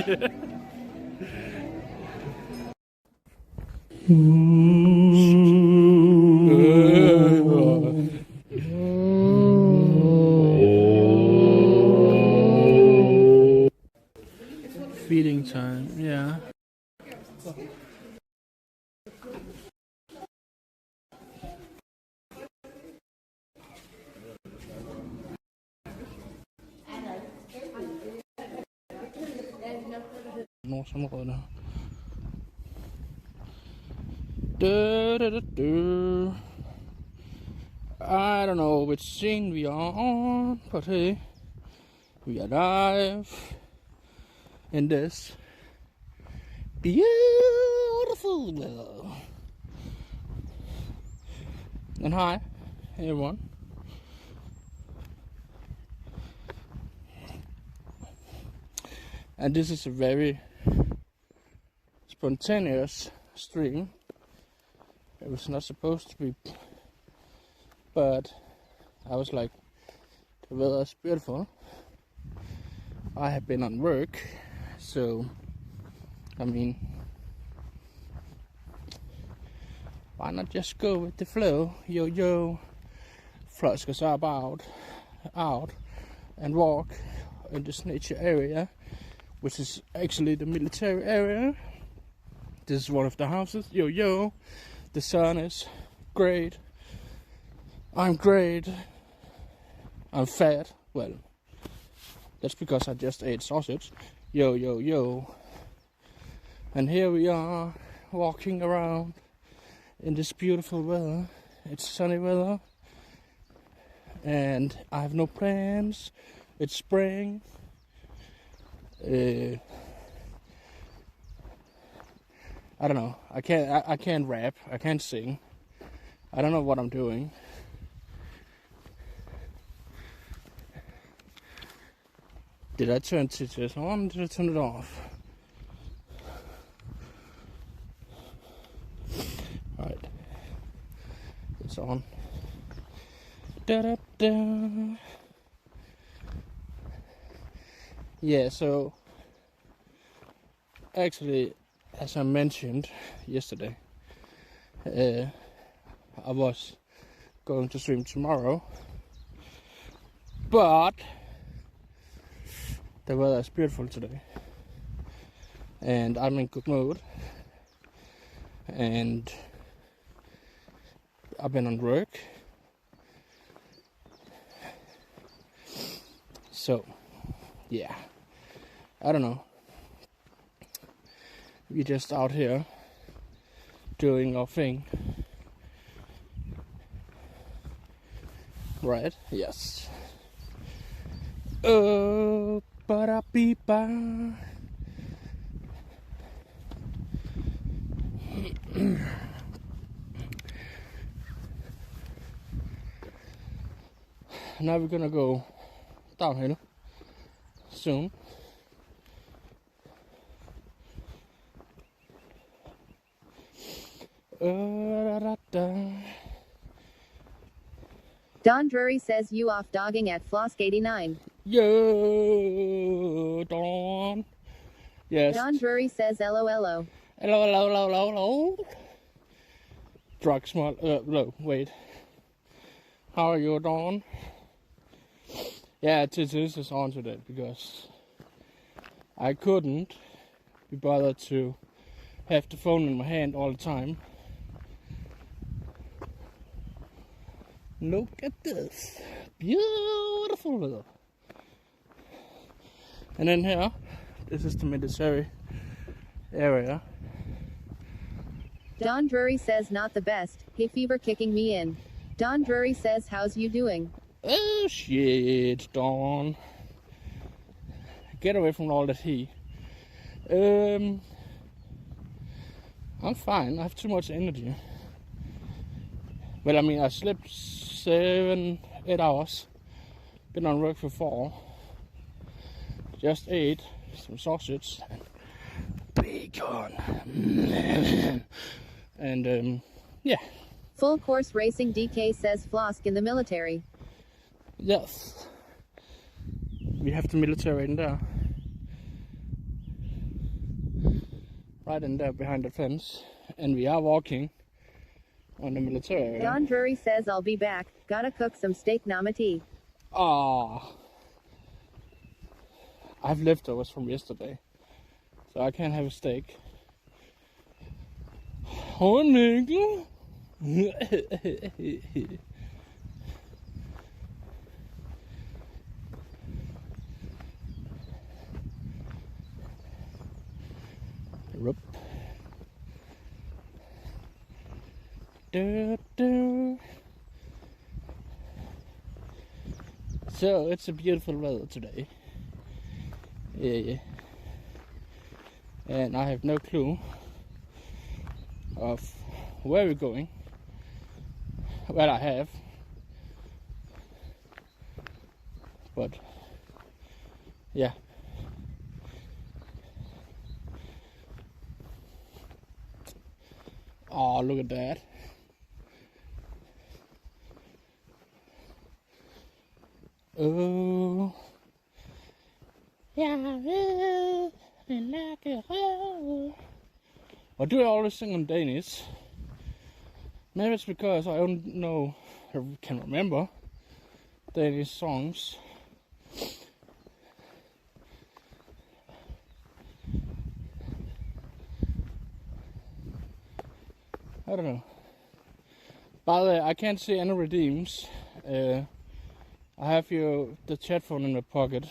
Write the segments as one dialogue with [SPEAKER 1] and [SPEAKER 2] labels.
[SPEAKER 1] Yeah. Feeding time, yeah. Nordsområdet. I don't know which scene we are on, but hey, we are live in this beautiful weather. And hi, everyone. And this is a very spontaneous stream. It was not supposed to be, but I was like, the weather is beautiful. I have been on work, so I mean, why not just go with the flow? Yo yo, Flosk is out and walk in this nature area, which is actually the military area. This is one of the houses. Yo yo, the sun is great. I'm great. I'm fat. Well, that's because I just ate sausage. Yo yo yo. And here we are walking around in this beautiful weather. It's sunny weather. And I have no plans. It's spring. I don't know. I can't rap. I can't sing. I don't know what I'm doing. Did I turn it on? Did I turn it off? Alright. It's on. Da-da-da. Yeah, so actually, as I mentioned yesterday, I was going to stream tomorrow, but the weather is beautiful today, and I'm in good mood, and I've been on work, so yeah, I don't know. We're just out here doing our thing. Right? Yes. Oh, ba-da-bee-ba. Now we're gonna go downhill soon.
[SPEAKER 2] Don Drury says you off dogging at Flosk 89.
[SPEAKER 1] Yo, Don. Yes.
[SPEAKER 2] Don Drury says LOLO.
[SPEAKER 1] Hello. Drug smart. No, wait. How are you, Don? Yeah, this is on today because I couldn't be bothered to have the phone in my hand all the time. Look at this. Beautiful weather. And then here, this is the military area.
[SPEAKER 2] Don Drury says not the best. Hey fever kicking me in. Don Drury says how's you doing?
[SPEAKER 1] Oh shit, Don. Get away from all that he. I'm fine. I have too much energy. Well, I mean, I slept 7-8 hours. Been on work for 4. Just ate some sausage. bacon. And yeah.
[SPEAKER 2] Full course racing DK says Flosk in the military.
[SPEAKER 1] Yes. We have the military in there. Right in there behind the fence. And we are walking on the military area.
[SPEAKER 2] Don Drury says I'll be back. Gotta cook some steak namati.
[SPEAKER 1] Ah, I have leftovers from yesterday, so I can't have a steak. Oh, nigga. Rup. So it's a beautiful weather today. Yeah. And I have no clue of where we're going. Well, I have, but yeah. Oh, look at that. Oh, yeah, like a hoe. Why do I always sing on Danish? Maybe it's because I don't know, or can remember Danish songs. I don't know. By the way, I can't see any redeems. I have the chat phone in my pocket.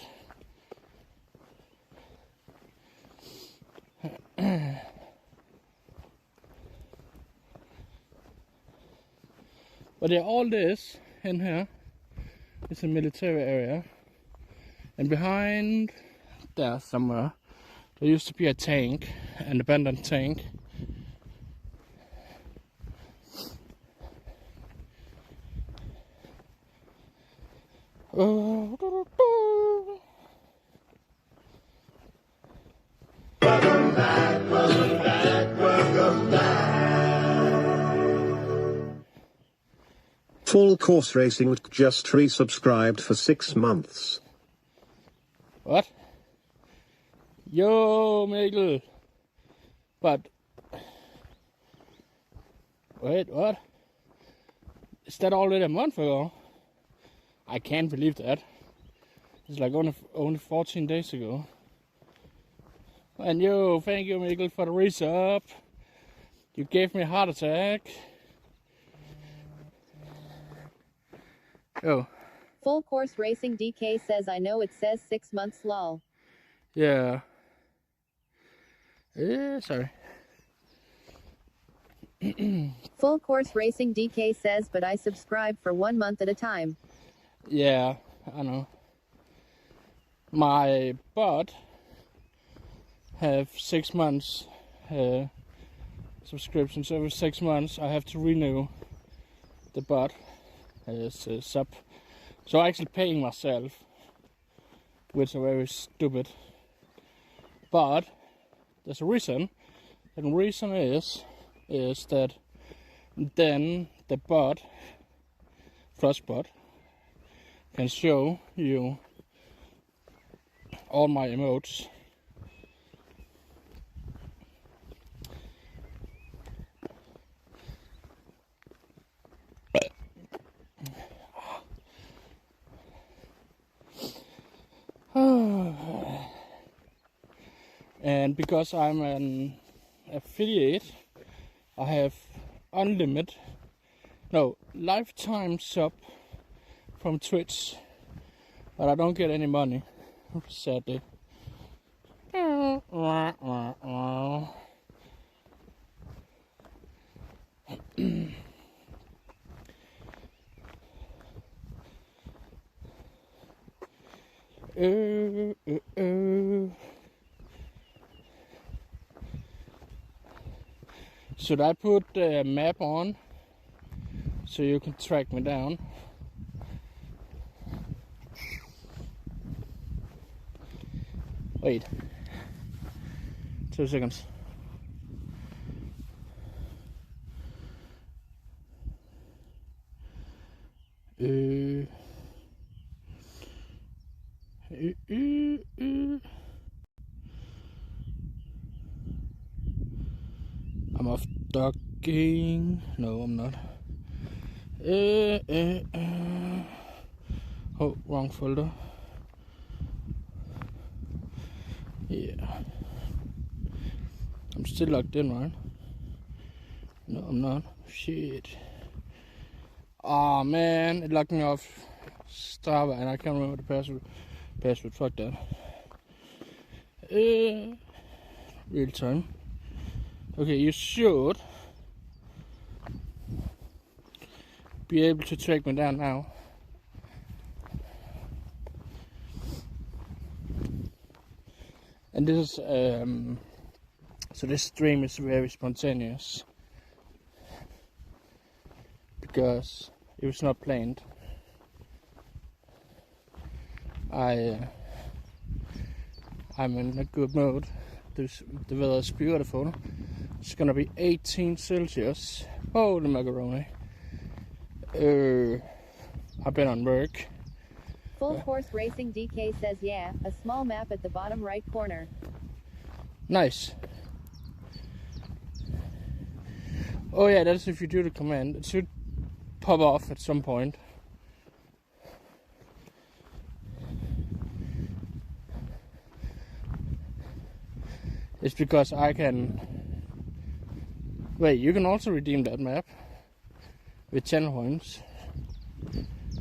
[SPEAKER 1] But yeah, all this in here is a military area. And behind there somewhere, there used to be a tank, an abandoned tank.
[SPEAKER 3] Full Course Racing just resubscribed for 6 months.
[SPEAKER 1] What? Yo, Mikkel. But wait, what? Is that already a month ago? I can't believe that. It's like only 14 days ago. And yo, thank you, Mikkel, for the resub. You gave me a heart attack. Oh.
[SPEAKER 2] Full course racing DK says I know it says 6 months lol.
[SPEAKER 1] Yeah. Sorry.
[SPEAKER 2] Full course racing DK says but I subscribe for 1 month at a time.
[SPEAKER 1] Yeah, I know. My bot have 6 months subscription, so every 6 months I have to renew the bot sub. So I'm actually paying myself, which is very stupid. But there's a reason. And the reason is that then the bot, Flosk bot, can show you all my emotes. And because I'm an affiliate, I have lifetime sub from Twitch, but I don't get any money, sadly. Should I put the map on so you can track me down? Wait. 2 seconds. I'm off docking. No, I'm not. Oh, wrong folder. Yeah. I'm still logged in, right? No, I'm not. Shit. Oh man, it locked me off Strava and I can't remember the password. Fuck that. Real time. Okay, you should be able to track me down now. And this is so this stream is very spontaneous because it was not planned. I'm in a good mood. The weather is beautiful. It's gonna be 18 Celsius. Holy macaroni. I've been on work.
[SPEAKER 2] Full Course Racing DK says yeah, a small map at the bottom right corner.
[SPEAKER 1] Nice. Oh yeah, that's if you do the command. It should pop off at some point. It's because I can... Wait, you can also redeem that map with 10 points,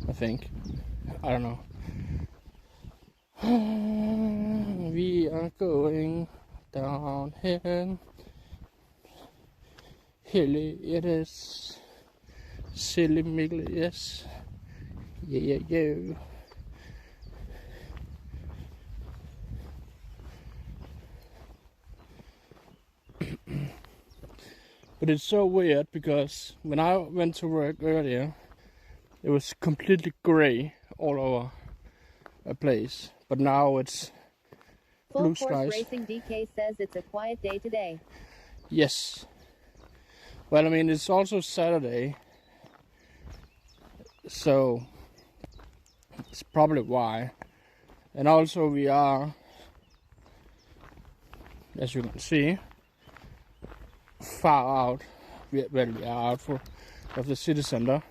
[SPEAKER 1] I think. I don't know. We are going down here. Hilly it is. Silly Miggly, yes. Yeah. But it's so weird because when I went to work earlier, it was completely grey all over a place. But now it's blue
[SPEAKER 2] Full Course
[SPEAKER 1] skies.
[SPEAKER 2] Racing DK says it's a quiet day today.
[SPEAKER 1] Yes. Well, I mean, it's also Saturday. So it's probably why. And also we are, as you can see, far out. We are out of the city center.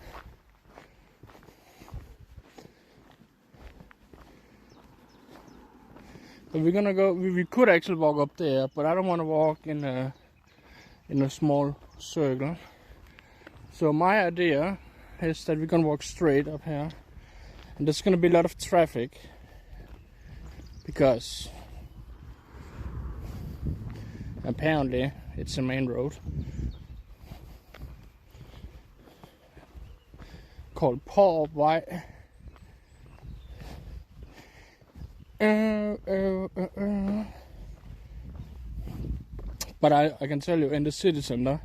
[SPEAKER 1] But we're gonna go. We could actually walk up there, but I don't want to walk in a small circle. So my idea is that we're gonna walk straight up here, and there's gonna be a lot of traffic because apparently it's a main road called Paul White. But I can tell you, in the city center,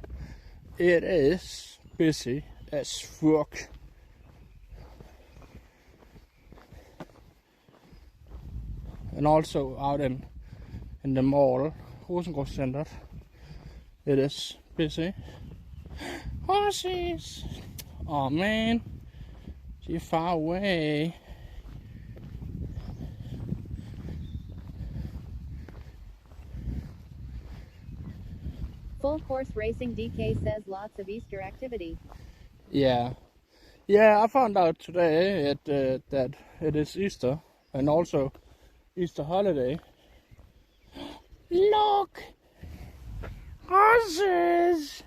[SPEAKER 1] it is busy as fuck. And also out in the mall, Rosengård Center, it is busy. Horses! Oh man, you're far away.
[SPEAKER 2] Full Course Racing DK says lots of Easter activity.
[SPEAKER 1] Yeah, I found out today that it is Easter and also Easter holiday. Look! Horses!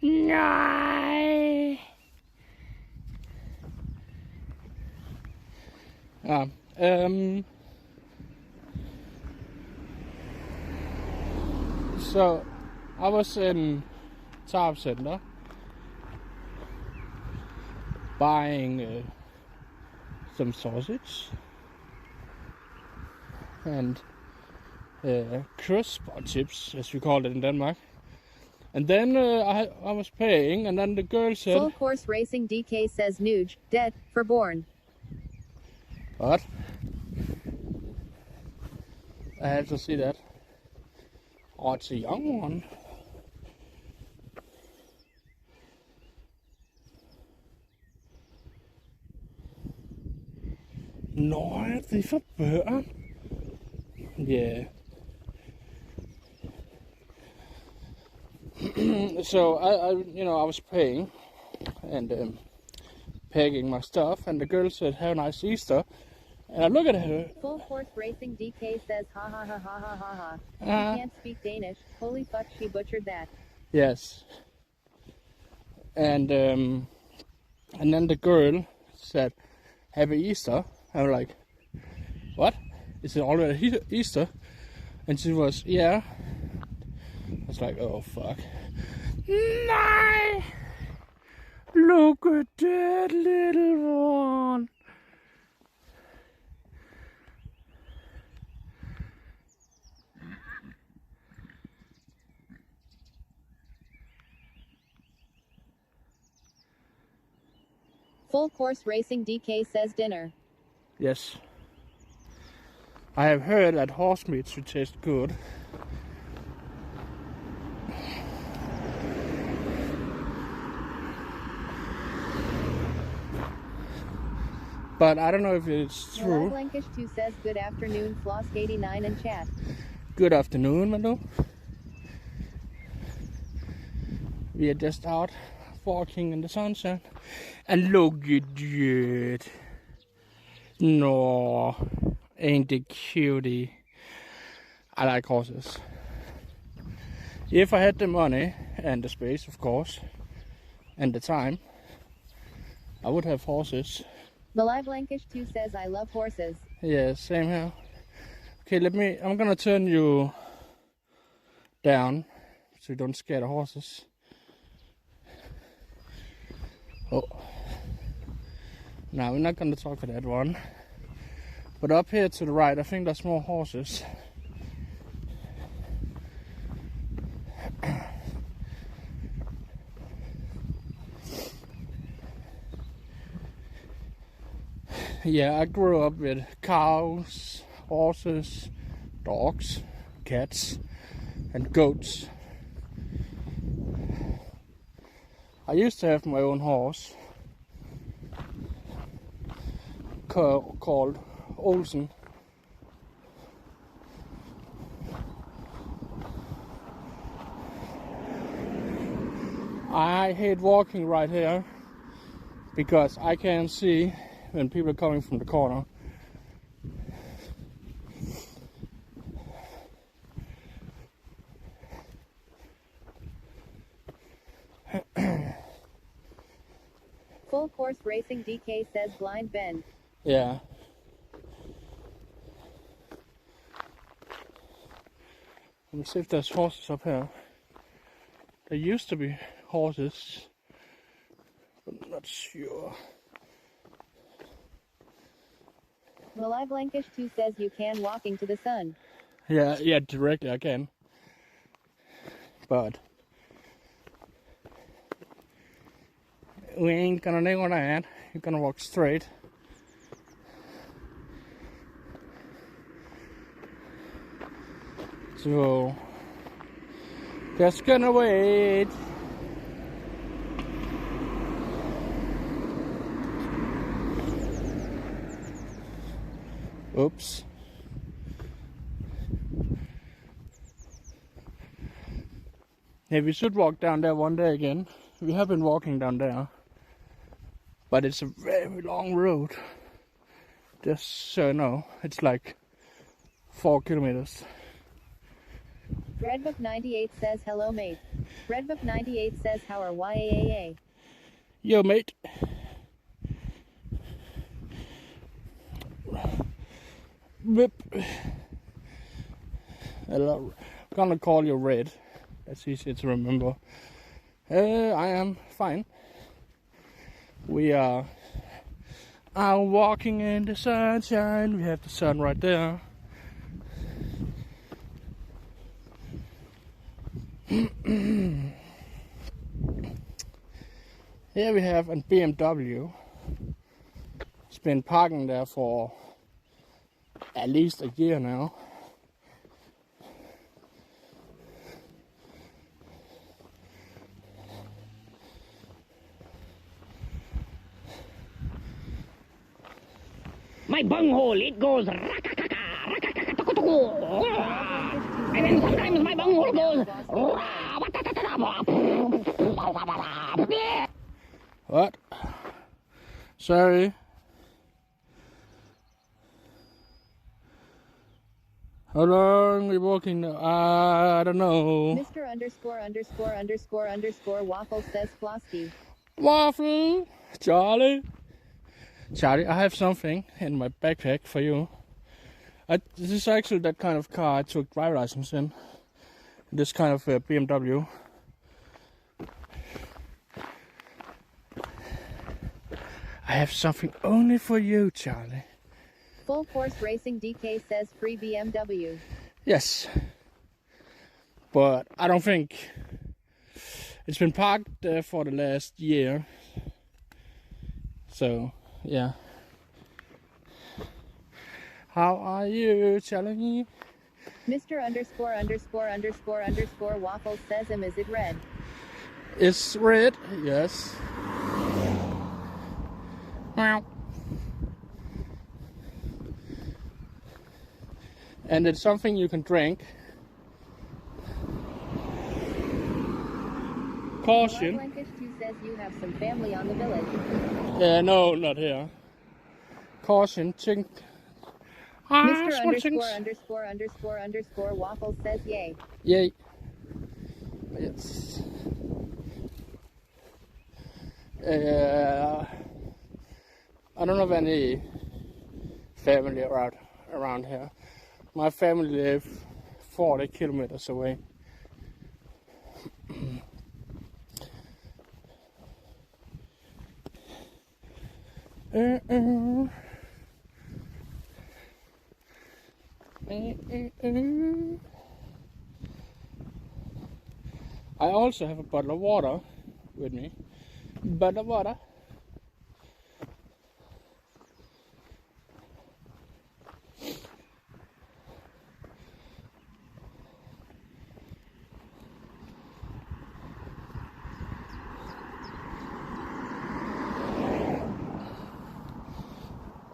[SPEAKER 1] No! So I was in Tarp Center buying some sausage and crisp or chips, as we call it in Denmark. And then I was paying, and then the girl said...
[SPEAKER 2] Full Course Racing DK says Nuge, dead, for born.
[SPEAKER 1] What? I have to see that. Oh, it's a young one. Nej, det er for børn. Yeah. So I was praying and packing my stuff, and the girl said, "Have a nice Easter." And I look at her.
[SPEAKER 2] Full Course Racing DK says, ha ha ha ha ha ha ha. She can't speak Danish. Holy fuck, she butchered that.
[SPEAKER 1] Yes. And then the girl said, "Happy Easter." I was like, "What? Is it already Easter?" And she was, "Yeah." I was like, "Oh fuck." Nej! Look at that little one.
[SPEAKER 2] Full Course Racing DK says dinner.
[SPEAKER 1] Yes. I have heard that horse meat should taste good. But I don't know if it's true.
[SPEAKER 2] Blankish 2 says, good afternoon, Flosk 89 in chat.
[SPEAKER 1] Good afternoon, Manu. We are just out walking in the sunshine. And look at that. No, ain't it cutie? I like horses. If I had the money and the space, of course, and the time, I would have horses.
[SPEAKER 2] Blankish 2 says, I love horses.
[SPEAKER 1] Yeah, same here. Okay, I'm gonna turn you down so you don't scare the horses. Oh. Now we're not gonna talk to that one. But up here to the right, I think there's more horses. Yeah, I grew up with cows, horses, dogs, cats, and goats. I used to have my own horse called Odense. I hate walking right here because I can't see when people are coming from the corner.
[SPEAKER 2] Full Course Racing DK says blind Ben.
[SPEAKER 1] Yeah. Let me see if there's horses up here. There used to be horses, but I'm not sure.
[SPEAKER 2] Blankish 2 says you can walking to the sun.
[SPEAKER 1] Yeah, directly I can. But we ain't gonna do that. You're gonna walk straight. So just gonna wait. Oops. Yeah, we should walk down there one day again. We have been walking down there, but it's a very long road. Just so you know, it's like 4 kilometers.
[SPEAKER 2] Redbook 98 says hello mate. Redbook 98 says how are YAAA?
[SPEAKER 1] Yo mate. Whip. I'm gonna call you Red. That's easy to remember. I am fine. We are walking in the sunshine. We have the sun right there. Here we have a BMW. It's been parking there for at least a year now.
[SPEAKER 4] my bunghole, it goes and then sometimes my bunghole goes
[SPEAKER 1] What? Sorry. How long are we walking now? I don't know.
[SPEAKER 2] Mr. ______ Waffle says Flosky.
[SPEAKER 1] Waffle! Charlie! Charlie, I have something in my backpack for you. This is actually that kind of car I took driver license in. This kind of BMW. I have something only for you, Charlie.
[SPEAKER 2] Full Force Racing DK says free BMW.
[SPEAKER 1] Yes. But I don't think it's been parked there for the last year. So, yeah. How are you, Charlie?
[SPEAKER 2] Mr. ______ Waffle says is it red?
[SPEAKER 1] It's red, yes. Meow. And it's something you can drink. Caution.
[SPEAKER 2] Blankish 2 says you have some family on the village.
[SPEAKER 1] No, not here. Caution, chink.
[SPEAKER 2] Mr. _____ Waffle says yay.
[SPEAKER 1] Yay. It's I don't have any family around here. My family live 40 kilometers away. I also have a bottle of water with me. Bottle of water.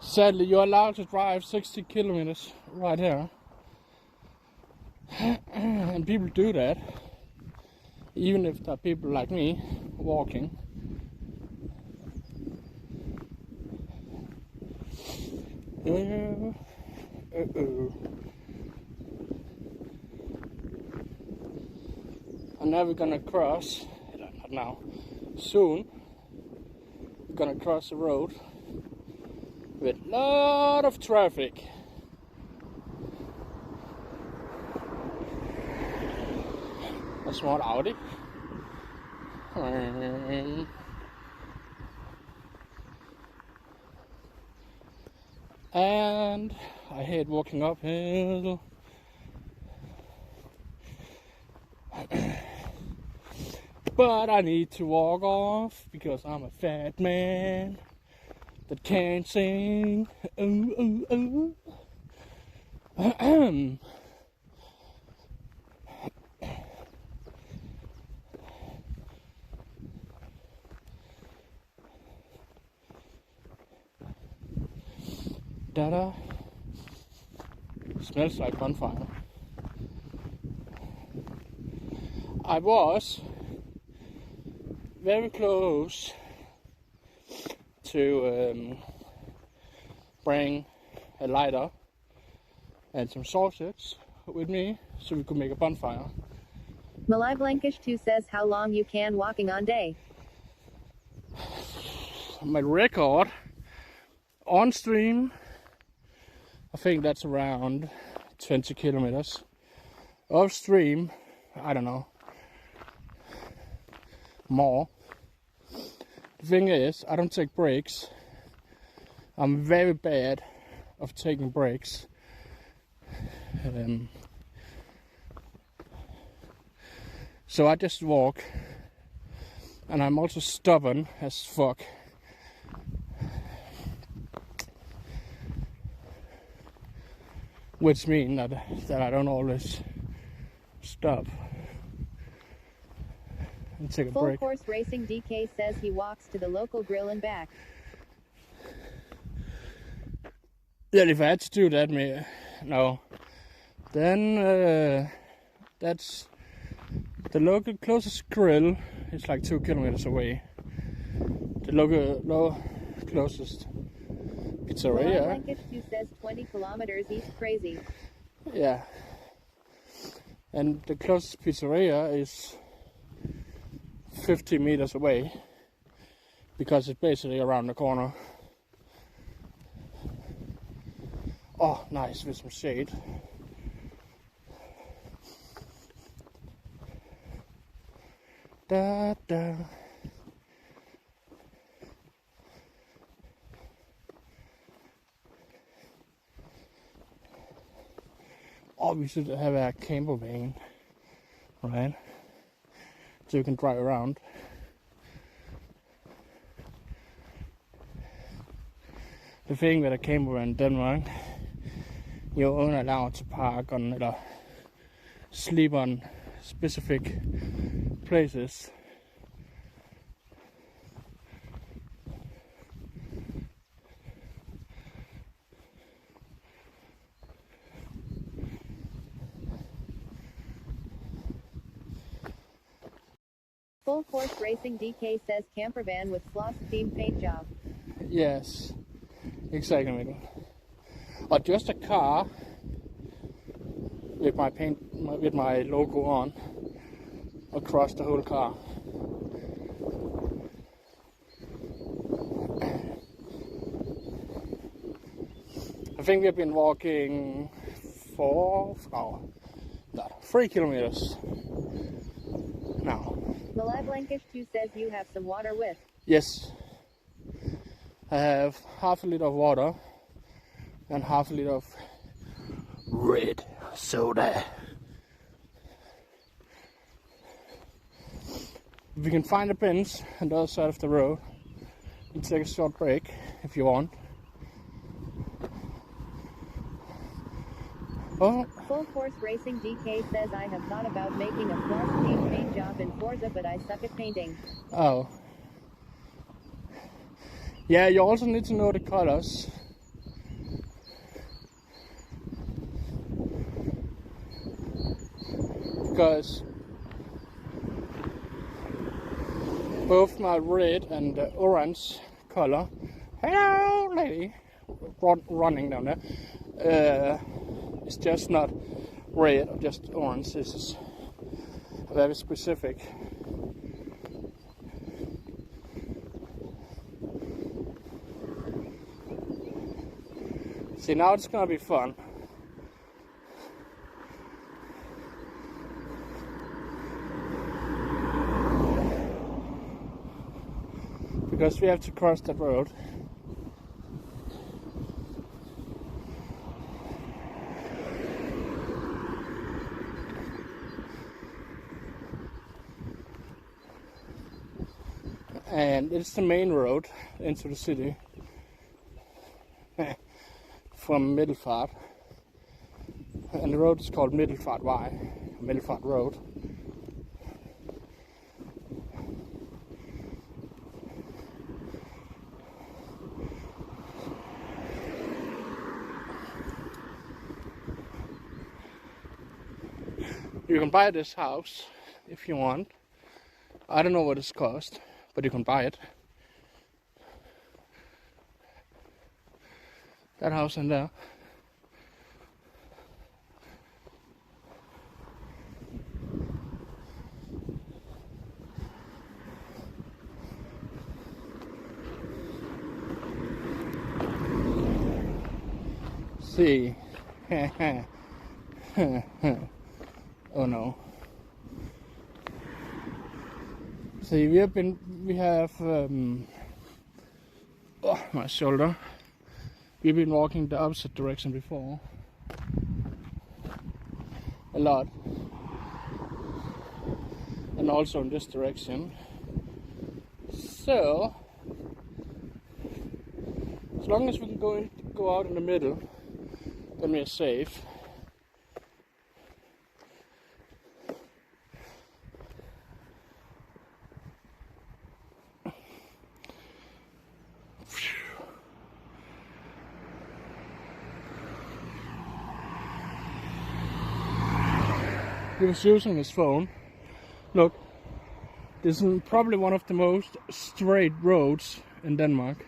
[SPEAKER 1] Sadly, you're allowed to drive 60 kilometers right here. And people do that. Even if there are people like me walking. I'm never gonna cross, not now, soon, I'm gonna cross the road with a lot of traffic. A small Audi. And I hate walking uphill. But I need to walk off because I'm a fat man that can't sing. Ooh, ooh, ooh. Da-da. Smells like bonfire. I was very close to bring a lighter and some sausage with me so we could make a bonfire.
[SPEAKER 2] Malai Blankish 2 says how long you can walking on day.
[SPEAKER 1] My record on stream, I think that's around 20 kilometers. Off stream, I don't know, more. The thing is, I don't take breaks. I'm very bad of taking breaks. So I just walk, and I'm also stubborn as fuck. Which means that I don't always stop and take a
[SPEAKER 2] Full
[SPEAKER 1] break.
[SPEAKER 2] Course Racing DK says he walks to the local grill and back.
[SPEAKER 1] Yeah, if I had to do that, no. Then that's the local closest grill is like 2 kilometers away. The closest pizzeria.
[SPEAKER 2] Blankish 2 says 20 kilometers east crazy.
[SPEAKER 1] Yeah. And the closest pizzeria is 50 meters away because it's basically around the corner. Oh, nice with some shade. Da da. Oh, we should have a camper van, right? So you can drive around. The thing with a camper van in Denmark, you're only allowed to park on or sleep on specific places.
[SPEAKER 2] Full Force Racing DK says camper van with Flosk theme paint job.
[SPEAKER 1] Yes, exactly, Mikkel. Or just a car with my with my logo on across the whole car. I think we've been walking 3 kilometers now.
[SPEAKER 2] Malai Blankish 2 says you have some water with.
[SPEAKER 1] Yes, I have half a liter of water and half a liter of red soda. If we can find a bench on the other side of the road, we'll take a short break if you want. Oh,
[SPEAKER 2] Full Force Racing DK says I have thought about making a Flosk theme paint job in Forza, but I suck at painting.
[SPEAKER 1] oh. Yeah, you also need to know the colors. Because both my red and orange color, hello lady, running down there, it's just not red or just orange. This is very specific. See, now it's gonna be fun. Because we have to cross that road. And it's the main road into the city from Middelfart. And the road is called Middelfartvej, Middelfart Road. You can buy this house if you want. I don't know what it's cost, but you can buy it. That house in there. See. Oh no. See, we have oh, my shoulder. We've been walking the opposite direction before. A lot. And also in this direction. So, as long as we can go out in the middle, then we're safe. He was using his phone. Look, this is probably one of the most straight roads in Denmark.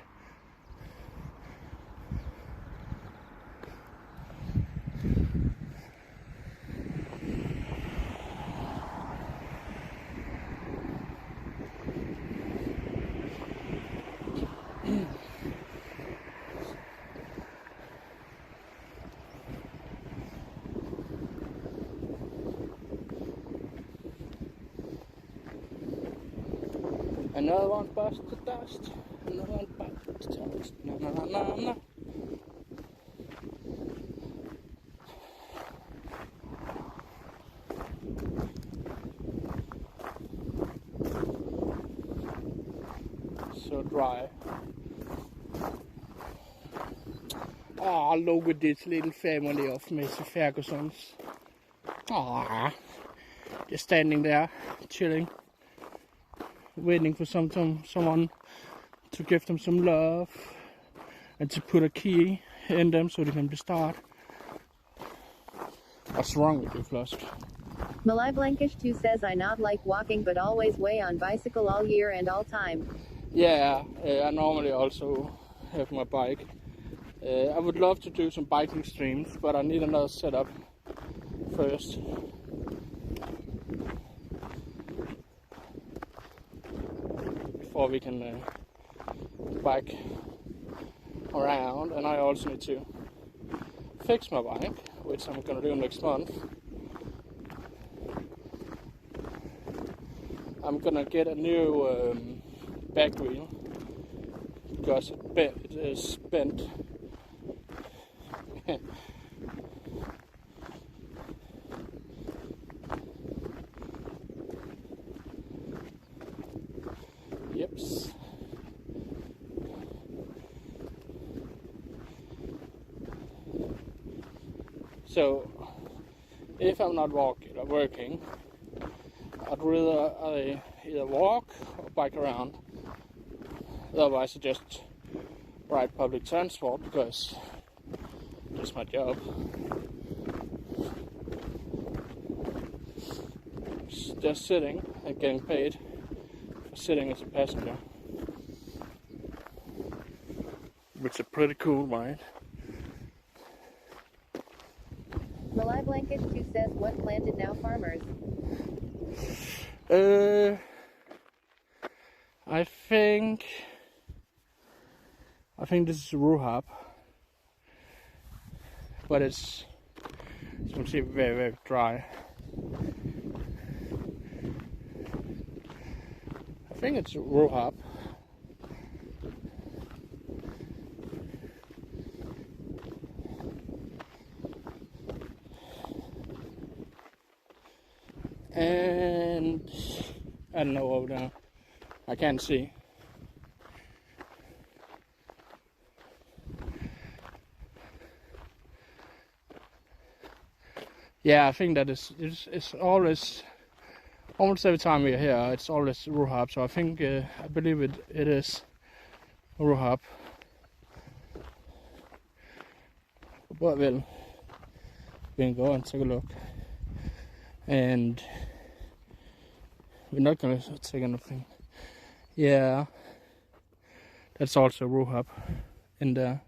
[SPEAKER 1] Another one bites the dust. Another one bites the dust. No, no, no, no, no. So dry. Oh, look at this little family of Mr. Ferguson's. Ah, just standing there, chilling, waiting for someone to give them some love and to put a key in them so they can start. What's wrong with you, Flosk?
[SPEAKER 2] Malai Blankish 2 says I not like walking but always way on bicycle all year and all time.
[SPEAKER 1] Yeah, I normally also have my bike. I would love to do some biking streams, but I need another setup first. Before we can bike around, and I also need to fix my bike, which I'm gonna do next month. I'm gonna get a new back wheel because it is bent. Yips. So, if I'm not working, I'd rather either walk or bike around. Otherwise, I just ride public transport because that's my job. Just sitting and getting paid for sitting as a passenger, which is pretty cool, right?
[SPEAKER 2] Malai Blankish 2 says what planted now farmers?
[SPEAKER 1] I think this is rhubarb, but it's, as you can see, very, very dry. I think it's rhubarb. And I don't know over there. I can't see. Yeah, I think that it's always, almost every time we're here, it's always rhubarb. So I think, I believe it is rhubarb. But we can go and take a look. And we're not gonna take anything. Yeah, that's also rhubarb in there.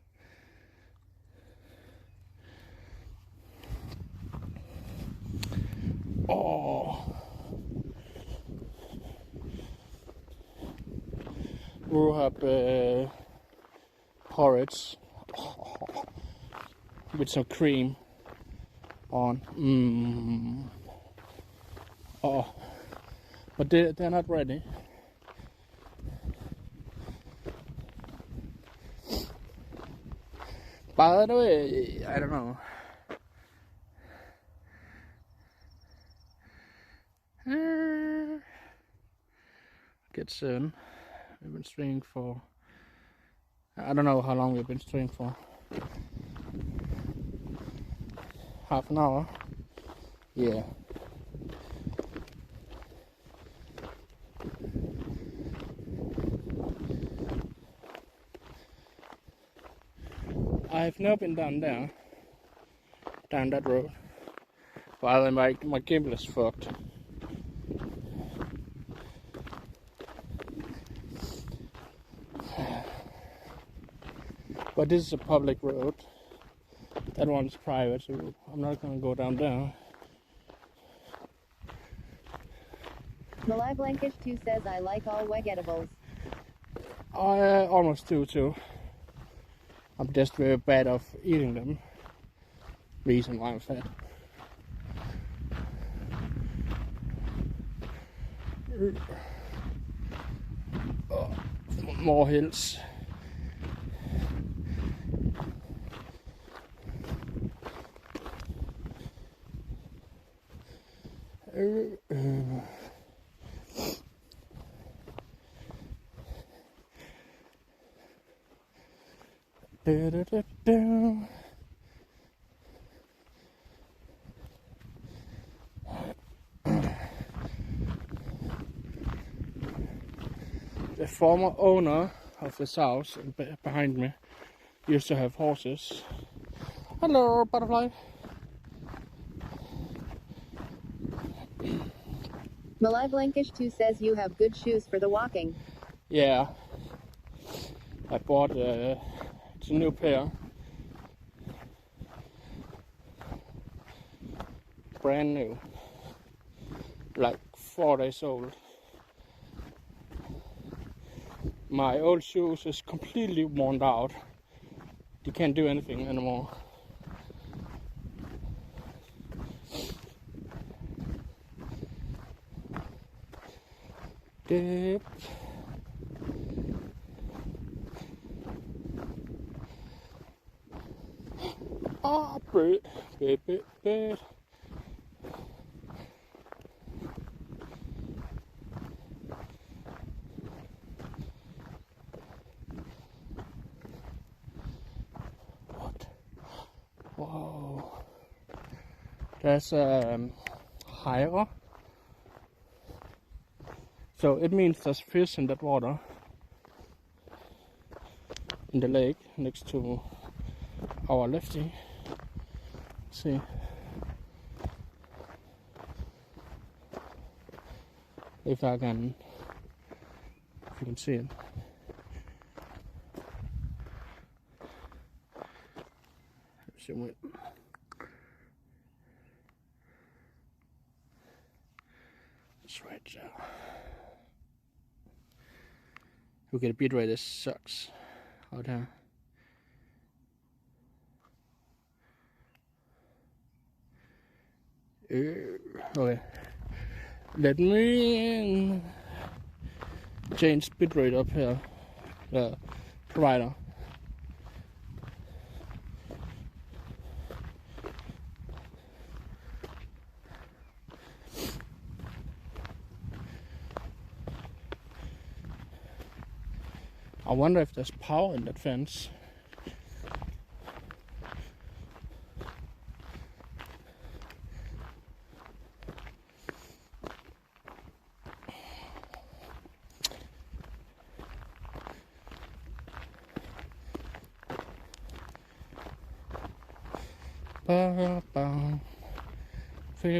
[SPEAKER 1] Oh, rhubarb porridge with some cream on. Oh, but they're not ready. By the way, I don't know. Get soon. We've been streaming for, I don't know how long we've been streaming for. Half an hour. Yeah. I've never been down there, down that road. Well, my gimbal is fucked. But this is a public road. That one's private, so I'm not gonna go down there.
[SPEAKER 2] Malai Blankish 2 says I like all vegetables.
[SPEAKER 1] I almost do too. I'm just very bad of eating them. Reason why I'm fat. More hills. The former owner of this house behind me used to have horses. Hello, butterfly.
[SPEAKER 2] Malai Blankish 2 says you have good shoes for the walking.
[SPEAKER 1] Yeah, I bought it's a new pair, brand new, like 4 days old. My old shoes is completely worn out. You can't do anything anymore. Dip. Ah, bird. What? Whoa. There's higher. So it means there's fish in that water, in the lake next to our lefty. See, if you can see it. Zoom it. It's right there. Okay, the bit rate this sucks out here. Okay, let me change bitrate up here, the provider. I wonder if there's power in that fence.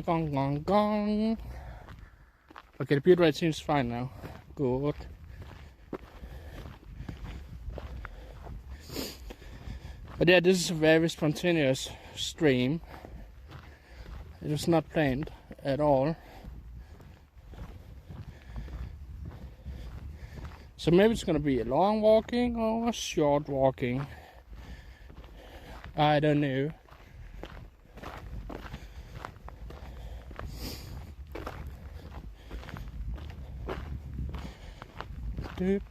[SPEAKER 1] Gong gong. Okay, the build rate seems fine now. Good. But yeah, this is a very spontaneous stream. It was not planned at all. So maybe it's gonna be a long walking or a short walking. I don't know. Dip.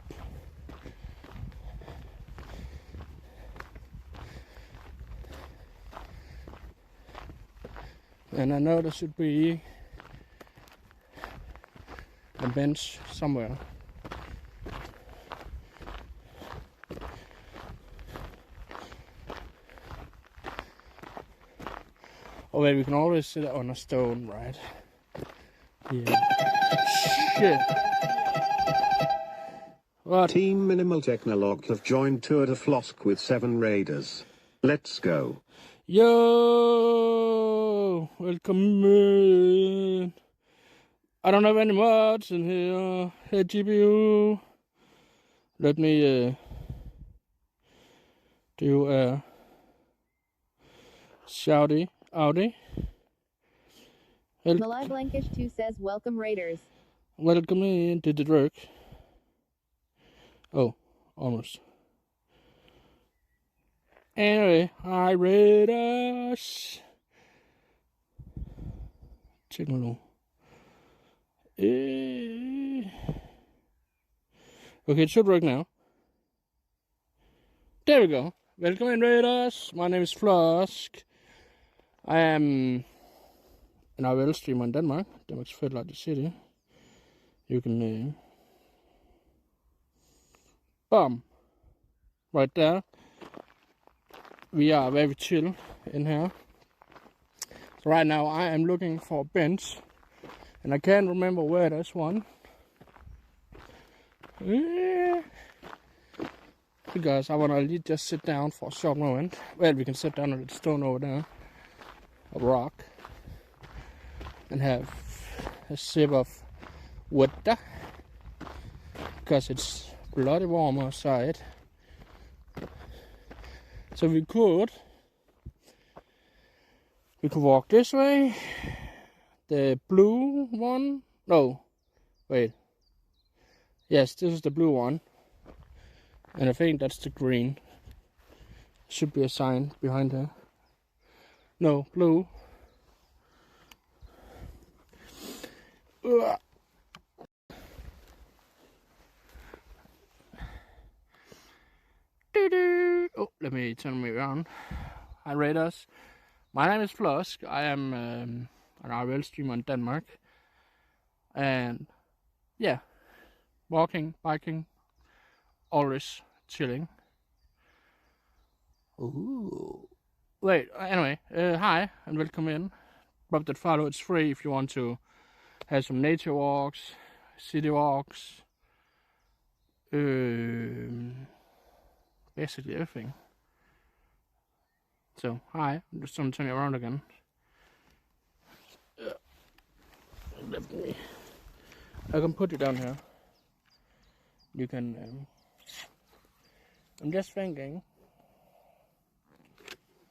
[SPEAKER 1] And I know there should be a bench somewhere. Oh wait, we can always sit on a stone, right? Yeah. Shit. What?
[SPEAKER 3] Team Minimal Technolog have joined Tour de Flosk with 7 raiders. Let's go.
[SPEAKER 1] Yo! Hello, welcome in. I don't have any mods in here. Hey GPU. Let me do a shouty outy.
[SPEAKER 2] Malai Blankish 2 says, welcome Raiders.
[SPEAKER 1] Welcome in. Did it work? Oh, almost. Anyway, hi Raiders. Chicken low. Okay, it should work now. There we go. Welcome in, Raiders. My name is Flosk. I am an IRL-streamer in Denmark. Denmark's third largest city. You can... Boom. Right there. We are very chill in here. So right now I am looking for a bench. And I can't remember where there's one. Because I want to just sit down for a short moment. Well, we can sit down on the stone over there. A rock. And have a sip of water. Because it's bloody warm outside. So we could walk this way. The blue one? No, wait. Yes, this is the blue one. And I think that's the green. Should be a sign behind her. No, blue. Ugh. Oh, let me turn me around. Hi Raiders. My name is Flosk. I am an IRL streamer in Denmark. And yeah, walking, biking, always chilling. Ooh. Wait, anyway, hi and welcome in. Drop that follow, it's free if you want to have some nature walks, city walks, basically everything. So, hi, I'm just gonna turn you around again. I can put you down here. You can, I'm just thinking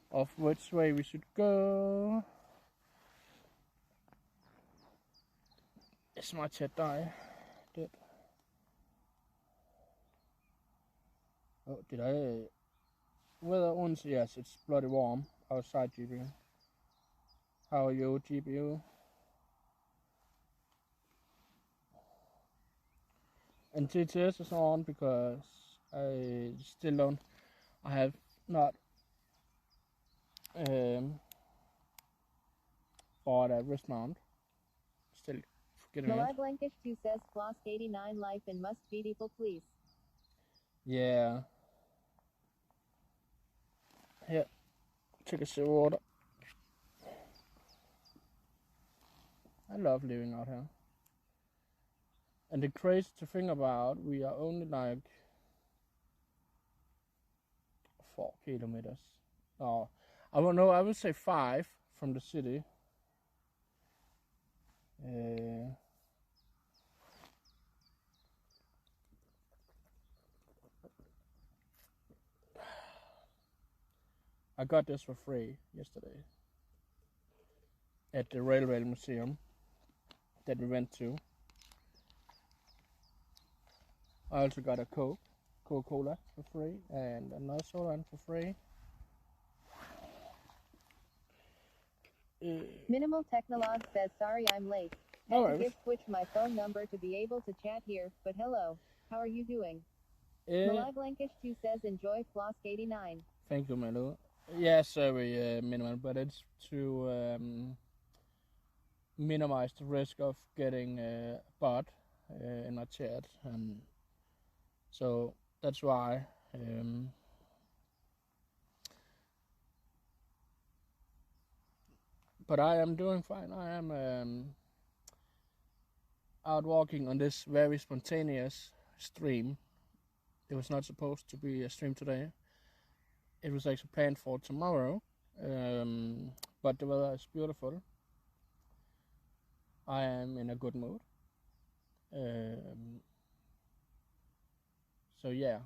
[SPEAKER 1] of which way we should go. Is my chat die? Did. Oh, did I? Weather Odense, yes, it's bloody warm outside, GPU. How are you, GPU? And TTS is on because I still don't. I have not bought a wrist mount. Still getting it.
[SPEAKER 2] Malai Blankish 2 says, Flosk 89 life and must beautiful please.
[SPEAKER 1] Yeah. Here, take a sip of water. I love living out here. And the crazy thing about, we are only like 4 kilometers. Oh, I don't know, I would say 5 from the city. I got this for free yesterday at the railway museum that we went to. I also got a Coca-Cola for free and another soda for free.
[SPEAKER 2] Minimal Technolog says, sorry I'm late. Had to give Twitch my phone number to be able to chat here, but hello, how are you doing? Malai Blankish 2 says, enjoy Flosk 89.
[SPEAKER 1] Thank you, Melu. Yes, very minimal, but it's to minimize the risk of getting a bot in my chat, and so that's why. But I am doing fine. I am out walking on this very spontaneous stream. It was not supposed to be a stream today. It was actually planned for tomorrow, but the weather is beautiful. I am in a good mood. So yeah,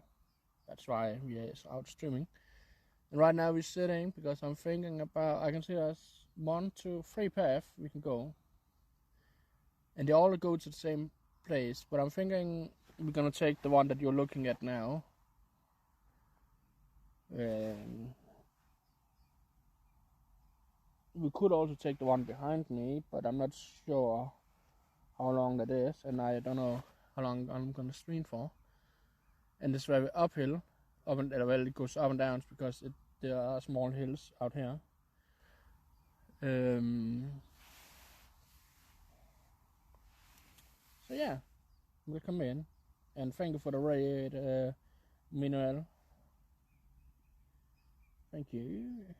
[SPEAKER 1] that's why we are out streaming. And right now we're sitting because I'm thinking about, I can see there's 1, 2, 3 paths we can go. And they all go to the same place, but I'm thinking we're gonna take the one that you're looking at now. We could also take the one behind me, but I'm not sure how long that is, and I don't know how long I'm gonna stream for. And it's very uphill, well, it goes up and down because there are small hills out here. So yeah, we'll come in, and thank you for the raid, Manuel. Thank you.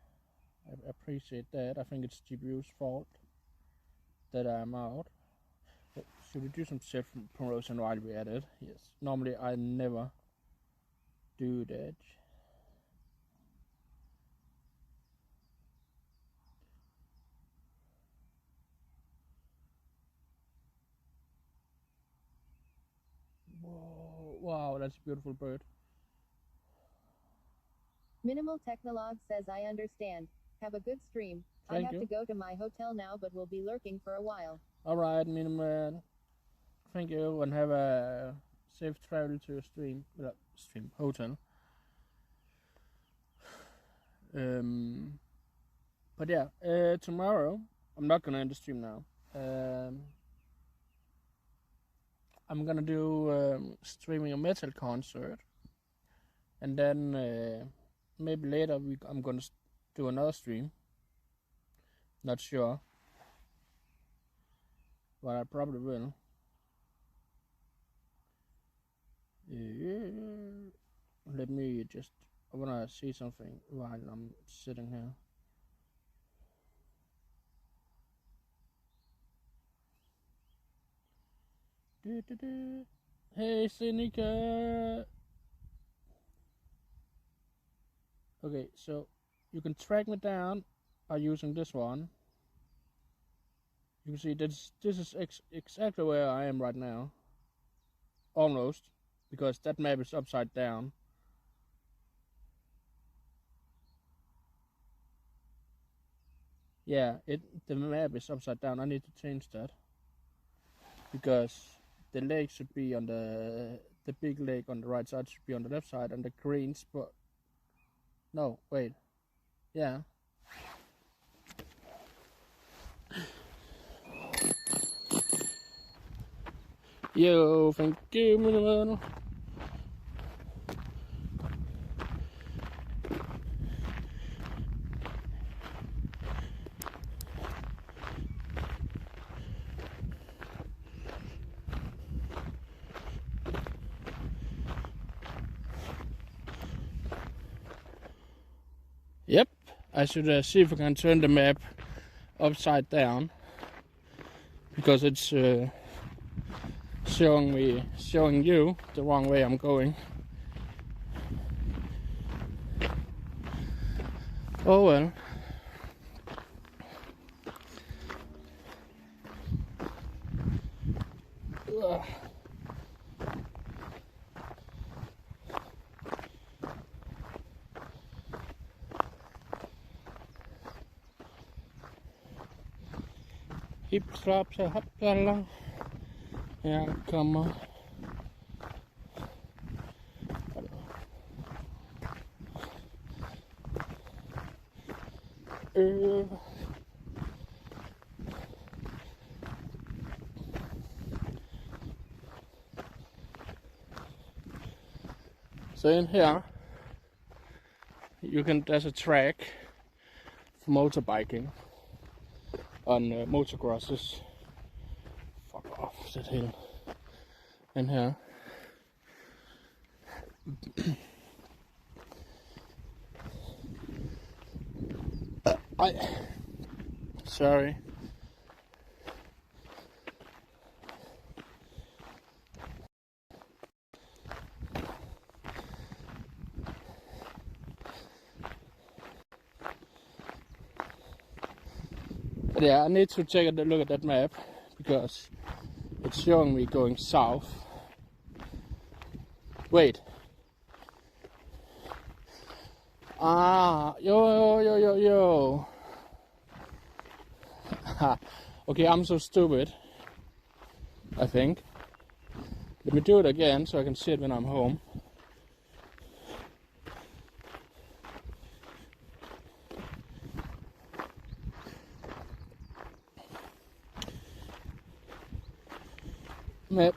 [SPEAKER 1] I appreciate that. I think it's GPU's fault that I'm out. Should we do some self-promotion while we're at it? Yes. Normally I never do that. Whoa, wow, that's a beautiful bird.
[SPEAKER 2] Minimal Technologue says, I understand. Have a good stream. I have to go to my hotel now, but will be lurking for a while.
[SPEAKER 1] Alright, Minimal. Thank you, and have a safe travel to your hotel. But yeah, tomorrow, I'm not gonna end the stream now. I'm gonna do streaming a metal concert, and then maybe later I'm gonna do another stream. Not sure, but I probably will. Let me just, I wanna see something while I'm sitting here. Hey, Seneca. Okay, so you can track me down by using this one. You can see this is exactly where I am right now. Almost, because that map is upside down. Yeah, the map is upside down. I need to change that, because the lake should be on the big lake on the right side should be on the left side, and the green spot. No, wait. Yeah. Yo, thank you, Manuel. Yep, I should see if I can turn the map upside down, because it's showing you the wrong way I'm going. Oh well. Ugh. Hip slap så hoppala. Här kommer. So in here, there's a track for motorbiking on motocrosses. Fuck off that hill. In here. Sorry. But yeah, I need to take a look at that map because it's showing me going south. Wait. Yo. Okay, I'm so stupid. I think. Let me do it again so I can see it when I'm home. Map.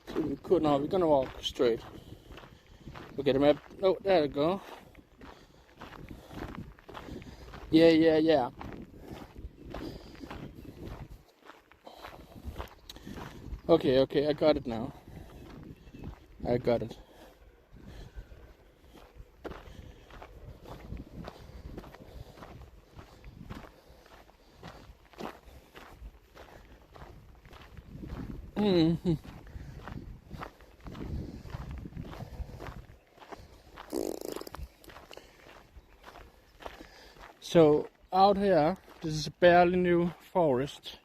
[SPEAKER 1] So we could now, we're gonna walk straight. Okay, the map. Oh, there we go. Yeah. Okay, I got it now. I got it. So out here, this is a barely new forest.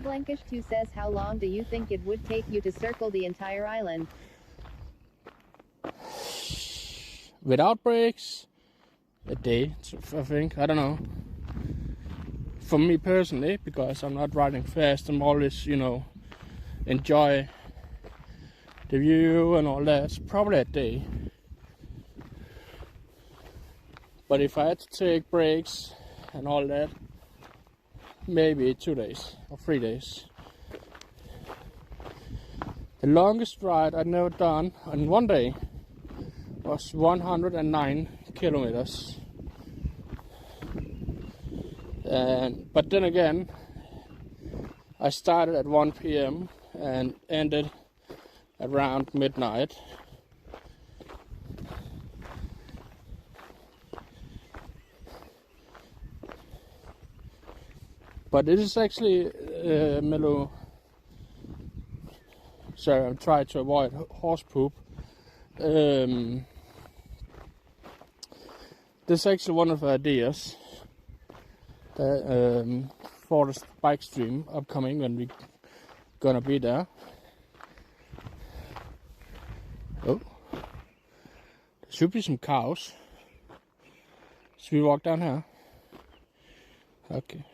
[SPEAKER 2] Blankish 2 says, how long do you think it would take you to circle the entire island?
[SPEAKER 1] Without breaks, a day, I think. I don't know. For me personally, because I'm not riding fast, I'm always, enjoy the view and all that. It's probably a day. But if I had to take breaks and all that, maybe 2 days or 3 days. The longest ride I've never done in one day was 109 kilometers. But then again, I started at 1 p.m. and ended around midnight. But it is actually mellow. Sorry, I'm trying to avoid horse poop. This is actually one of the ideas that, for the bike stream upcoming when we gonna be there. Oh, there should be some cows. Should we walk down here? Okay.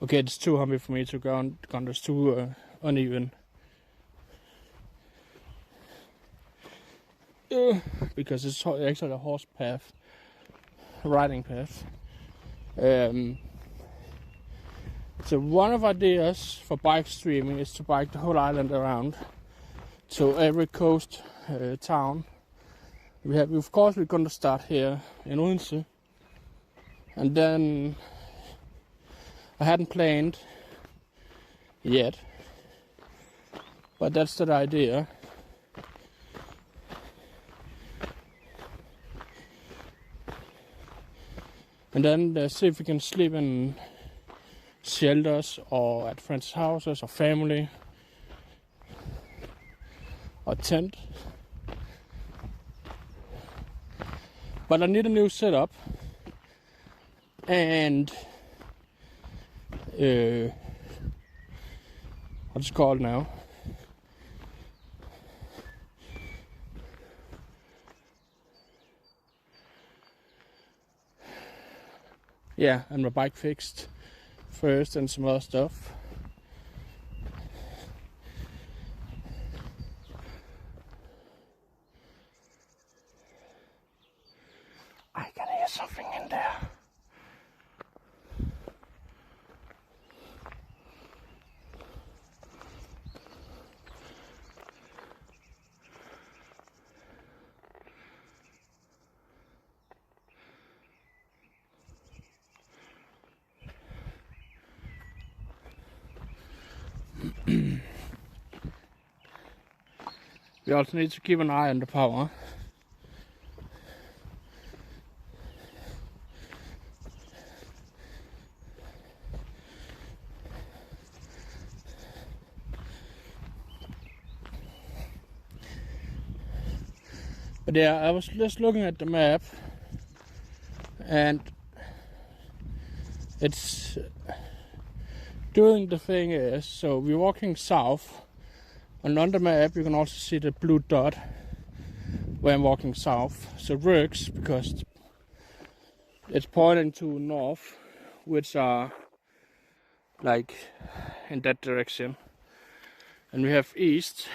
[SPEAKER 1] Okay, it's too humpy for me to go on. It's too uneven. Because it's actually a horse path, riding path. So one of the ideas for bike streaming is to bike the whole island around to every coast town. Of course, we're going to start here in Odense, and then I hadn't planned yet, but that's the idea. And then see if we can sleep in shelters or at friends' houses or family or tent. But I need a new setup and what's it called now? Yeah, and my bike fixed first and some other stuff. I can hear something in there. We also need to keep an eye on the power. But yeah, I was just looking at the map, and it's doing the thing is, so we're walking south, and on the map you can also see the blue dot where I'm walking south. So it works because it's pointing to north, which are like in that direction, and we have east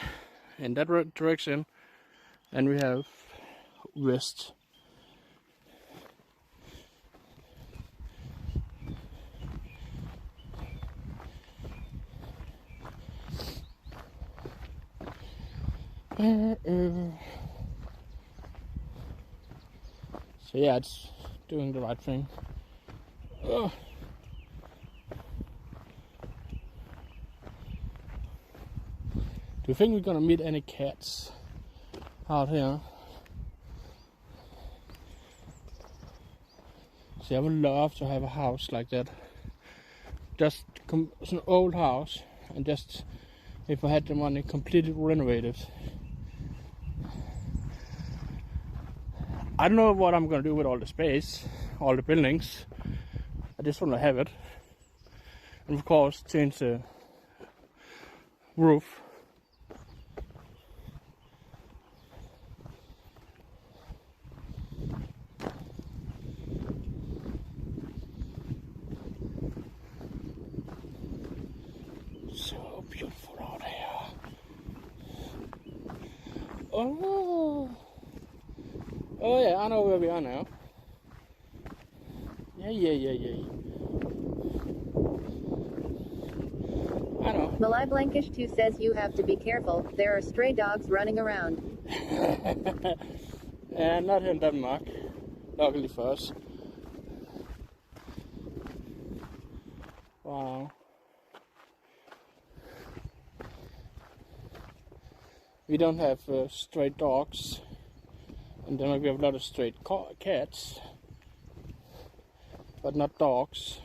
[SPEAKER 1] in that direction, and we have west. So yeah, it's doing the right thing. Ugh. Do you think we're gonna meet any cats out here? See, I would love to have a house like that. Just it's an old house, and just if I had the money, completely renovated. I don't know what I'm gonna do with all the space, all the buildings. I just want to have it, and of course change the roof. So beautiful out here. Oh. Oh yeah, I know where we are now. Yeah. I know.
[SPEAKER 2] Malai Blankish 2 says you have to be careful. There are stray dogs running around.
[SPEAKER 1] Yeah, not in Denmark. Luckily for us. Wow. We don't have stray dogs. And then we have a lot of stray cats, but not dogs.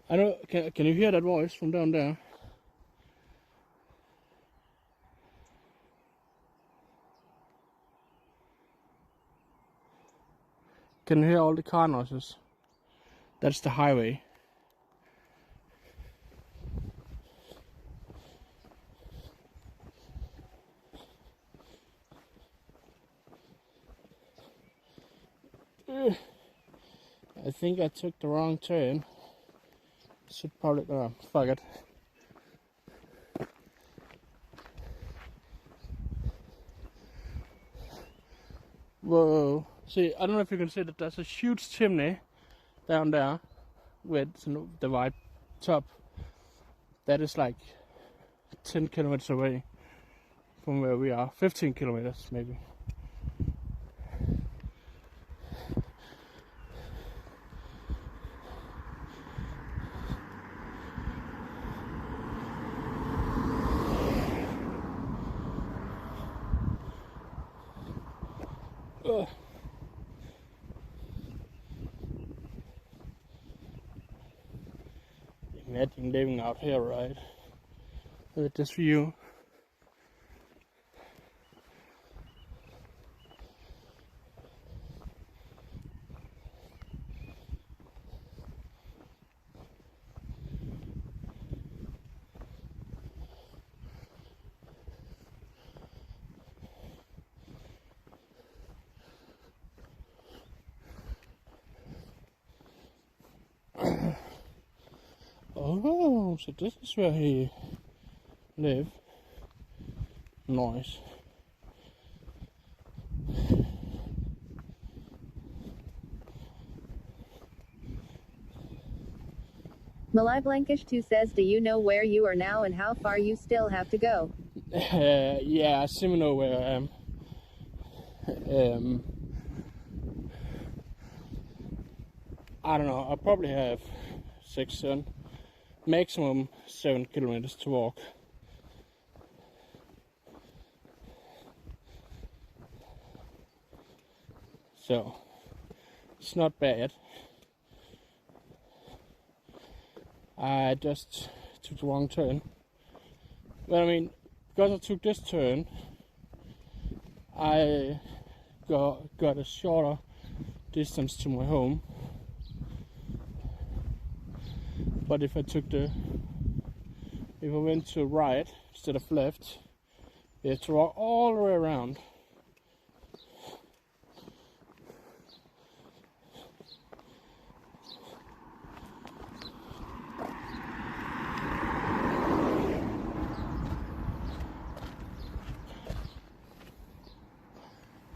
[SPEAKER 1] I know. Can you hear that voice from down there? Can you hear all the car noises? That's the highway. I think I took the wrong turn. Should probably fuck it. Whoa. See, I don't know if you can see that there's a huge chimney down there with the white top. That is like 10 kilometers away from where we are. 15 kilometers maybe. Ugh. Imagine living out here, right? With this view. Oh, so this is where he live. Nice.
[SPEAKER 2] Malai Blankish 2 says, do you know where you are now and how far you still have to go?
[SPEAKER 1] Yeah, I seem to know where I am. I don't know, I probably have 6, 7, maximum 7 kilometers to walk. So it's not bad. I just took the wrong turn. But I mean, because I took this turn, I got a shorter distance to my home. But if I went to right instead of left, you have to walk all the way around.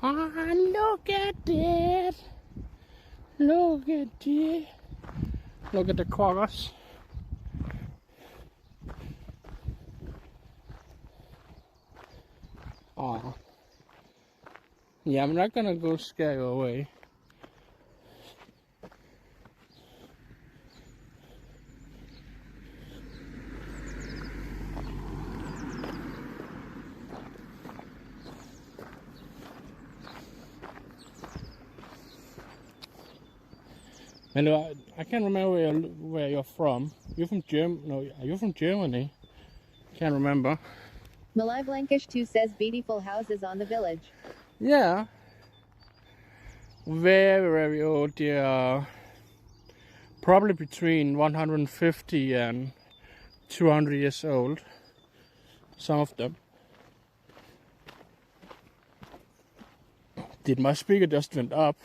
[SPEAKER 1] Ah, look at that! Look at that! Look at the quaggers. Oh. Yeah, I'm not gonna go scare you away. And I can't remember where you're from. You're from Germany? No, are you from Germany? Can't remember.
[SPEAKER 2] Malai Blankish 2 says beautiful houses on the village.
[SPEAKER 1] Yeah. Very, very old. They are probably between 150 and 200 years old. Some of them. Did my speaker just went up?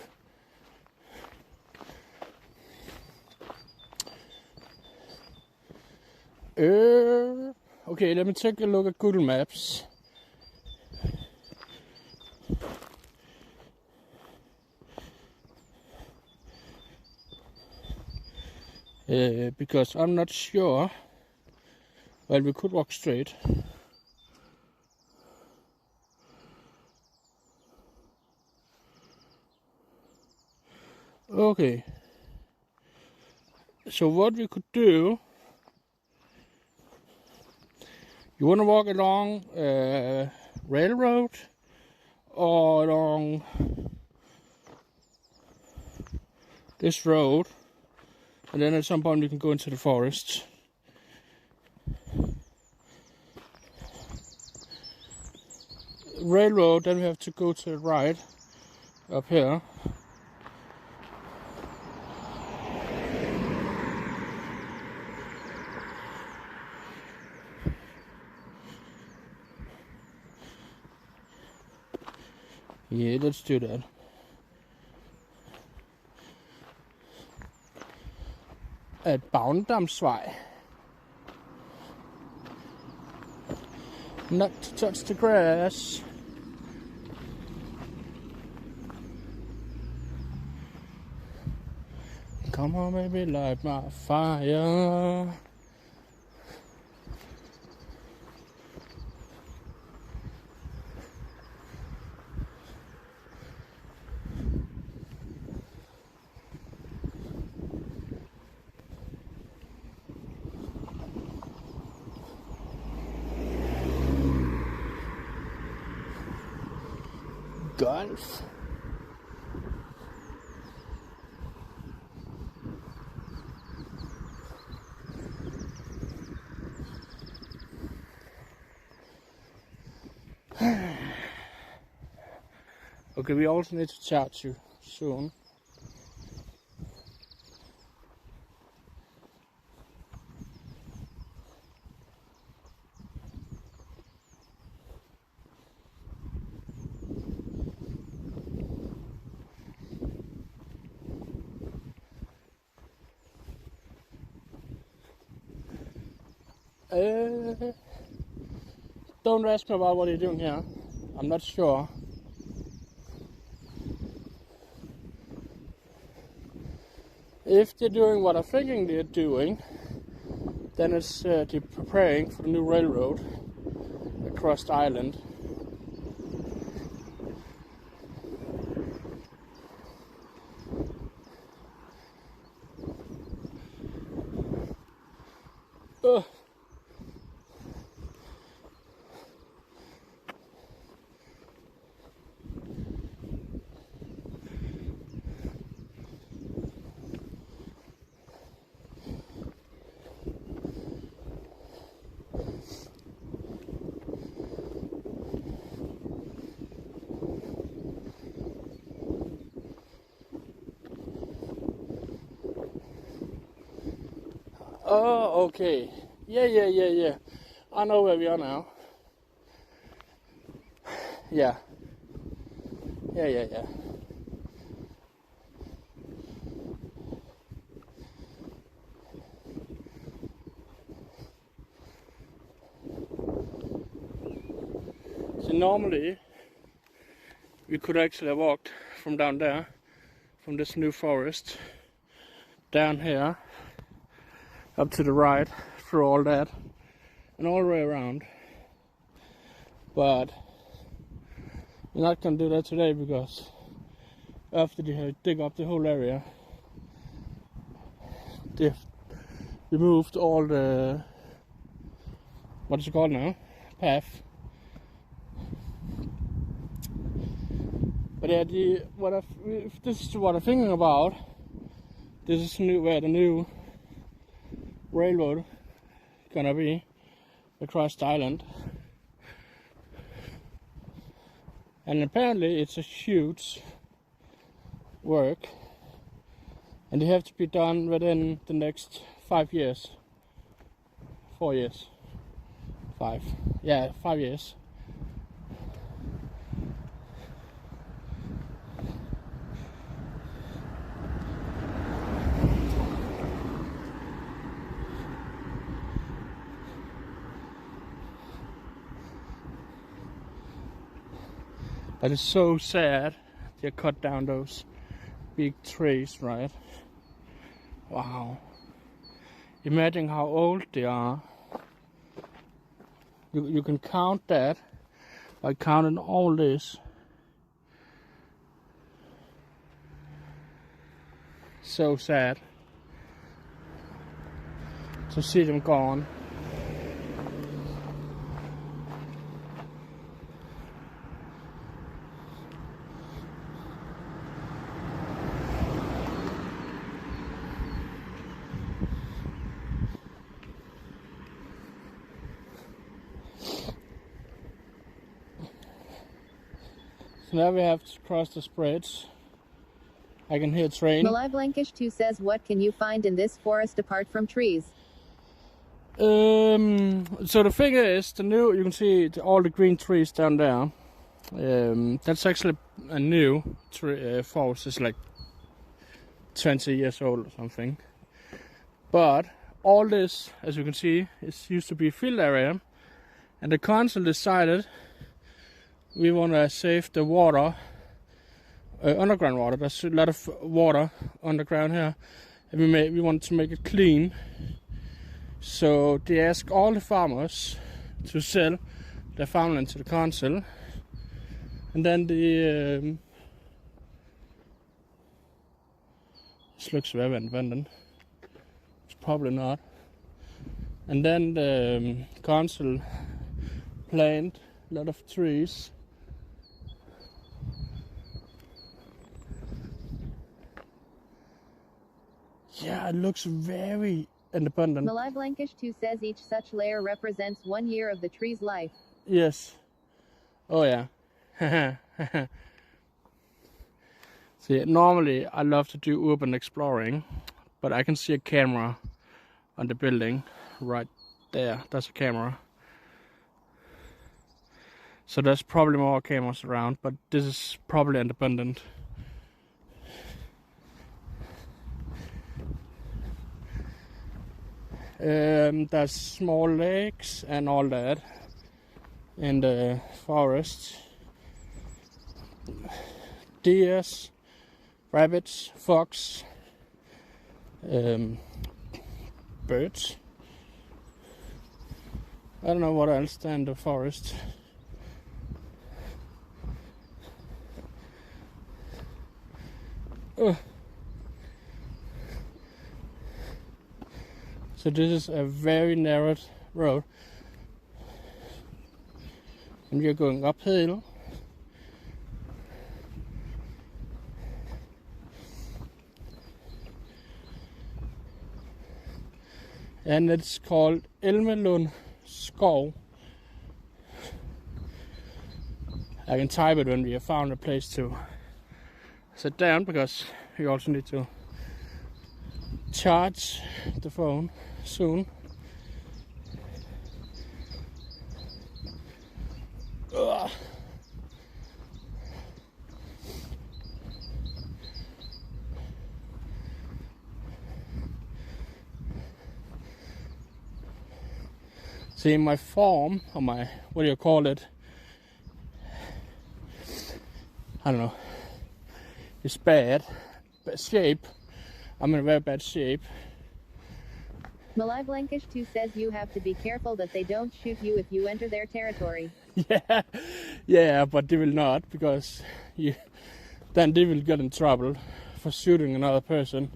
[SPEAKER 1] Okay, let me take a look at Google Maps. Because I'm not sure. Well, we could walk straight. Okay. So what we could do, you want to walk along railroad or along this road, and then at some point we can go into the forest. Railroad, then we have to go to the right up here. Yeah, let's do that. At Bagndamsvej. Not to touch the grass. Come on, baby, light my fire. Golf. Okay, we also need to charge you soon. Don't ask me about what you're doing here. I'm not sure. If they're doing what I'm thinking they're doing, then it's they're preparing for the new railroad across the island. Oh, okay. Yeah. I know where we are now. Yeah. So normally we could actually have walked from down there, from this new forest, down here, up to the right, through all that, and all the way around. But we're not gonna do that today because after they dig up the whole area, they've removed all the, what is it called now? Path. But yeah, if this is what I'm thinking about, this is where the new railroad gonna be across the island. And apparently it's a huge work, and they have to be done within the next 5 years. 4 years. 5. Yeah, 5 years. But it's so sad they cut down those big trees, right? Wow. Imagine how old they are. You can count that by counting all this. So sad to see them gone. So now we have to cross this bridge. I can hear a train.
[SPEAKER 2] Malai Blankish 2 says, what can you find in this forest apart from trees?
[SPEAKER 1] So the thing is, you can see all the green trees down there. That's actually a new forest. It's like 20 years old or something. But all this, as you can see, used to be a field area. And the council decided we want to save the water, underground water. There's a lot of water underground here, and we want to make it clean. So they asked all the farmers to sell their farmland to the council, and then the this looks very independent. It's probably not. And then the council planted a lot of trees. Yeah, it looks very independent.
[SPEAKER 2] Malai Blankish 2 says each such layer represents 1 year of the tree's life.
[SPEAKER 1] Yes. Oh yeah. See, normally I love to do urban exploring, but I can see a camera on the building right there. That's a camera. So there's probably more cameras around, but this is probably independent. There's small lakes and all that in the forest. Deers, rabbits, fox, birds. I don't know what else in the forest. So this is a very narrow road. And we are going uphill. And it's called Elmelund skov. I can type it when we have found a place to sit down, because we also need to charge the phone soon. Ugh. See, my form, or my, what do you call it? I don't know. It's bad. But shape. I'm in a very bad shape.
[SPEAKER 2] Malive Lankish 2 says you have to be careful that they don't shoot you if you enter their territory.
[SPEAKER 1] Yeah, but they will not, because then they will get in trouble for shooting another person.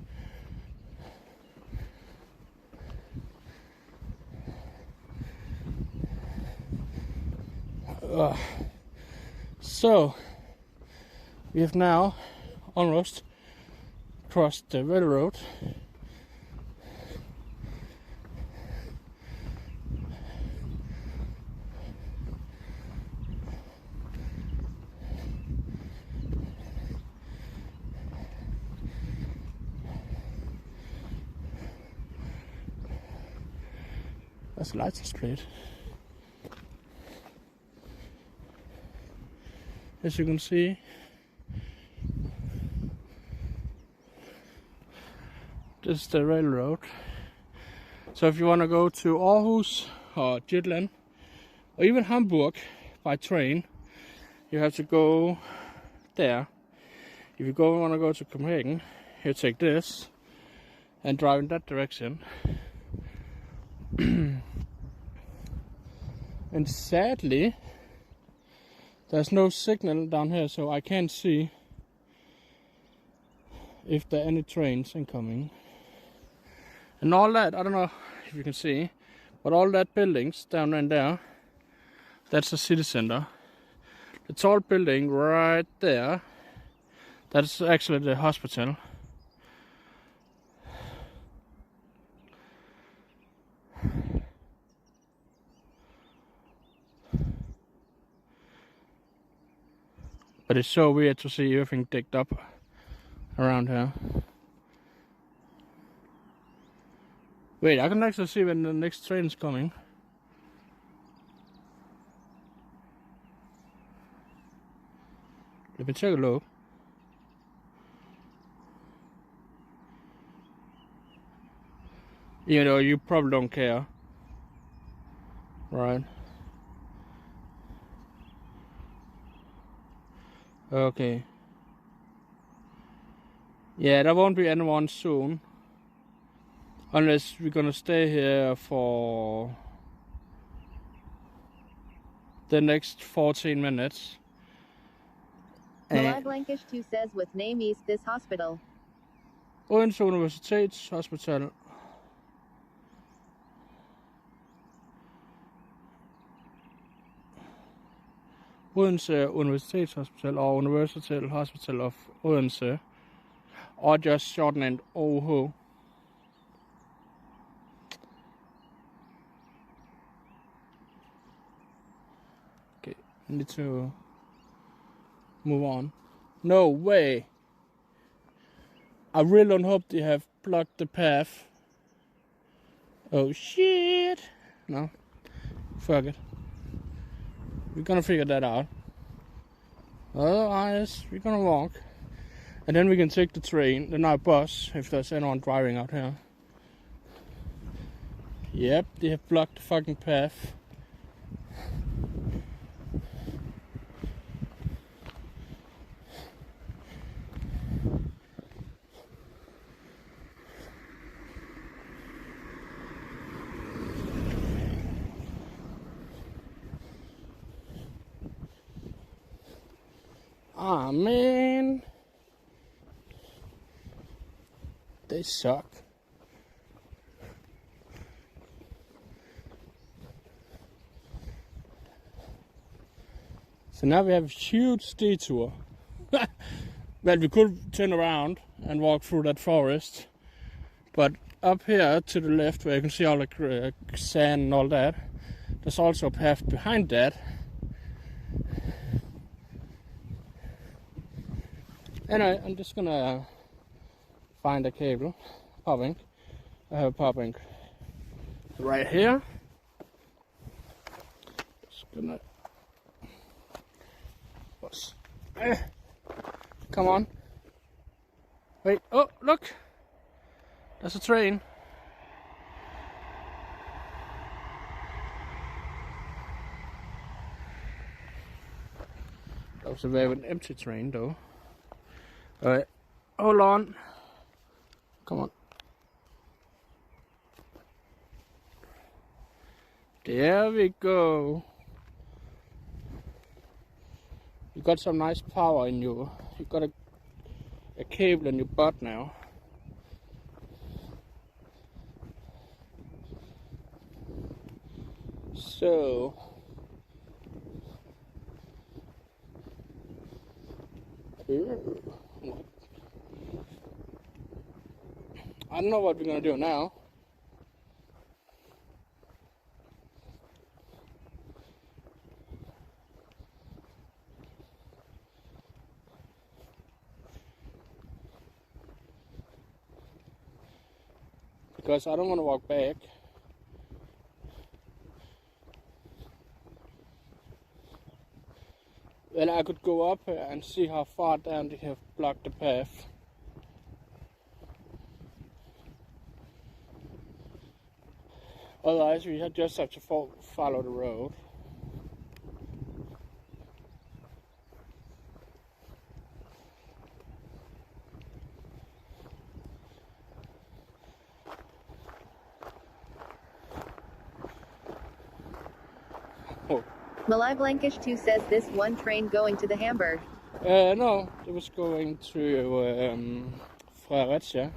[SPEAKER 1] So we have now almost crossed the railroad. That's Leicester Street. As you can see, this is the railroad. So if you want to go to Aarhus or Jutland or even Hamburg by train, you have to go there. If you want to go to Copenhagen, you take this and drive in that direction. And sadly, there's no signal down here, so I can't see if there are any trains incoming. And all that, I don't know if you can see, but all that buildings down in there, that's the city center. The tall building right there, that's actually the hospital. But it's so weird to see everything digged up around here. Wait, I can actually see when the next train is coming. Let me take a look. You know, you probably don't care. Right. Okay. Yeah, there won't be anyone soon. Unless we're gonna stay here for the next 14 minutes.
[SPEAKER 2] Malive Lankish 2 says with name is this hospital.
[SPEAKER 1] Odense Universitetshospital. Odense Universitetshospital or University Hospital of Odense, or just shortened OH. Okay, I need to move on. No way! I really don't hope they have blocked the path. Oh shit! No, fuck it. We're gonna figure that out. Otherwise, we're gonna walk. And then we can take the train, the night bus, if there's anyone driving out here. Yep, they have blocked the fucking path. Ah, man. They suck. So now we have a huge detour. Well, we could turn around and walk through that forest, but up here to the left, where you can see all the sand and all that, there's also a path behind that. Anyway, I'm just gonna find a cable, power bank. I have a power bank right here. Just gonna. Come on. Wait, oh, look! There's a train. That was a very empty train, though. Alright, hold on. Come on. There we go. You got some nice power in you. You got a cable in your butt now. So I don't know what we're gonna do now. Because I don't want to walk back. Well, I could go up here and see how far down they have blocked the path. Otherwise, we just have to follow the road. Oh.
[SPEAKER 2] Malai Blankish 2 says this one train going to the Hamburg.
[SPEAKER 1] No, it was going to Fredericia.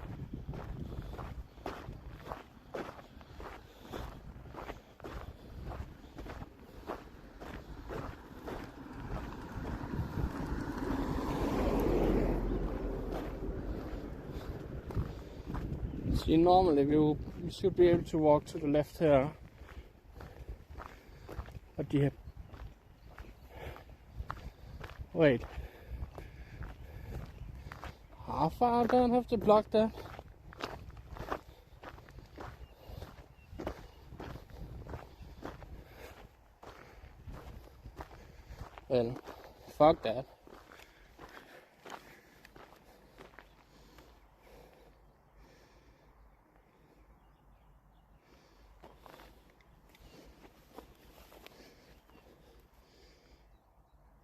[SPEAKER 1] See, normally we should be able to walk to the left here. But you have... Wait. How far down have to block that? Well, fuck that.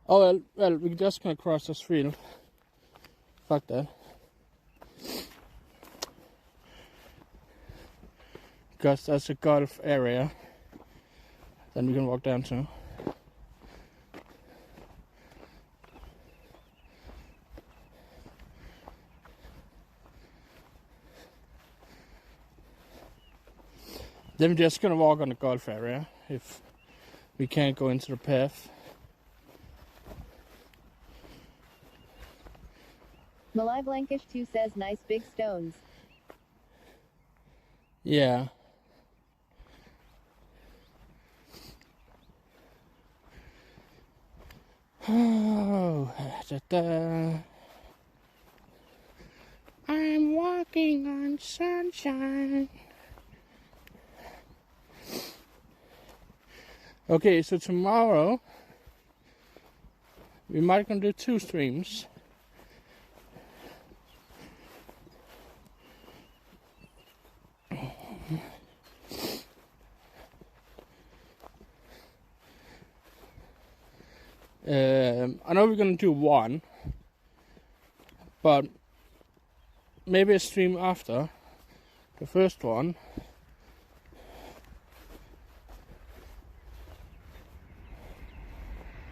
[SPEAKER 1] Oh well, we're just gonna cross this field. Fuck that. Because that's a golf area. Then we can walk down to. Then we're just gonna walk on the golf area if we can't go into the path.
[SPEAKER 2] Malai Blankish 2 says nice big stones.
[SPEAKER 1] Yeah. Oh, I'm walking on sunshine. Okay, so tomorrow we might gonna do 2 streams. I know we're gonna do 1, but maybe a stream after the first one.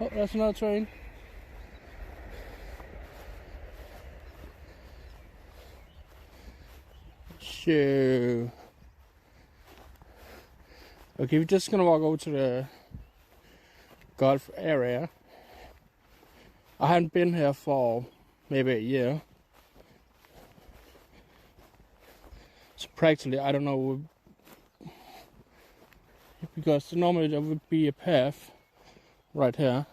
[SPEAKER 1] Oh, that's another train. So, okay, we're just gonna walk over to the golf area. I haven't been here for maybe a year. So practically, I don't know, because normally there would be a path right here.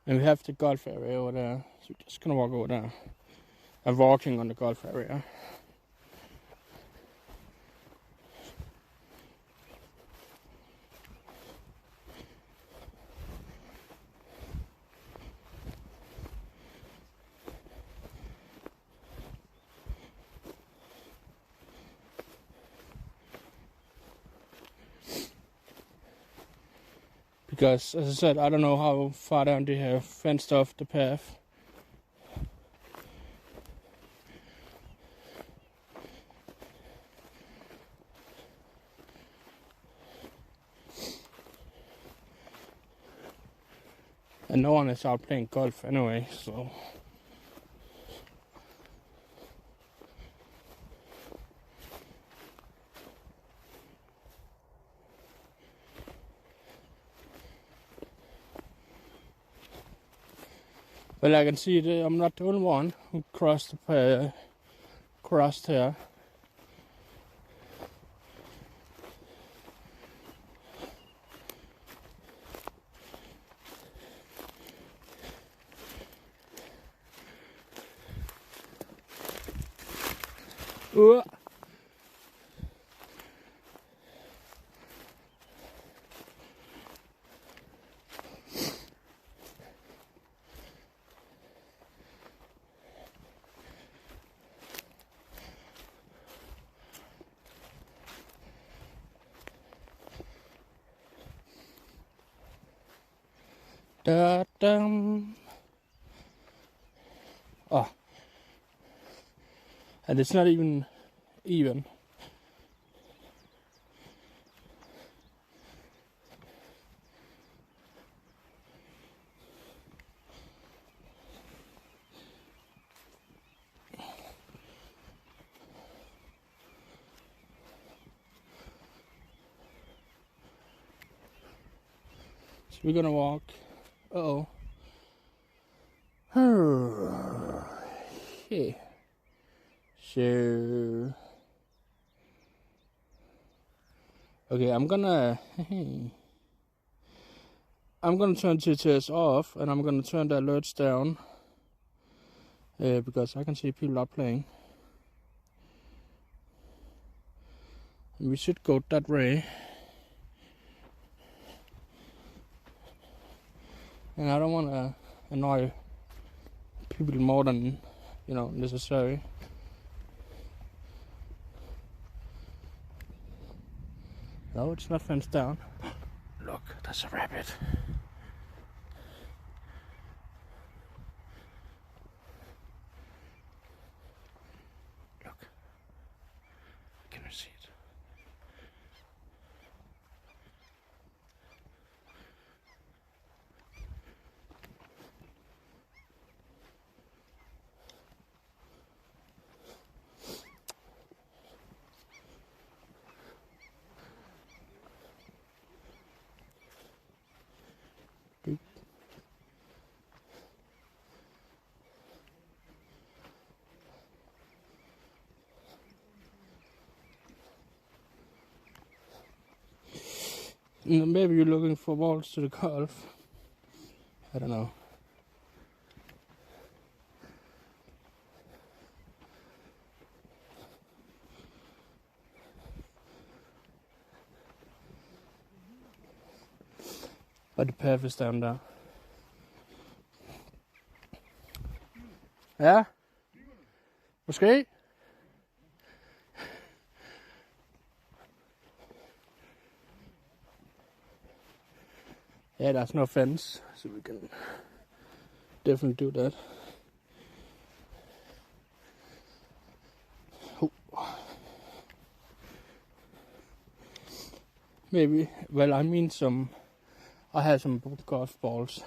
[SPEAKER 1] And we have the golf area over there, so we're just gonna walk over there. I'm walking on the golf area. Because, as I said, I don't know how far down they have fenced off the path. And no one is out playing golf anyway, so. Well, I can see that I'm not the only one who crossed here. Ooh. Da-dum. Oh. And it's not even. So we're gonna walk. Uh-oh. Okay. So. Okay, I'm gonna turn TTS off, and I'm gonna turn the alerts down. Because I can see people are playing. And we should go that way. And I don't want to annoy people more than, necessary. No, it's not fenced down. Look, there's a rabbit. Look. Can you see it? Maybe you're looking for balls to the golf. I don't know. But the path is down there. Ja? Måske? Yeah, there's no fence, so we can definitely do that. Oh. Maybe, well, I mean I have some golf balls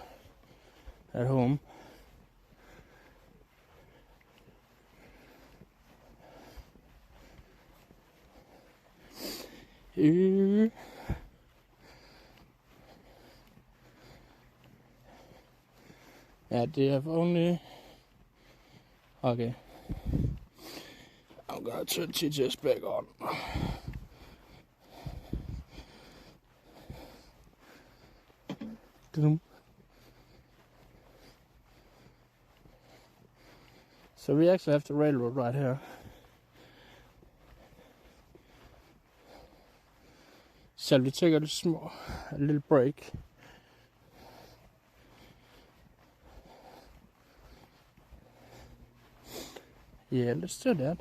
[SPEAKER 1] at home. Yeah, they have only... Okay. I'm gonna turn TTS back on. So we actually have the railroad right here. Shall we take a little break? Yeah, let's do that.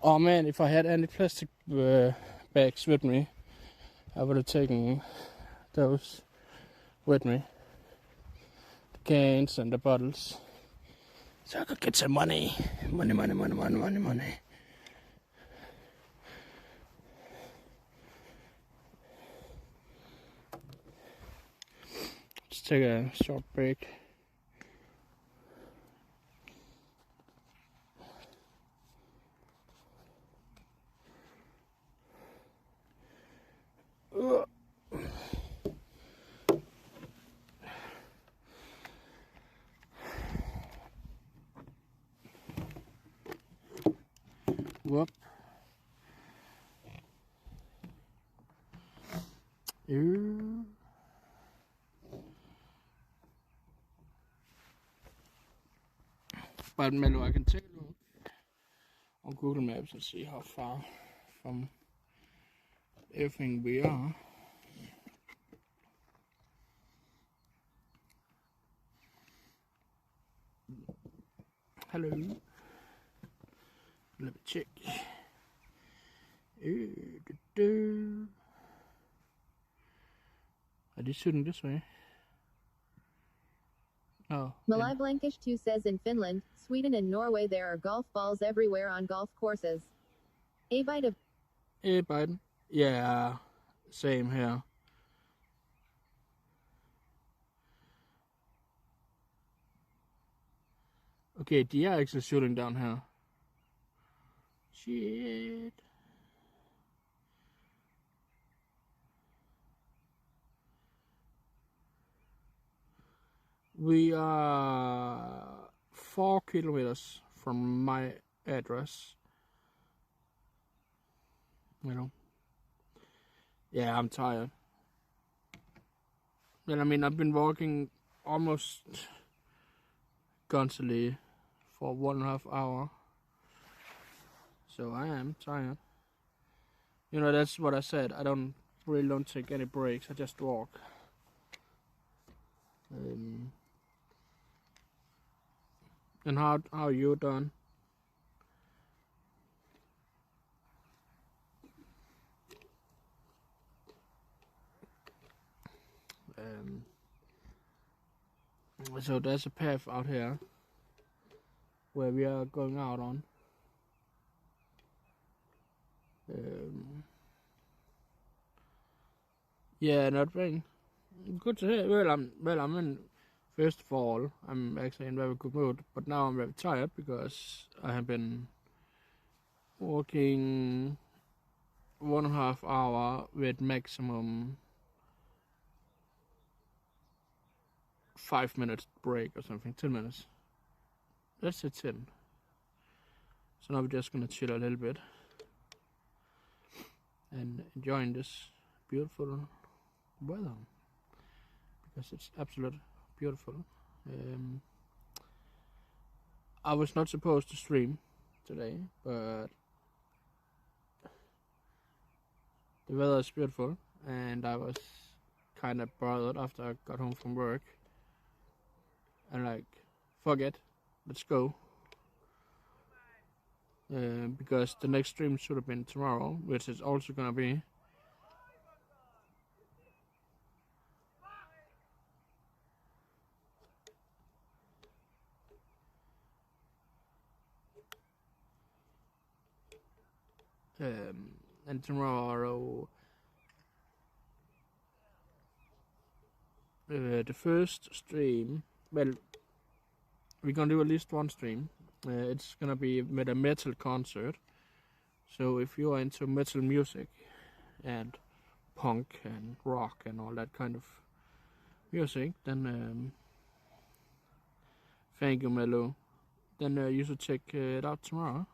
[SPEAKER 1] Oh man, if I had any plastic bags with me, I would have taken those with me. The cans and the bottles. So I could get some money. Money. Let's take a short break. Whoop. But Melo, I can take a look on Google Maps and see how far from everything we are. Hello. Let me check. Are they shooting this way? Oh.
[SPEAKER 2] Malai Blankish 2 says in Finland, Sweden and Norway there are golf balls everywhere on golf courses. A bite of...
[SPEAKER 1] Hey Biden. Yeah, same here. Okay, they are actually shooting down here. Shit. We are 4 kilometers from my address. You know. Yeah, I'm tired. Well, I mean, I've been walking almost constantly for 1.5 hours. So I am tired. You know, that's what I said. I don't take any breaks. I just walk. And how are you done? So there's a path out here where we are going out on. Yeah, not bad. Good to hear. Well, I'm in. First of all, I'm actually in very good mood, but now I'm very tired because I have been walking 1.5 hour with maximum 5 minutes break or something, 10 minutes. Let's say 10. So now we're just gonna chill a little bit and enjoying this beautiful weather because it's absolutely beautiful. I was not supposed to stream today, but the weather is beautiful and I was kind of bothered after I got home from work and like, fuck it, let's go. Because the next stream should have been tomorrow, which is also gonna be and tomorrow the first stream, well, we're gonna do at least one stream. It's gonna be with a metal concert, so if you are into metal music, and punk and rock and all that kind of music, then thank you, Melo. Then you should check it out tomorrow.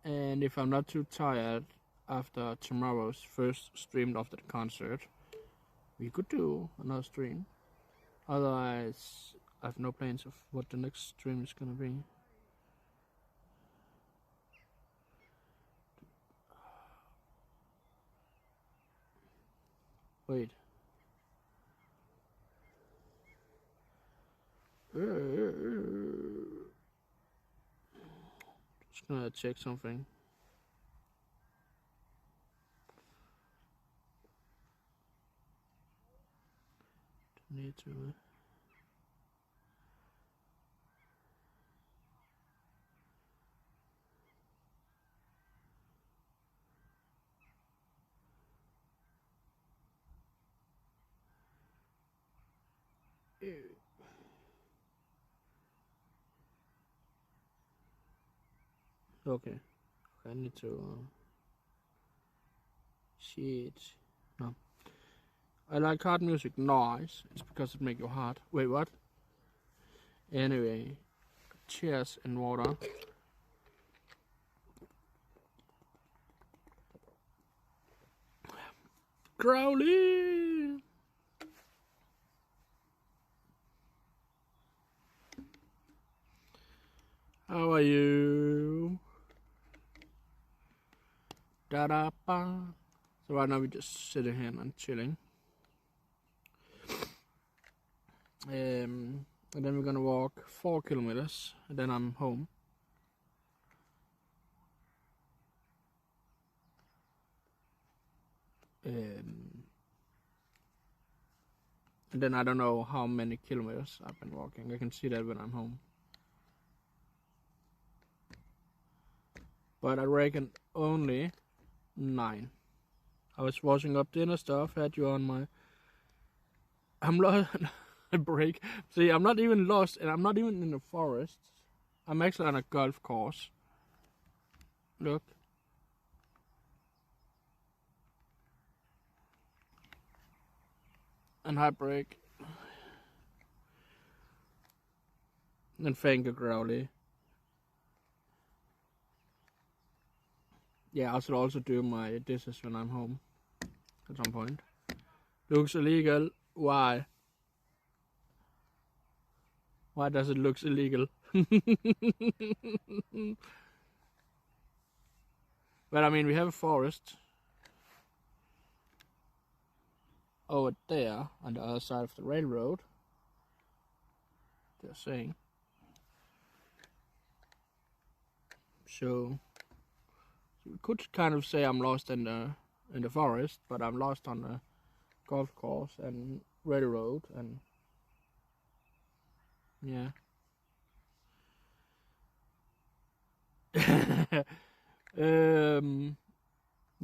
[SPEAKER 1] And if I'm not too tired after tomorrow's first stream after the concert, we could do another stream. Otherwise, I have no plans of what the next stream is gonna be. Wait. Just gonna check something. Need to. Okay. I need to. Shit. No. I like hard music. Nice. It's because it makes your heart. Wait, what? Anyway, cheers and water. Crowley. How are you? Da da ba. So right now we're just sitting here and chilling. And then we're gonna walk 4 kilometers, and then I'm home. And then I don't know how many kilometers I've been walking. I can see that when I'm home. But I reckon only 9. I was washing up dinner stuff, had you on my... I'm lost. A break. See, I'm not even lost, and I'm not even in the forest. I'm actually on a golf course. Look. And high break. And thank you, Crowley. Yeah, I should also do my dishes when I'm home. At some point. Looks illegal. Why? Why does it look illegal? But I mean, we have a forest over there on the other side of the railroad. They're saying. So we could kind of say I'm lost in the forest, but I'm lost on the golf course and railroad and. Yeah. The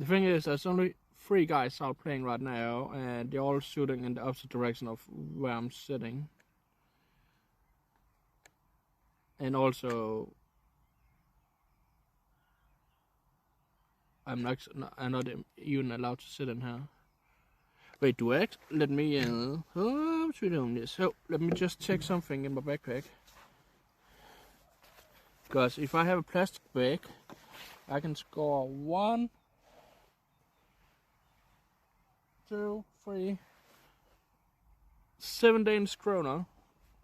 [SPEAKER 1] thing is, there's only 3 guys out playing right now, and they're all shooting in the opposite direction of where I'm sitting. And also, I'm not even allowed to sit in here. Wait, do I? Let me. Oh, what's we doing this? So let me just check something in my backpack. Because if I have a plastic bag, I can score 1, 2, 3, 7 Danish kroner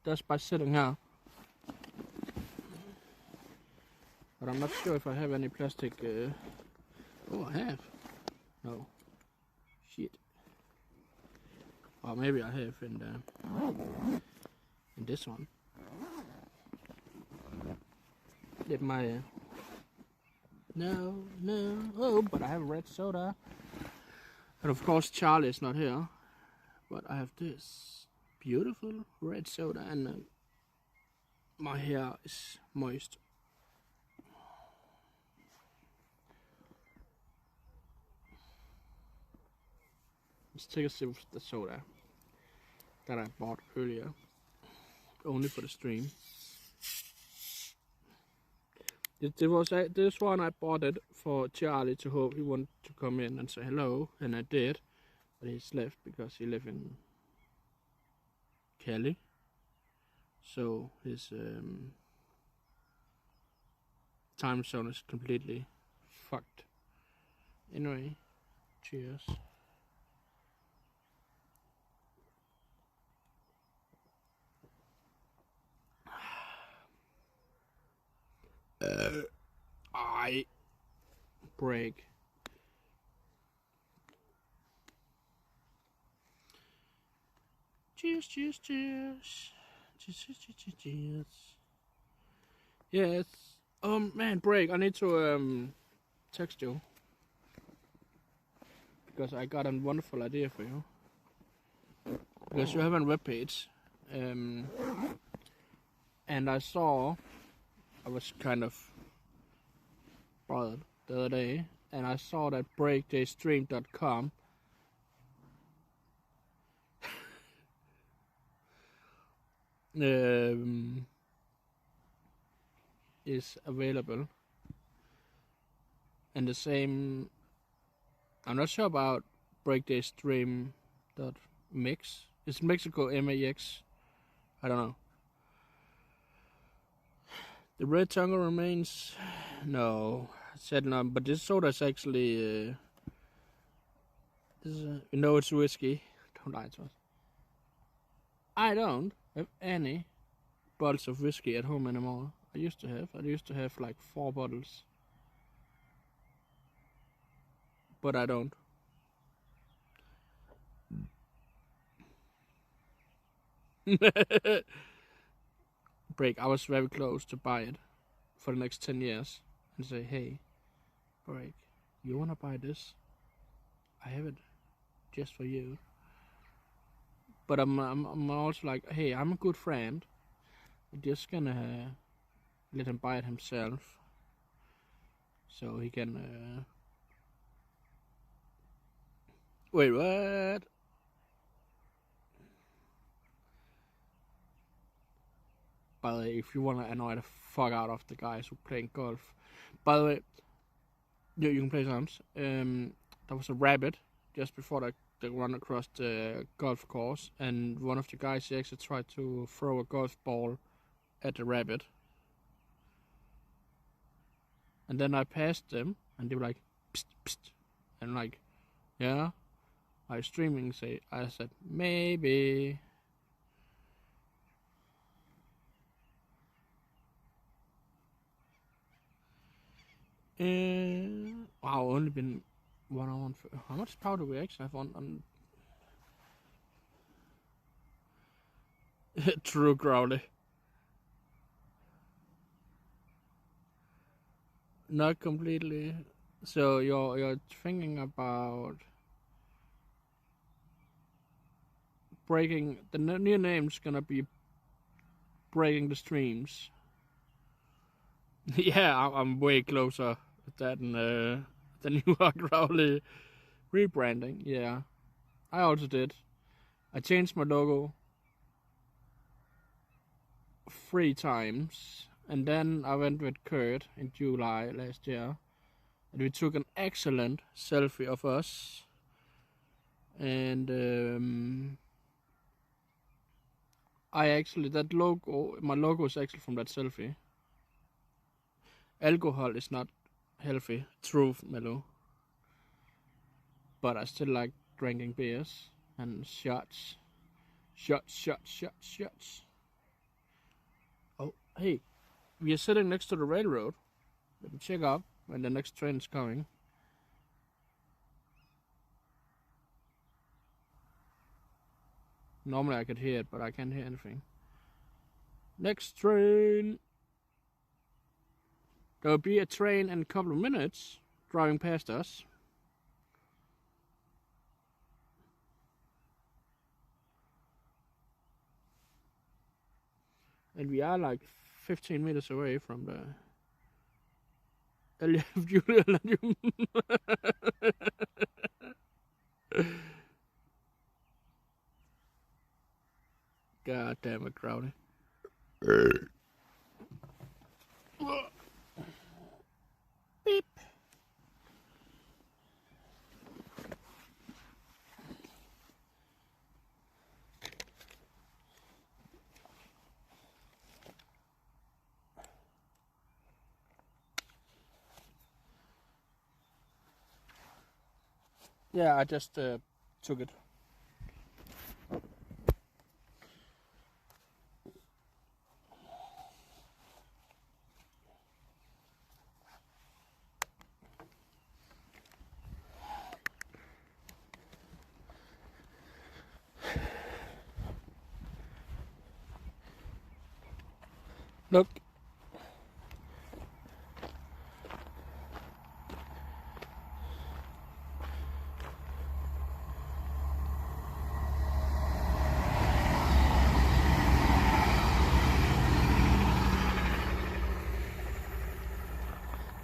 [SPEAKER 1] just by sitting here. But I'm not sure if I have any plastic. Oh, I have. No. Shit. Or maybe I have in this one. Let my no. Oh, but I have red soda. And of course Charlie is not here. But I have this beautiful red soda, and my hair is moist. Let's take a sip of the soda. that I bought earlier, only for the stream. This one I bought it for Charlie to hope he wanted to come in and say hello, and I did, but he's left because he lives in Cali, so his time zone is completely fucked. Anyway, cheers. I break. Cheers, cheers, cheers. Cheers, cheers, cheers, cheers. Yes. Man, break. I need to text you because I got a wonderful idea for you. Because you have a webpage, and I was kind of bothered the other day, and I saw that breakdaystream.com is available, and the same. I'm not sure about breakdaystream.mix. It's Mexico MAX. I don't know. The red tongue remains. No, I said no. But this soda is actually. You know it's whiskey. Don't lie to us. I don't have any bottles of whiskey at home anymore. I used to have like 4 bottles. But I don't. Break. I was very close to buy it for the next 10 years and say, hey, Break, you wanna buy this? I have it just for you. But I'm also like, hey, I'm a good friend. I'm just gonna let him buy it himself, so he can. Wait, what? By the way, if you wanna annoy the fuck out of the guys who playing golf, by the way, you can play sometimes. There was a rabbit just before they run across the golf course, and one of the guys actually tried to throw a golf ball at the rabbit. And then I passed them, and they were like, psst, psst. And like, yeah, I streaming. I said, maybe. Wow, only been 1 hour. How much power do we actually have on True Crowley. Not completely. So you're thinking about breaking the new name's gonna be breaking the streams. Yeah, I'm way closer with that than the new Crowley rebranding. Yeah, I also did. I changed my logo 3 times, and then I went with Kurt in July last year, and we took an excellent selfie of us. And my logo is actually from that selfie. Alcohol is not healthy, truth, Mellow. But I still like drinking beers and shots. Shots. Oh, hey, we are sitting next to the railroad. Let me check out when the next train is coming. Normally I could hear it, but I can't hear anything. Next train. There'll be a train in a couple of minutes driving past us. And we are like 15 meters away from the LFU. God damn it, Crowley. Beep. Yeah, I just took it. Look.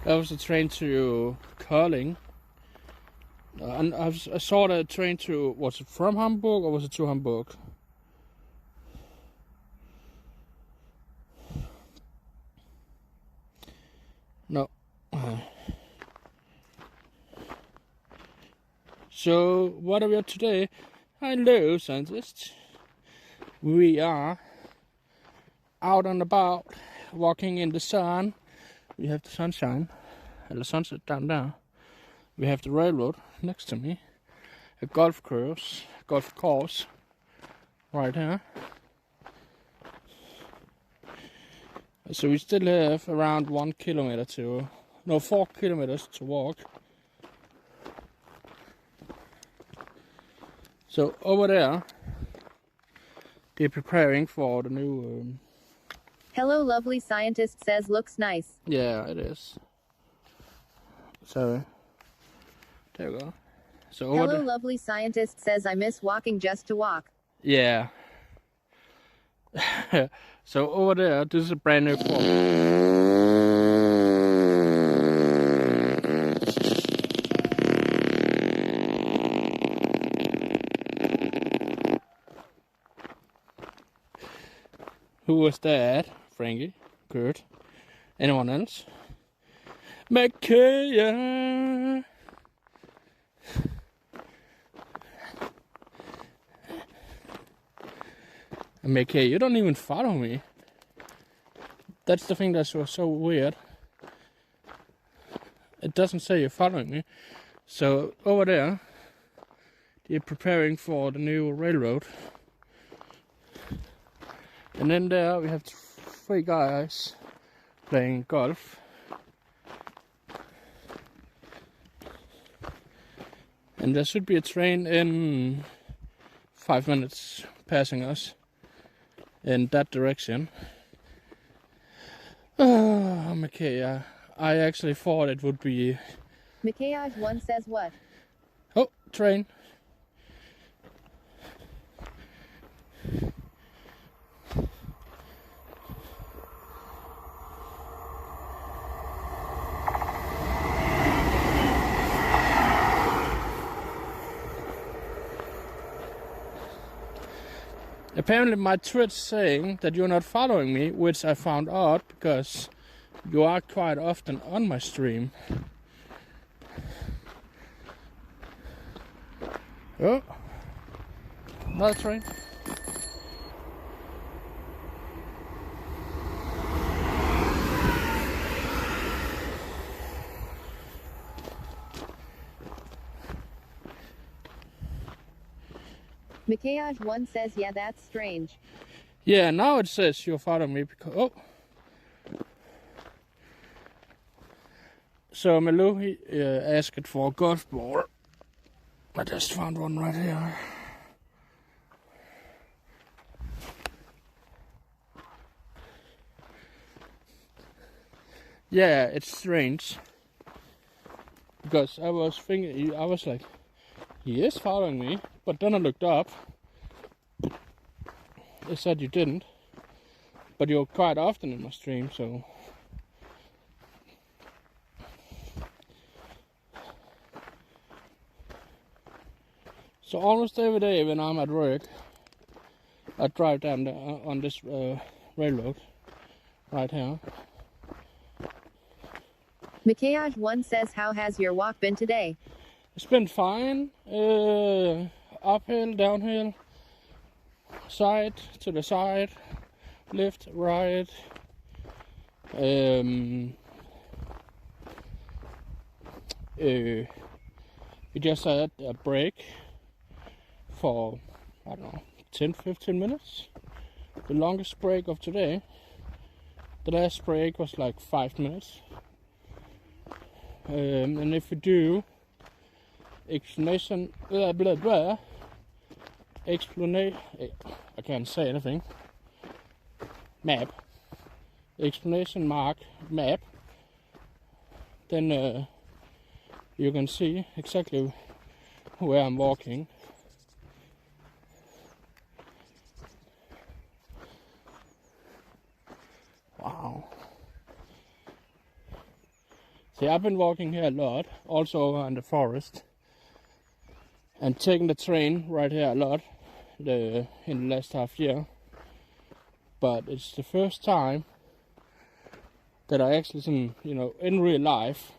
[SPEAKER 1] That was a train to Curling. And I saw the train to, was it from Hamburg or was it to Hamburg? No. So, what are we at today? Hello, scientists. We are out and about, walking in the sun. We have the sunshine, and the sunset down there. We have the railroad next to me. A golf course right here. So we still have around 1 kilometer to, no, 4 kilometers to walk. So over there, they're preparing for the new...
[SPEAKER 2] Hello lovely scientist says looks nice.
[SPEAKER 1] Yeah, it is. So, there we go. So over
[SPEAKER 2] Hello lovely scientist says I miss walking just to walk.
[SPEAKER 1] Yeah. So over there, this is a brand new fork. Who was that? Frankie? Kurt? Anyone else? Makaya! Makaya, you don't even follow me. That's the thing that's so weird. It doesn't say you're following me. So over there, they're preparing for the new railroad. And then there we have 3 guys playing golf. And there should be a train in 5 minutes passing us in that direction. Okay, I actually thought it would be...
[SPEAKER 2] Mikayaj1 says what?
[SPEAKER 1] Oh, train. Apparently my Twitch saying that you're not following me, which I found out because you are quite often on my stream. Oh, another train.
[SPEAKER 2] Mikayaj1 says yeah, that's strange.
[SPEAKER 1] Yeah, now it says you're following me because... Oh. So Malou, he asked for a golf ball. I just found one right here. Yeah, it's strange. Because I was thinking, I was like, he is following me. But then I looked up. It said you didn't. But you're quite often in my stream, so... So almost every day when I'm at work, I drive down on this railroad right here.
[SPEAKER 2] Mikayaj1 says, how has your walk been today?
[SPEAKER 1] It's been fine. Uphill, downhill, side to the side, left, right. We just had a break for, I don't know, 10-15 minutes. The longest break of today. The last break was like 5 minutes. And if we do explanation, I can't say anything. Map. Explanation mark map. Then you can see exactly where I'm walking. Wow. See, I've been walking here a lot, also in the forest, and taking the train right here a lot in the last half year. But it's the first time that I actually, in real life,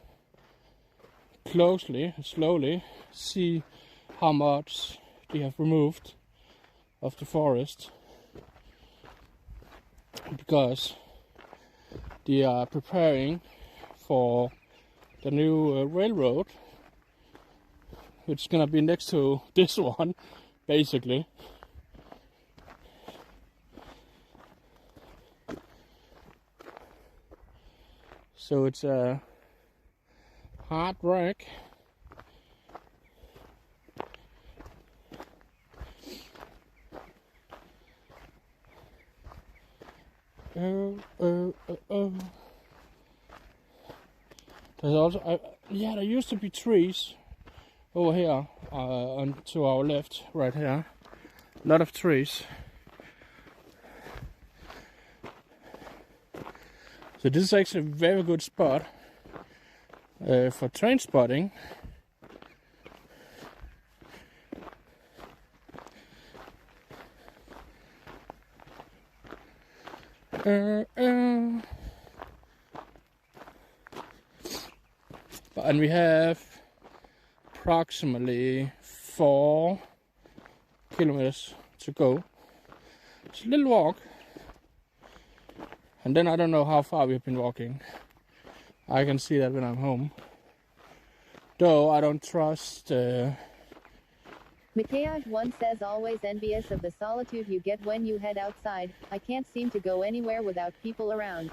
[SPEAKER 1] closely and slowly see how much they have removed of the forest, because they are preparing for the new railroad, which is gonna be next to this one, basically. So it's a hard work. There's also, there used to be trees over here, to our left, right here. A lot of trees. So this is actually a very good spot for train spotting. And we have approximately 4 kilometers to go. It's a little walk. And then I don't know how far we've been walking. I can see that when I'm home. Though I don't trust...
[SPEAKER 2] Mikayaj1 says, always envious of the solitude you get when you head outside. I can't seem to go anywhere without people around.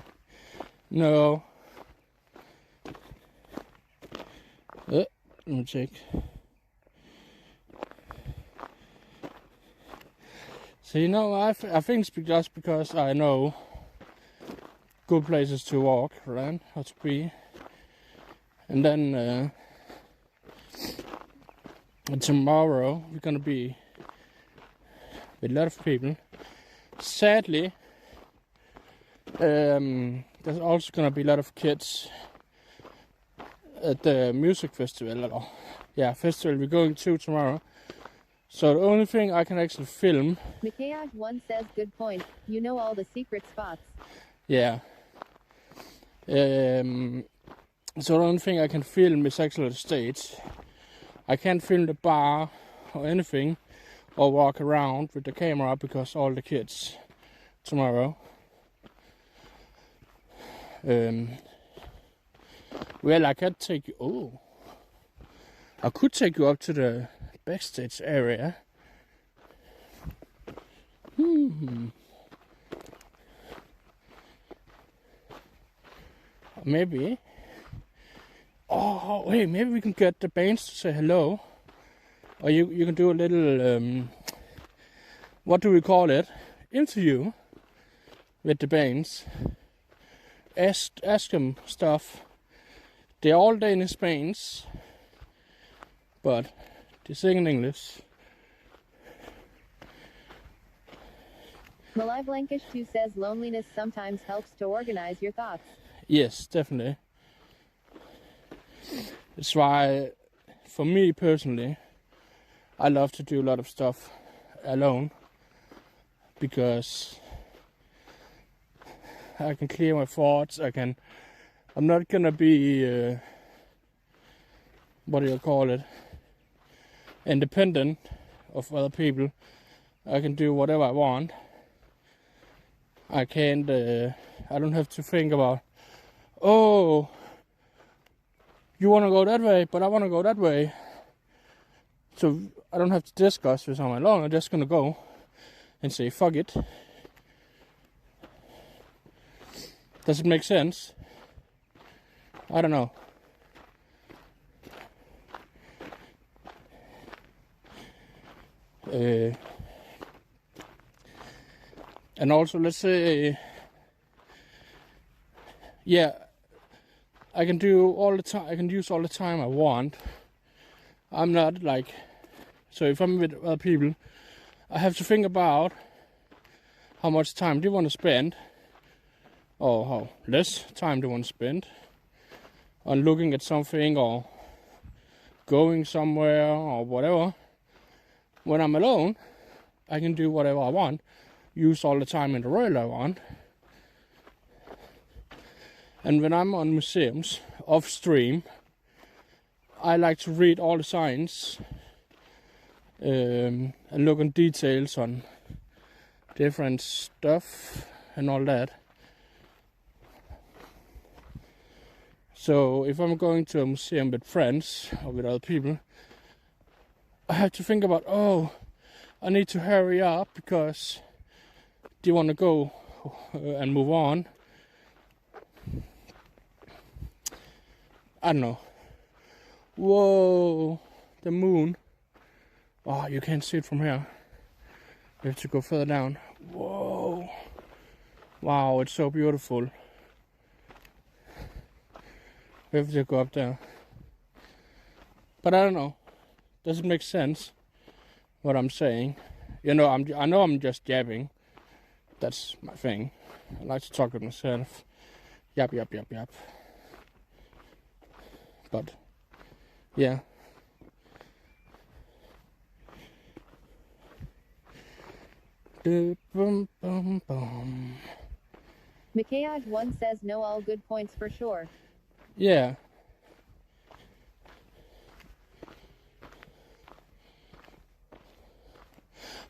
[SPEAKER 1] No. Let me check. So I think it's just because I know good places to walk, right? Or to be. And then tomorrow we're gonna be with a lot of people. Sadly, there's also gonna be a lot of kids at the music festival. Festival we're going to tomorrow. So the only thing I can actually film.
[SPEAKER 2] Mikayaj1 says, good point. You know all the secret spots.
[SPEAKER 1] Yeah. So the only thing I can film is actually the stage. I can't film the bar or anything, or walk around with the camera because all the kids tomorrow. Well, I could take you. I could take you up to the backstage area. Maybe. Oh, wait, maybe we can get the bands to say hello. Or you can do a little, what do we call it? Interview with the bands. Ask them stuff. They're all Danish bands, but they sing in English.
[SPEAKER 2] Malive Lankish 2 says, loneliness sometimes helps to organize your thoughts.
[SPEAKER 1] Yes, definitely. That's why, for me personally, I love to do a lot of stuff alone. because I can clear my thoughts. I'm not gonna be what do you call it? Independent of other people. I can do whatever I want. I can't. I don't have to think about, oh, you want to go that way, but I want to go that way. So I don't have to discuss with someone long. I'm just gonna go and say fuck it. Does it make sense? I don't know. And also, let's say, yeah, I can do all the time. I can use all the time I want. I'm not like, so if I'm with other people, I have to think about how much time do you want to spend, or how less time do you want to spend on looking at something or going somewhere or whatever. When I'm alone, I can do whatever I want, use all the time in the world I want. And when I'm on museums off stream, I like to read all the signs and look on details on different stuff and all that. So if I'm going to a museum with friends or with other people, I have to think about, oh, I need to hurry up because do you want to go and move on? I don't know. Whoa, the moon. Oh, you can't see it from here. You have to go further down. Whoa. Wow, it's so beautiful. We have to go up there. But I don't know. Does it make sense what I'm saying? You know, I know I'm just jabbing. That's my thing. I like to talk with myself. Yap. But yeah.
[SPEAKER 2] Mikayaj1 says no, all good points for sure.
[SPEAKER 1] Yeah.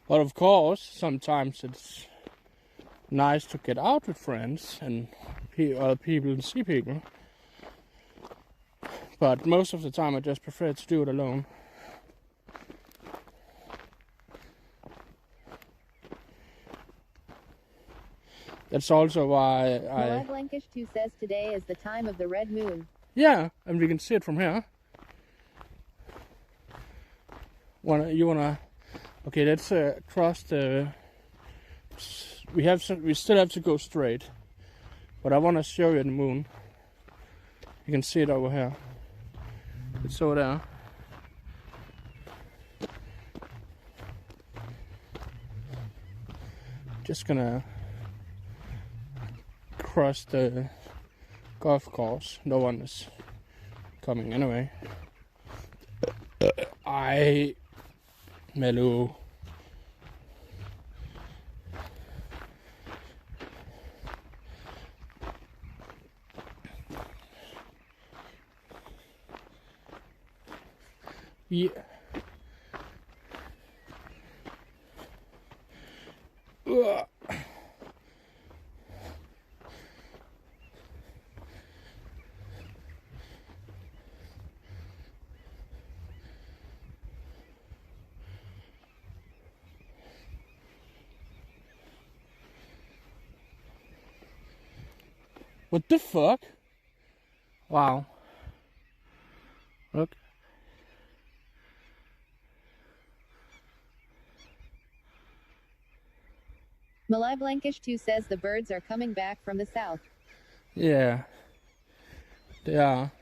[SPEAKER 1] But of course, sometimes it's nice to get out with friends and other people and see people. But most of the time I just prefer to do it alone. That's also why
[SPEAKER 2] Blankish2 says today is the time of the red moon.
[SPEAKER 1] Yeah, and we can see it from here. Okay, let's cross the. We still have to go straight, but I want to show you the moon. You can see it over here. It's over there. Just gonna cross the golf course. No one is coming anyway. Melu. Yeah. What the fuck? Wow. Look.
[SPEAKER 2] Blankish2 says the birds are coming back from the south.
[SPEAKER 1] Yeah. They are.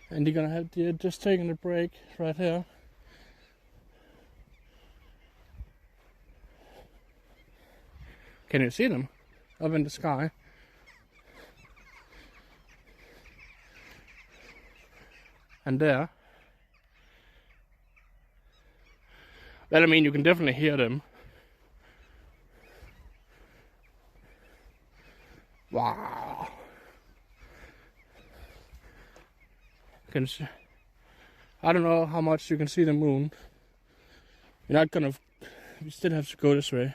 [SPEAKER 1] And they're just taking a break right here. Can you see them? Up in the sky. And there. Well, I mean, you can definitely hear them. Wow. Can see, I don't know how much you can see the moon. You're not gonna. You still have to go this way.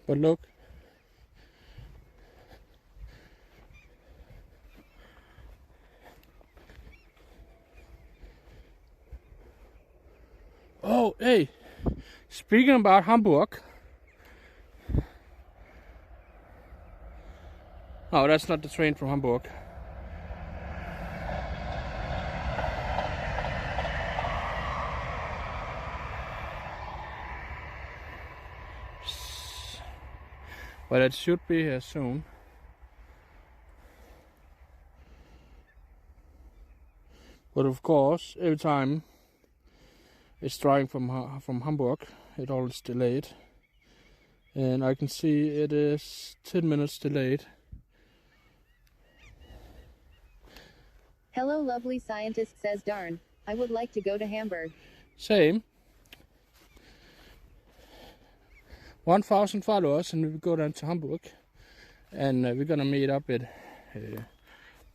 [SPEAKER 1] But look. Oh, hey. Speaking about Hamburg. Oh, that's not the train from Hamburg. But it should be here soon. But of course, every time it's driving from Hamburg, it always delayed. And I can see it is 10 minutes delayed.
[SPEAKER 2] Hello, lovely scientist, says Darn. I would like to go to Hamburg.
[SPEAKER 1] Same. 1,000 followers, and we will go down to Hamburg. And we're gonna meet up at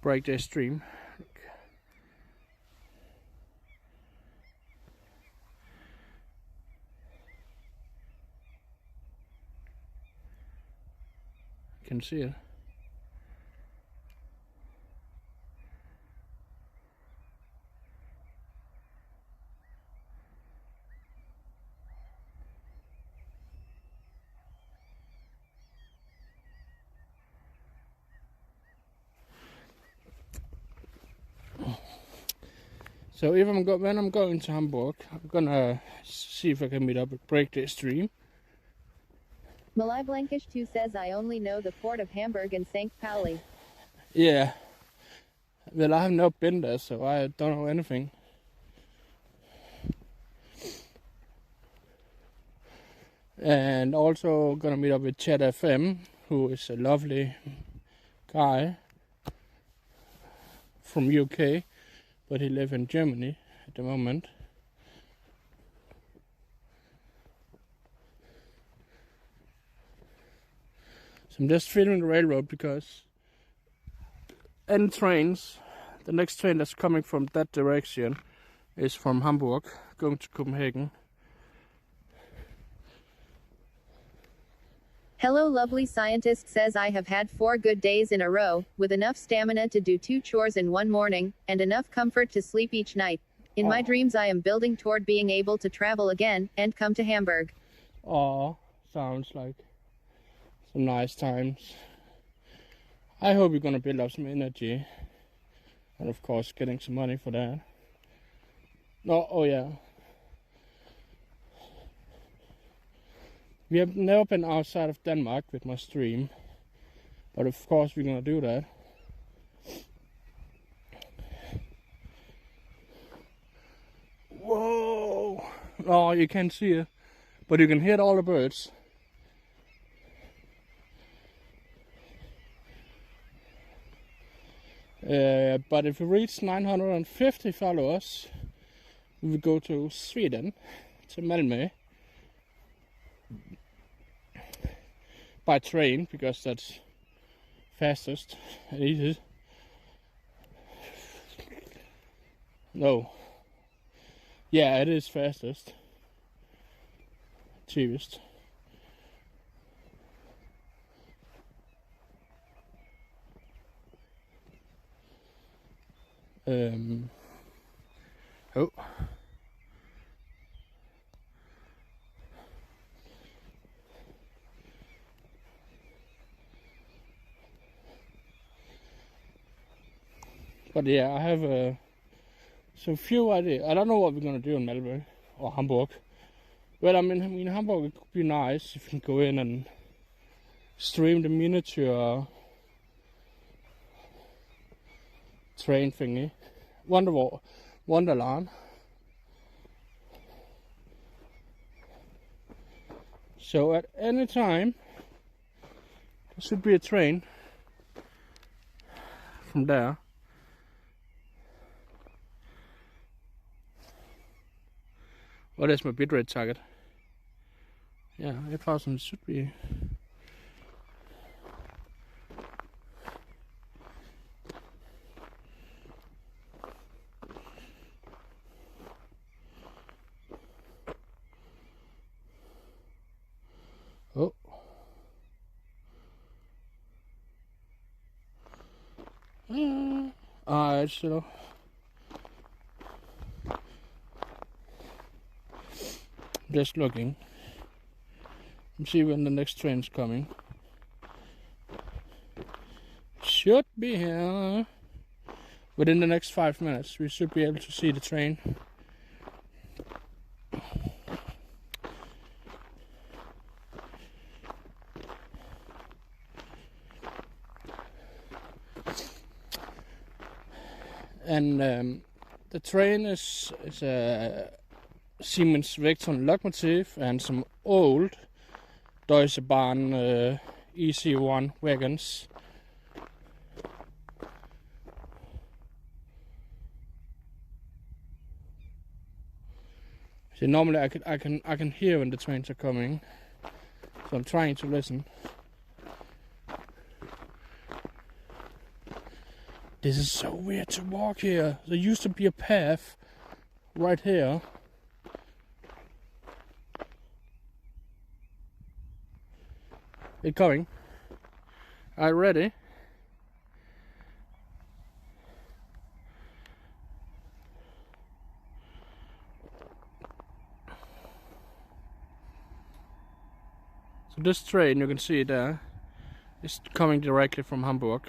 [SPEAKER 1] break their stream. You can see it. So if when I'm going to Hamburg, I'm gonna see if I can meet up at break their stream.
[SPEAKER 2] Malai Blankish 2 says I only know the port of Hamburg and St. Pauli.
[SPEAKER 1] Yeah. Well, I have not been there, so I don't know anything. And also gonna meet up with Chat FM, who is a lovely guy from UK, but he lives in Germany at the moment. So I'm just filming the railroad because any trains, the next train that's coming from that direction is from Hamburg, going to Copenhagen.
[SPEAKER 2] Hello, lovely scientist, says I have had 4 good days in a row, with enough stamina to do 2 chores in one morning, and enough comfort to sleep each night. In my dreams I am building toward being able to travel again, and come to Hamburg.
[SPEAKER 1] Oh, sounds like some nice times. I hope you're gonna build up some energy. And of course getting some money for that. No, oh yeah. We have never been outside of Denmark with my stream. But of course we're gonna do that. Whoa! Oh, you can't see it. But you can hear all the birds. But if we reach 950 followers, we will go to Sweden, to Malmö, by train, because that's fastest and easiest. No. Yeah, it is fastest. Cheapest. Oh. But yeah, I have so few ideas. I don't know what we're gonna do in Melbourne or Hamburg. Well, I mean Hamburg, it could be nice if you can go in and stream the miniature train thingy, Wonderland. So at any time there should be a train from there. What is my bitrate target? Yeah, 8000 should be. Oh. It's still. Just looking. See when the next train's coming. Should be here. Within the next 5 minutes, we should be able to see the train. And the train is a Siemens Vectron locomotive and some old Deutsche Bahn EC1 wagons. See, normally I can hear when the trains are coming, so I'm trying to listen. This is so weird to walk here. There used to be a path right here. It's coming. Are you ready? So this train, you can see it there, is coming directly from Hamburg.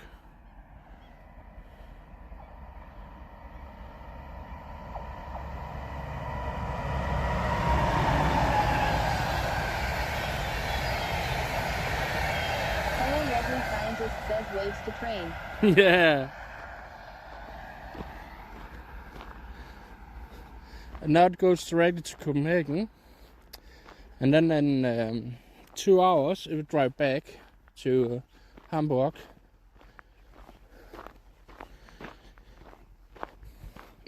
[SPEAKER 2] Says waves to train.
[SPEAKER 1] Yeah. And now it goes directly to Copenhagen. And then in 2 hours it will drive back to Hamburg.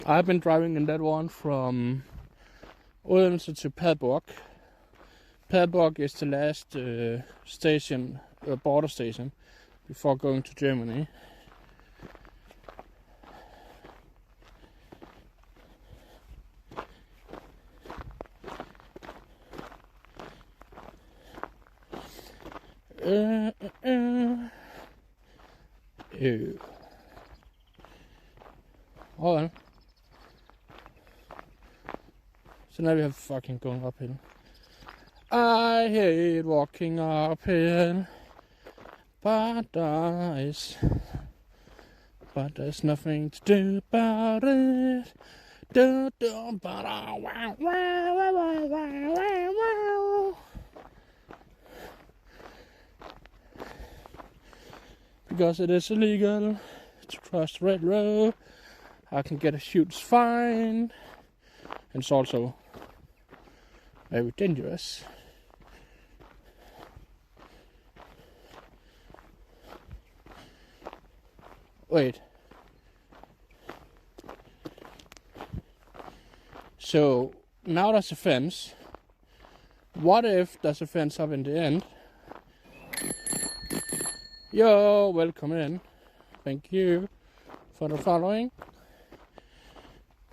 [SPEAKER 1] I've been driving in that one from Odense to Padborg. Padborg is the last station, border station, before going to Germany. Hold on. So now we have fucking going uphill. I hate walking uphill. But there's nothing to do about it. Because it is illegal to cross the red road, I can get a huge fine, and it's also very dangerous. Wait. So now there's a fence. What if there's a fence up in the end? Yo, welcome in. Thank you for the following.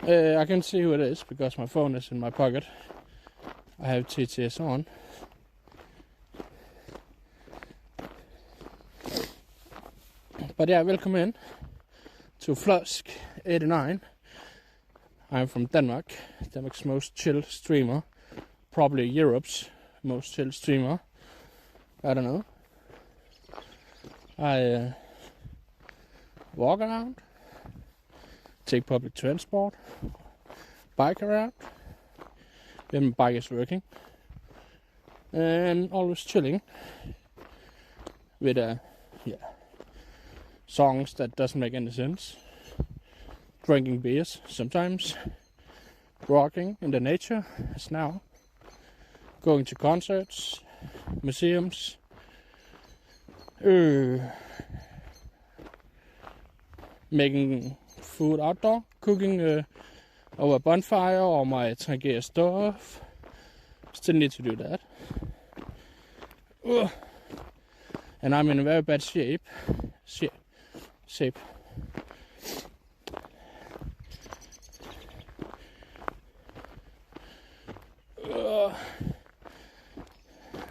[SPEAKER 1] I can see who it is because my phone is in my pocket. I have TTS on. But yeah, welcome in to Flosk 89. I'm from Denmark, Denmark's most chill streamer. Probably Europe's most chill streamer. I don't know. I walk around, take public transport, bike around, when my bike is working, and always chilling with songs that doesn't make any sense, drinking beers sometimes, walking in the nature as now, going to concerts, museums, making food outdoor, cooking over a bonfire or my Trangia stove. Still need to do that. And I'm in a very bad shape.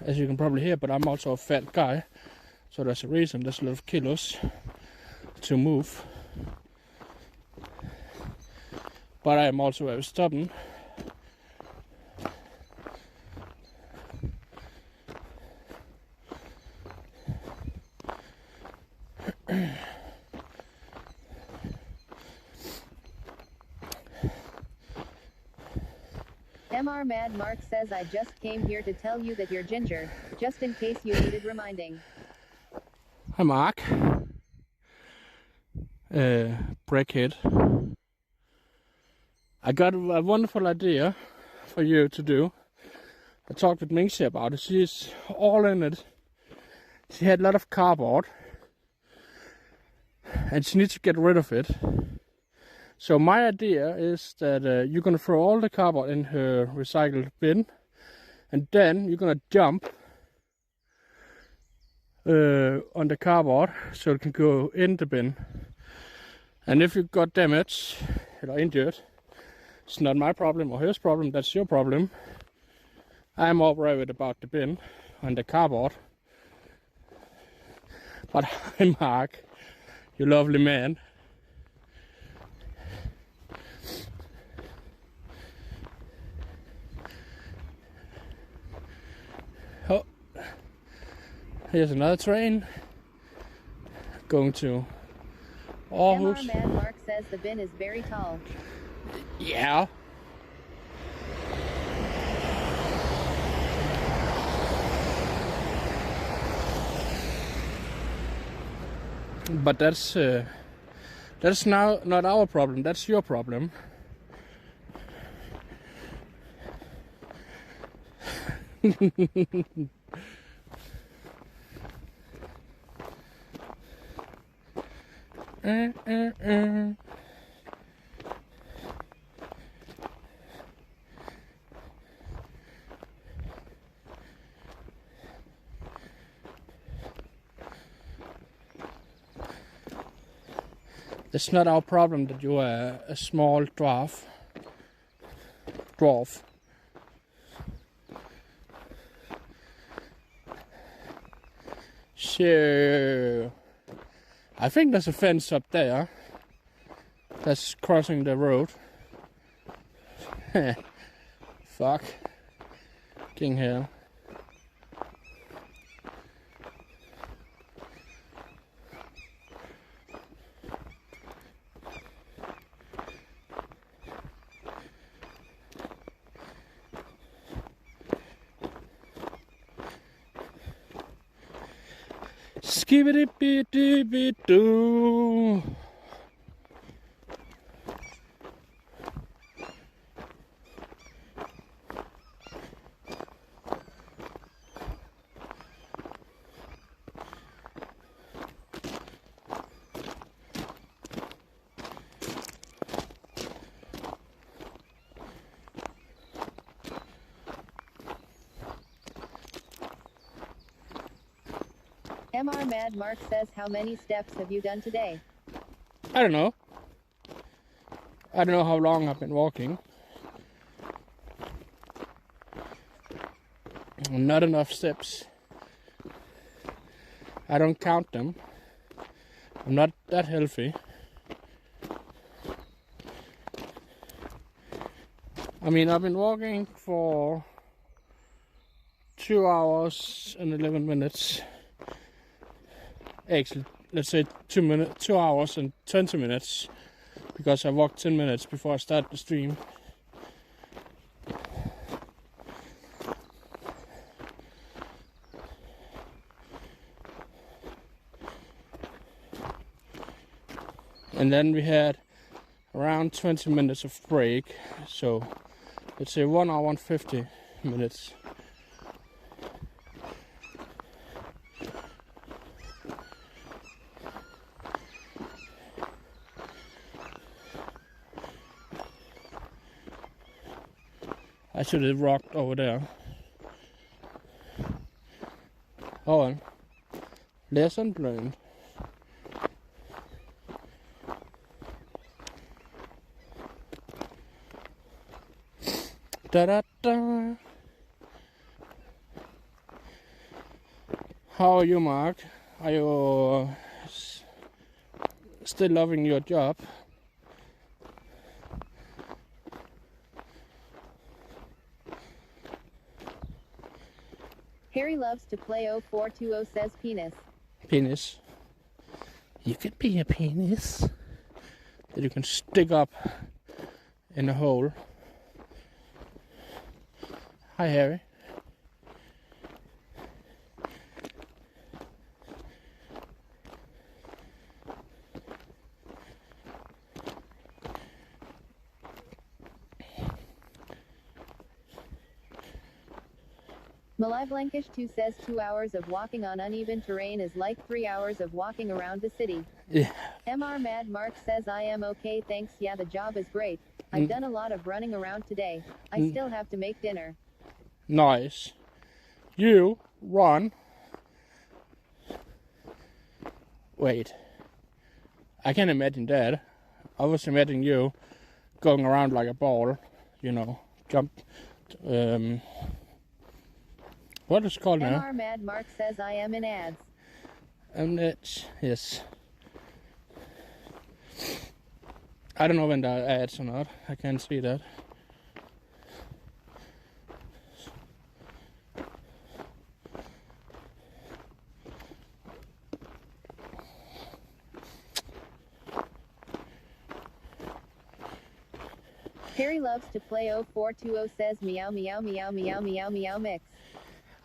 [SPEAKER 1] As you can probably hear, but I'm also a fat guy, so there's a reason there's a lot of kilos to move. But I am also very stubborn.
[SPEAKER 2] MR Mad Mark says I just came here to tell you that you're ginger, just in case you needed reminding.
[SPEAKER 1] Hi Mark. Breakhead. I got a wonderful idea for you to do. I talked with Mingxi about it. She's all in it. She had a lot of cardboard and she needs to get rid of it. So my idea is that you're gonna throw all the cardboard in her recycled bin, and then you're gonna jump on the cardboard so it can go in the bin. And if you got damaged or injured, it's not my problem or hers problem, that's your problem. I'm more worried about the bin and the cardboard. But hi Mark, you lovely man. Oh, here's another train going to Aarhus.
[SPEAKER 2] MR Mad Mark says the bin is very tall.
[SPEAKER 1] Yeah. But that's now not our problem. That's your problem. It's not our problem that you are a small dwarf. So, I think there's a fence up there that's crossing the road. Fuck. King Hill. Skibbidi-bidi-bidi-doo.
[SPEAKER 2] MR Mad Mark says how many steps have you done today?
[SPEAKER 1] I don't know. I don't know how long I've been walking. Not enough steps. I don't count them. I'm not that healthy. I mean, I've been walking for 2 hours and 11 minutes. Actually, let's say 2 hours and 20 minutes, because I walked 10 minutes before I started the stream. And then we had around 20 minutes of break, so let's say 1 hour and 50 minutes. I should have rocked over there. Hold on. Lesson learned. Da da da. How are you, Mark? Are you still loving your job?
[SPEAKER 2] Harry loves to play 0420 says penis.
[SPEAKER 1] Penis. You could be a penis that you can stick up in a hole. Hi, Harry.
[SPEAKER 2] Malai Blankish 2 says 2 hours of walking on uneven terrain is like 3 hours of walking around the city.
[SPEAKER 1] Yeah.
[SPEAKER 2] MR Mad Mark says I am okay thanks, yeah the job is great. I've done a lot of running around today. I still have to make dinner.
[SPEAKER 1] Nice. You run. Wait. I can imagine that. I was imagining you going around like a ball, you know, jump. What is it called now?
[SPEAKER 2] MR Mad Mark says I am in ads.
[SPEAKER 1] That's, yes. I don't know when there are ads or not. I can't see that.
[SPEAKER 2] Harry loves to play 0420 says meow meow meow meow meow meow mix.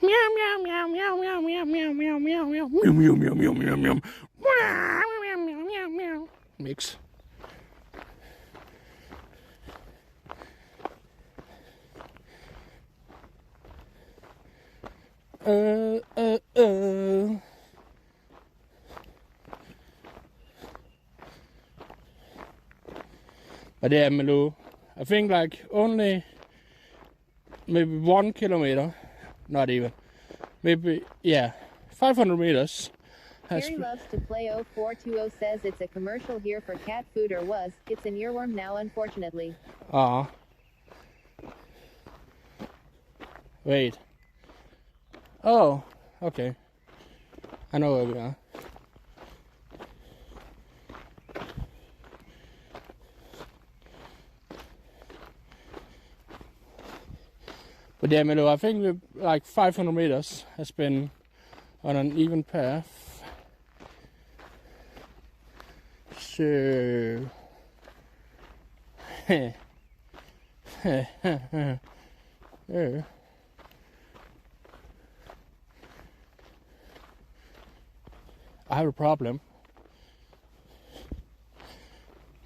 [SPEAKER 1] Meow meow meow meow meow meow meow meow meow meow meow meow meow meow meow meow meow meow meow mix. But yeah, Malou, I think like only maybe 1 kilometer, not even, maybe, yeah, 500 meters.
[SPEAKER 2] Harry loves to play 0420 says it's a commercial here for cat food or was. It's an earworm now, unfortunately.
[SPEAKER 1] Wait. Oh, okay. I know where we are. But yeah, Milo, I think we're like 500 meters has been on an even path. So... yeah. I have a problem.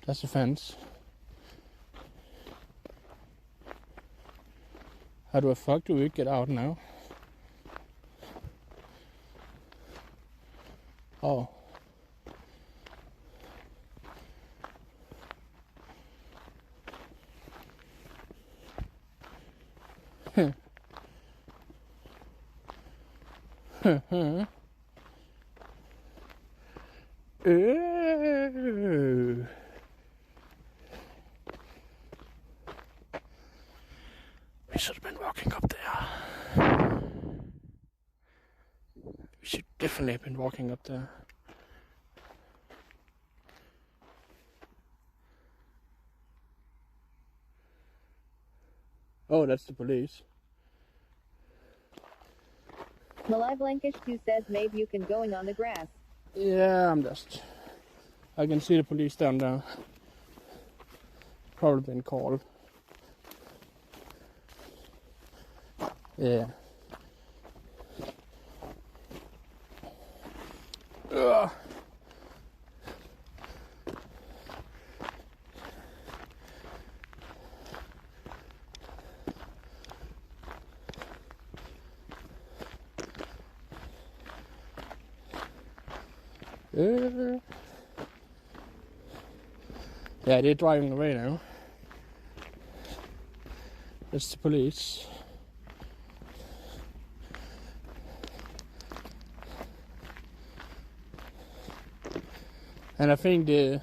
[SPEAKER 1] That's a fence. How the fuck do we get out now? Oh. We should have been walking up there. We should definitely have been walking up there. Oh, that's the police.
[SPEAKER 2] Malai Blankish 2 says maybe you can going on the grass.
[SPEAKER 1] Yeah, I can see the police down there. Probably been called. Yeah. Ugh. Yeah, they're driving away now. That's the police. And I think the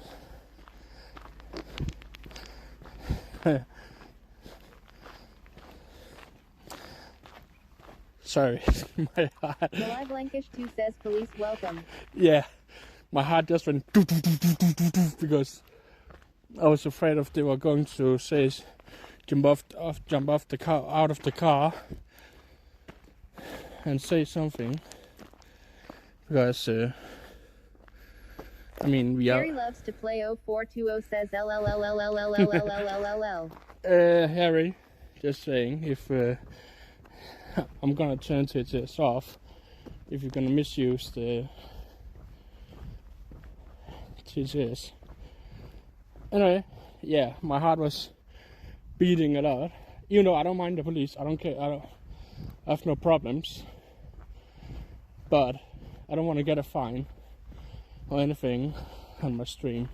[SPEAKER 1] sorry, my heart.
[SPEAKER 2] July Blankish 2 says police welcome.
[SPEAKER 1] Yeah, my heart just went because I was afraid of they were going to say jump off the car, out of the car, and say something. Because I mean we are.
[SPEAKER 2] Harry loves to play 0420 says LLLLLLLLLLLL.
[SPEAKER 1] Harry, just saying, if I'm gonna turn TTS off, if you're gonna misuse the TTS. Anyway, yeah, my heart was beating a lot. Even though I don't mind the police, I don't care. I have no problems, but I don't want to get a fine or anything on my stream.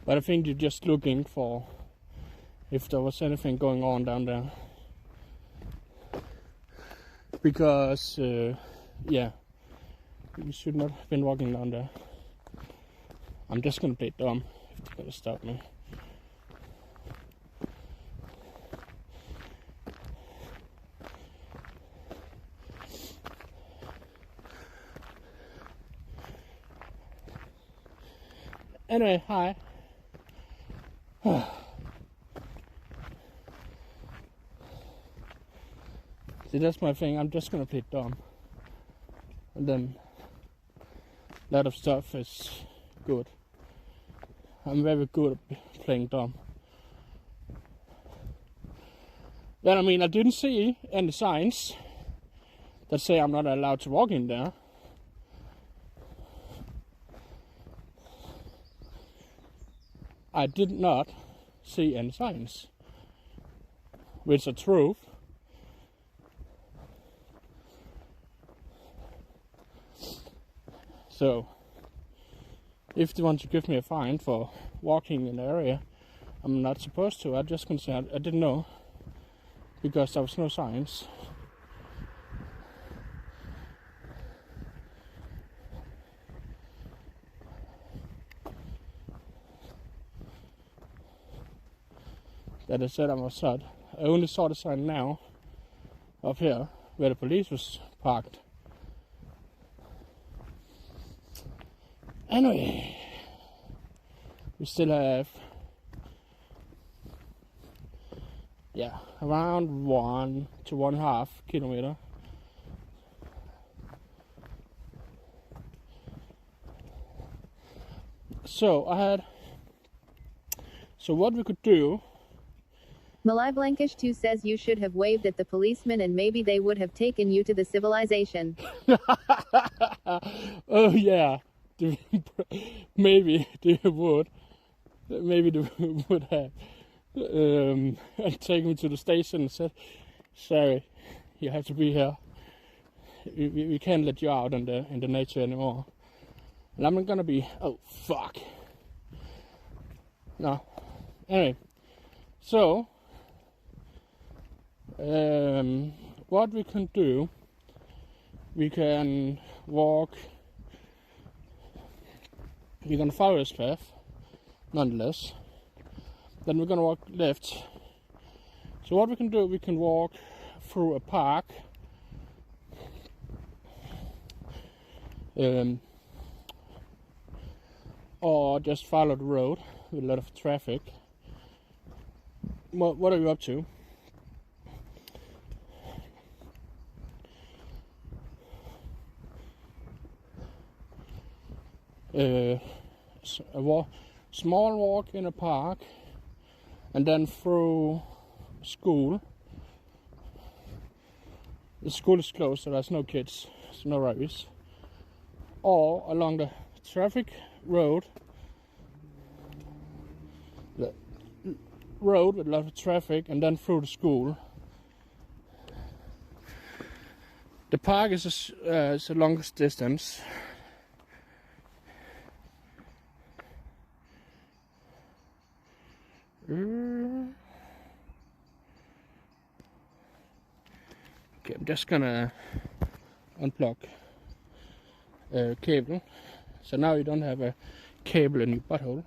[SPEAKER 1] But I think you're just looking for if there was anything going on down there. Because, yeah, you should not have been walking down there. I'm just gonna play dumb if you're gonna stop me. Anyway, hi. See, that's my thing. I'm just gonna play dumb, and then a lot of stuff is good. I'm very good at playing dumb. Then I mean, I didn't see any signs that say I'm not allowed to walk in there. I did not see any signs, which are true. So, if they want to give me a fine for walking in the area I'm not supposed to, I just can say I didn't know, because there was no signs. That I said I was not. I only saw the sign now, up here, where the police was parked. Anyway, we still have, yeah, around 1 to 1.5 kilometer. So what we could do.
[SPEAKER 2] Malai Blankish 2 says you should have waved at the policeman and maybe they would have taken you to the civilization.
[SPEAKER 1] Oh yeah, maybe they would. Maybe they would have taken me to the station and said, "Sorry, you have to be here. We can't let you out in the nature anymore." And I'm not gonna be. Oh fuck. No. Anyway, so. What we can do, we can walk, we're gonna follow this path, nonetheless, then we're gonna walk left. So what we can do, we can walk through a park, or just follow the road with a lot of traffic. What are you up to? A small walk in a park, and then through school. The school is closed, so there's no kids, so no worries. Or along the traffic road, the road with a lot of traffic, and then through the school. The park is the longest distance. Okay, I'm just gonna unplug cable. So now you don't have a cable in your butthole.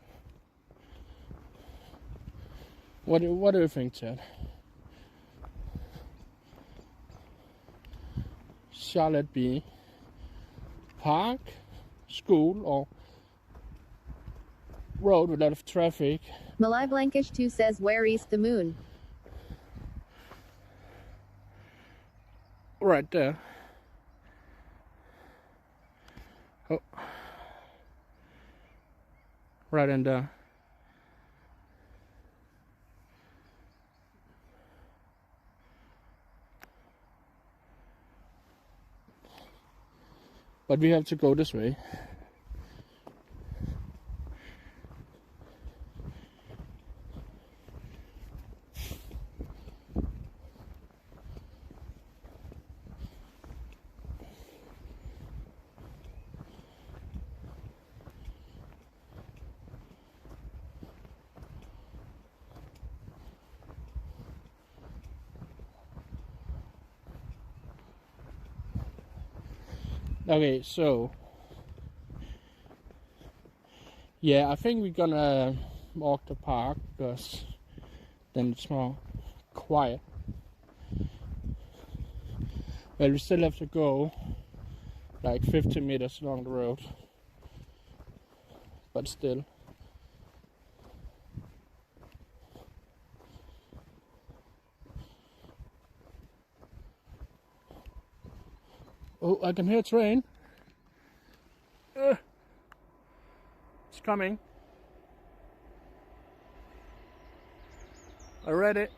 [SPEAKER 1] What do you think, Chad? Shall it be park, school, or road with a lot of traffic?
[SPEAKER 2] Malai Blankish 2 says, where is the moon?
[SPEAKER 1] Right there. Oh. Right in there. But we have to go this way. Okay, so yeah, I think we're gonna walk the park because then it's more quiet. But we still have to go like 50 meters along the road. But still. Oh, I can hear a train. It's coming. I read it.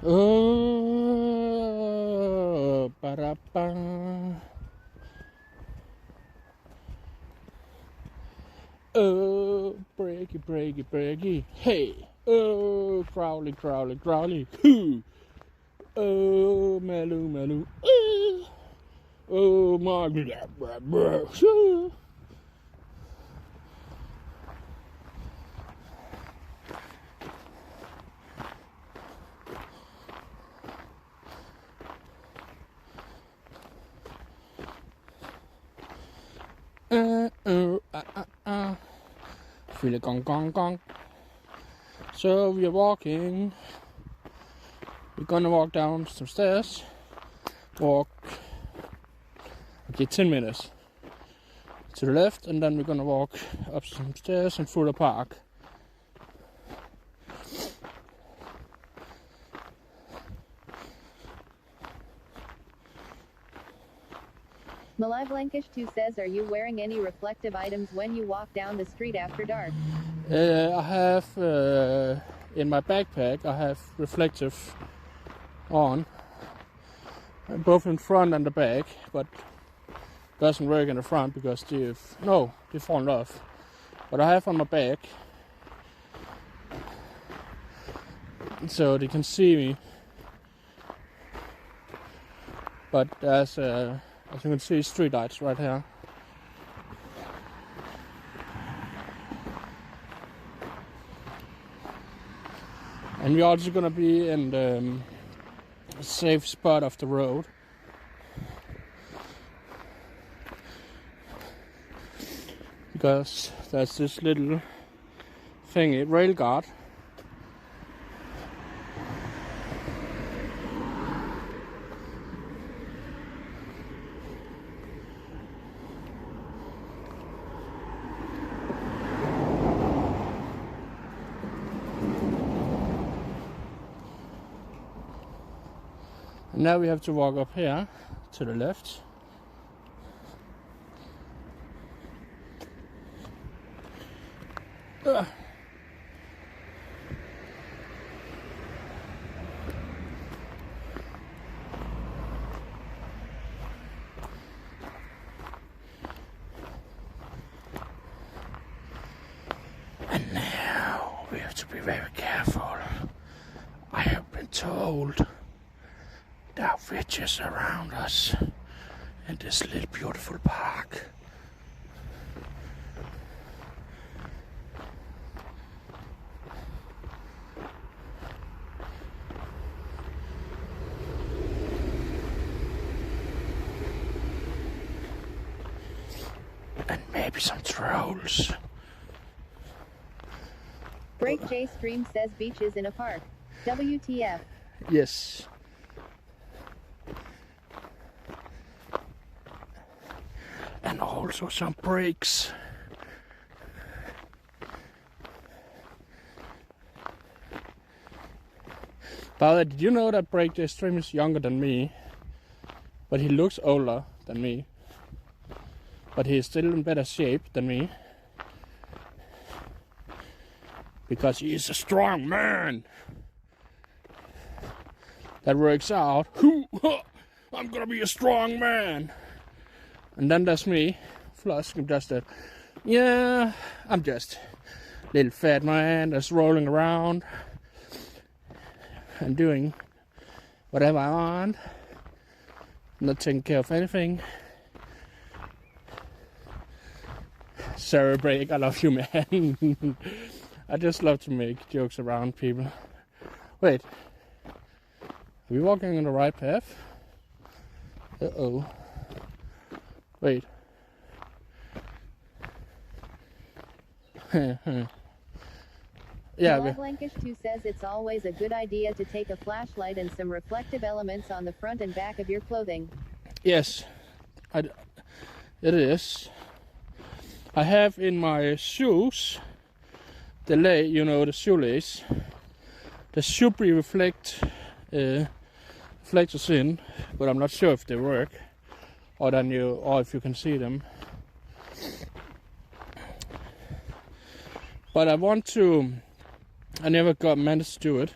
[SPEAKER 1] Oh, ba-da-ba. Oh, breaky, breaky, breaky. Hey, oh, Crowley, Crowley, Crowley. Hoo. Oh, Malu, Malu. Oh, Margaret. Feel it gong gong gong. So we are walking. We're gonna walk down some stairs. Walk. Okay, 10 minutes to the left, and then we're gonna walk up some stairs and through the park.
[SPEAKER 2] Malai Blankish 2 says, are you wearing any reflective items when you walk down the street after dark?
[SPEAKER 1] I have in my backpack. I have reflective on, both in front and the back, but doesn't work in the front because they've fallen off. But I have on my back, so they can see me. But there's as you can see, street lights right here. And we're also gonna be in the safe spot of the road. Because there's this little thingy, rail guard. And now we have to walk up here to the left. to be very careful. I have been told there are witches around us in this little beautiful park. And maybe some trolls.
[SPEAKER 2] Break J Stream says beaches in a park. WTF.
[SPEAKER 1] Yes. And also some breaks. By the way, did you know that Break J Stream is younger than me? But he looks older than me. But he is still in better shape than me. Because he is a strong man. That works out. I'm gonna be a strong man. And then there's me, Flosk. I'm just I'm just a little fat man that's rolling around and doing whatever I want. Not taking care of anything. Sorry, Break, I love you, man. I just love to make jokes around people. Wait. Are we walking on the right path? Uh-oh. Wait. Yeah.
[SPEAKER 2] Blankish 2 says it's always a good idea to take a flashlight and some reflective elements on the front and back of your clothing.
[SPEAKER 1] Yes. It is. I have in my shoes the shoelace. There should be reflectors in, but I'm not sure if they work or if you can see them. But I never managed to do it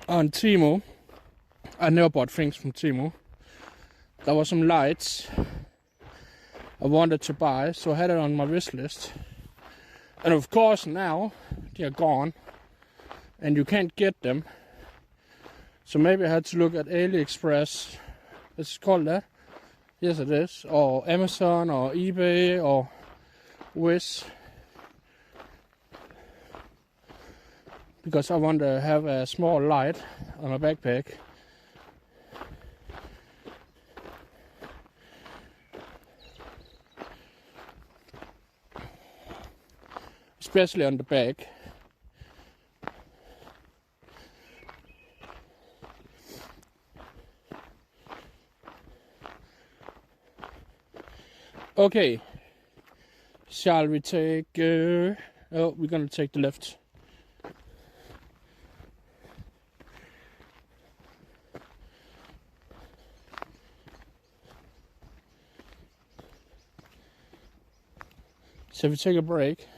[SPEAKER 1] on Temu. I never bought things from Temu. There were some lights I wanted to buy, so I had it on my wish list. And of course now they're gone and you can't get them. So maybe I had to look at AliExpress. It's called that? Yes, it is. Or Amazon or eBay or Wish. Because I want to have a small light on my backpack. Especially on the back. Okay. Shall we take... we're gonna take the left. So if we take a break,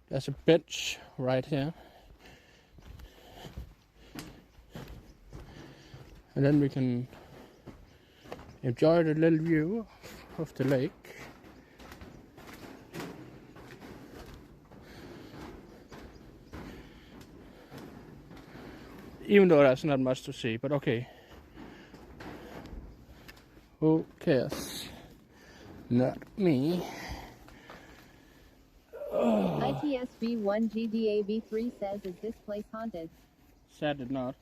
[SPEAKER 1] there's a bench right here. And then we can enjoy the little view of the lake. Even though there's not much to see, but okay. Who cares? Not me.
[SPEAKER 2] ITSV1GDAV3 says, is this place haunted?
[SPEAKER 1] Sadly not.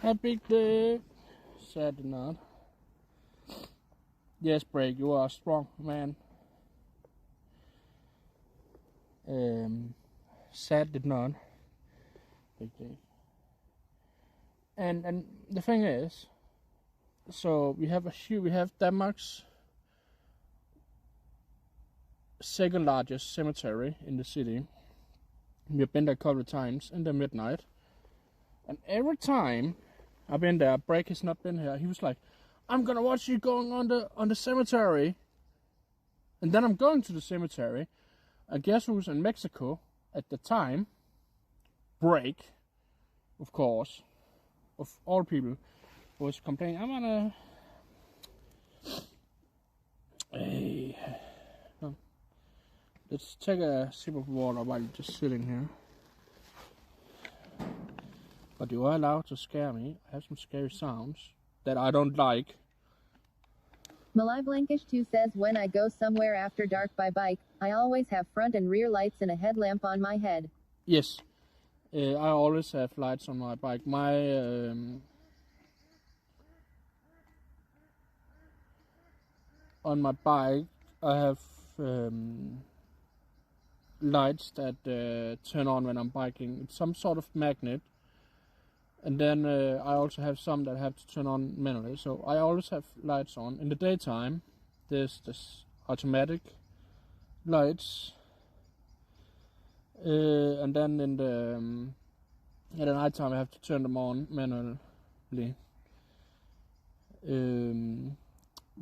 [SPEAKER 1] A big day. Sadly not. Yes, Break, you are a strong man. Sadly not. Big day. And the thing is, so we have Denmark's second largest cemetery in the city. We've been there a couple of times in the midnight, and every time I've been there, Break has not been here. He was like, "I'm gonna watch you going on the cemetery," and then I'm going to the cemetery, and guess who was in Mexico at the time? Break, of course, of all people, was complaining. Let's take a sip of water while you're just sitting here. But you are allowed to scare me. I have some scary sounds that I don't like.
[SPEAKER 2] Malai Blankish 2 says, when I go somewhere after dark by bike, I always have front and rear lights and a headlamp on my head.
[SPEAKER 1] Yes, I always have lights on my bike. On my bike, I have lights that turn on when I'm biking. It's some sort of magnet. And then I also have some that have to turn on manually. So I always have lights on. In the daytime, there's this automatic lights. And then in the nighttime, I have to turn them on manually.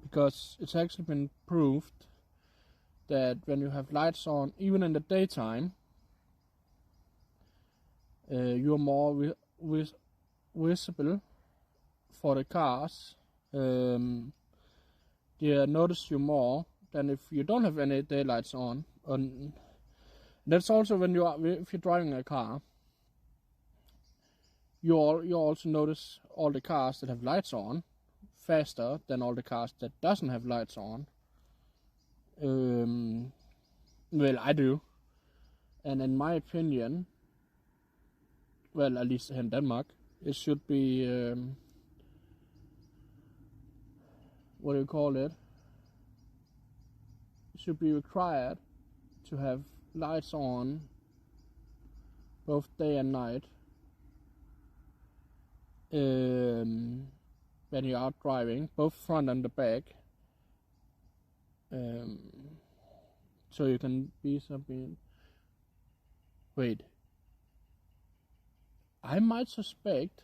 [SPEAKER 1] Because it's actually been proved that when you have lights on, even in the daytime, you're more visible for the cars. They notice you more than if you don't have any daylights on. That's also when if you're driving a car, you also notice all the cars that have lights on faster than all the cars that doesn't have lights on. Well, I do, and in my opinion, well, at least in Denmark, it should be what do you call it? It should be required to have lights on both day and night when you're out driving, both front and the back, so you can be something. Wait, I might suspect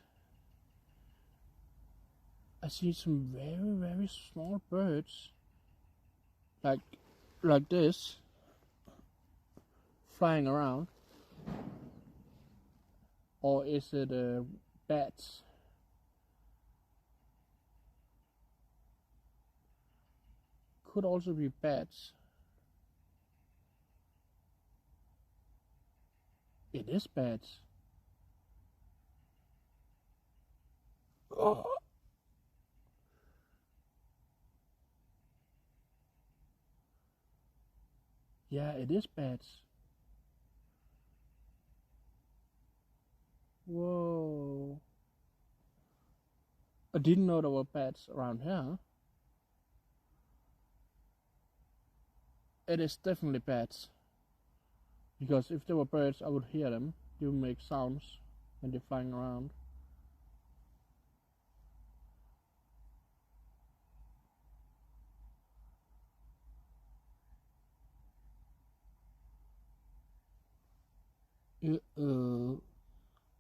[SPEAKER 1] I see some very, very small birds like this flying around. Or is it bats? Could also be bats. It is bats. Oh. Yeah, it is bats. Whoa. I didn't know there were bats around here. It is definitely bats. Because if there were birds, I would hear them. They would make sounds when they're flying around.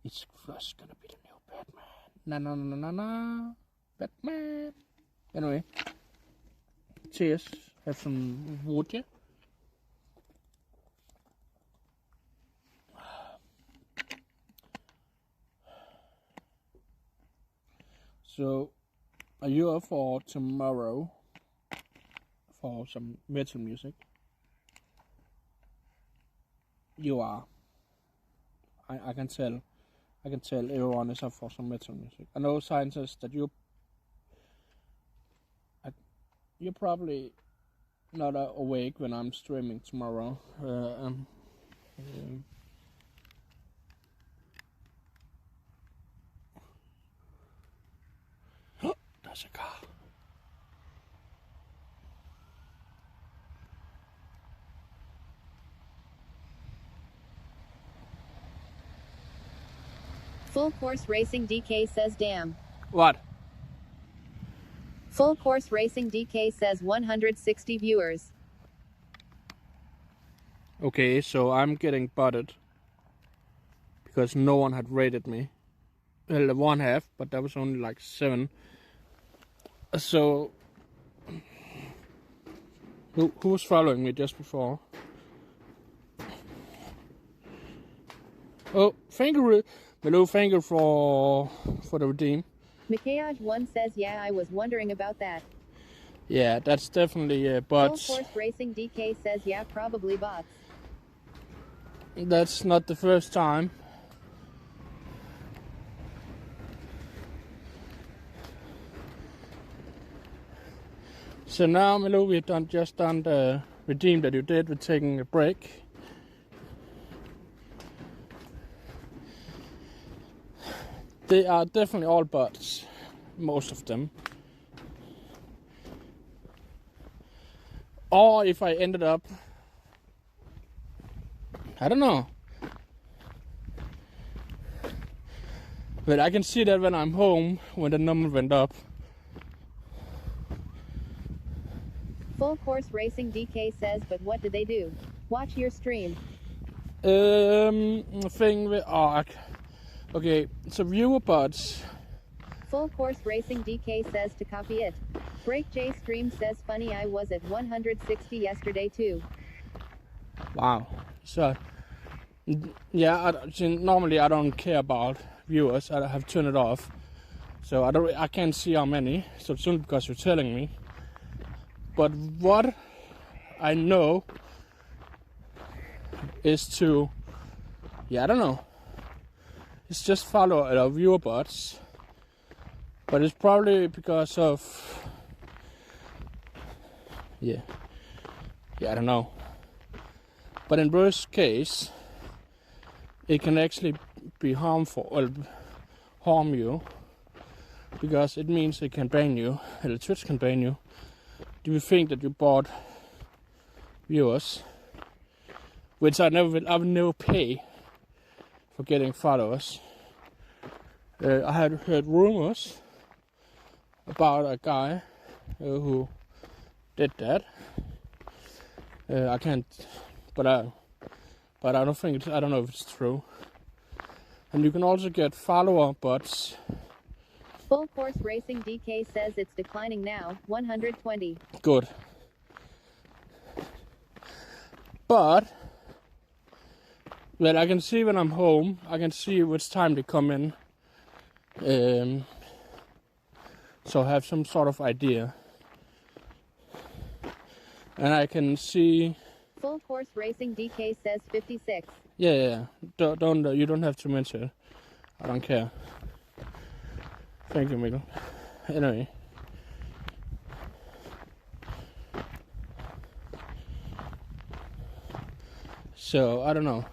[SPEAKER 1] It's Flosk gonna be the new Batman. Batman. Anyway, cheers. Have some water. So, are you up for tomorrow for some metal music? You are. I can tell. I can tell everyone is up for some metal music. I know, scientists, that you're probably not awake when I'm streaming tomorrow. There's a car.
[SPEAKER 2] Full Course Racing DK says, damn.
[SPEAKER 1] What?
[SPEAKER 2] Full Course Racing DK says 160 viewers.
[SPEAKER 1] Okay, so I'm getting butted because no one had rated me. Well, one have, but that was only like 7. So who was following me just before? Oh, thank you, Milo, thank you for the redeem.
[SPEAKER 2] Mikayaj1 says, yeah, I was wondering about that.
[SPEAKER 1] Yeah, that's definitely bots.
[SPEAKER 2] Full Course Racing DK says, yeah, probably bots.
[SPEAKER 1] That's not the first time. So now, Milo, we've just done the redeem that you did with taking a break. They are definitely all bots, most of them. Or if I ended up, I don't know. But I can see that when I'm home, when the number went up.
[SPEAKER 2] Full Course Racing DK says, but what did they do? Watch your stream.
[SPEAKER 1] Thing with ARC. Okay, so viewer bots.
[SPEAKER 2] Full Course Racing DK says to copy it. Break J Stream says, funny, I was at 160 yesterday too.
[SPEAKER 1] Wow. So, yeah, normally I don't care about viewers. I have turned it off. So I can't see how many. So it's only because you're telling me. But what I know is to, I don't know. It's just follow our viewer bots. But it's probably because of, I don't know. But in worst case, it can actually be harmful or harm you, because it means it can ban you, or Twitch can ban you. Do you think that you bought viewers, which I would never pay for getting followers? I had heard rumors about a guy who did that. I can't, but I don't think I don't know if it's true. And you can also get follower bots.
[SPEAKER 2] Full Course Racing DK says it's declining now, 120.
[SPEAKER 1] Good. But, well, I can see when I'm home, I can see which time they come in. So I have some sort of idea. And I can see.
[SPEAKER 2] Full Course Racing DK says 56.
[SPEAKER 1] Yeah. Don't you don't have to mention it. I don't care. Thank you, Mikkel. Anyway. So I don't know.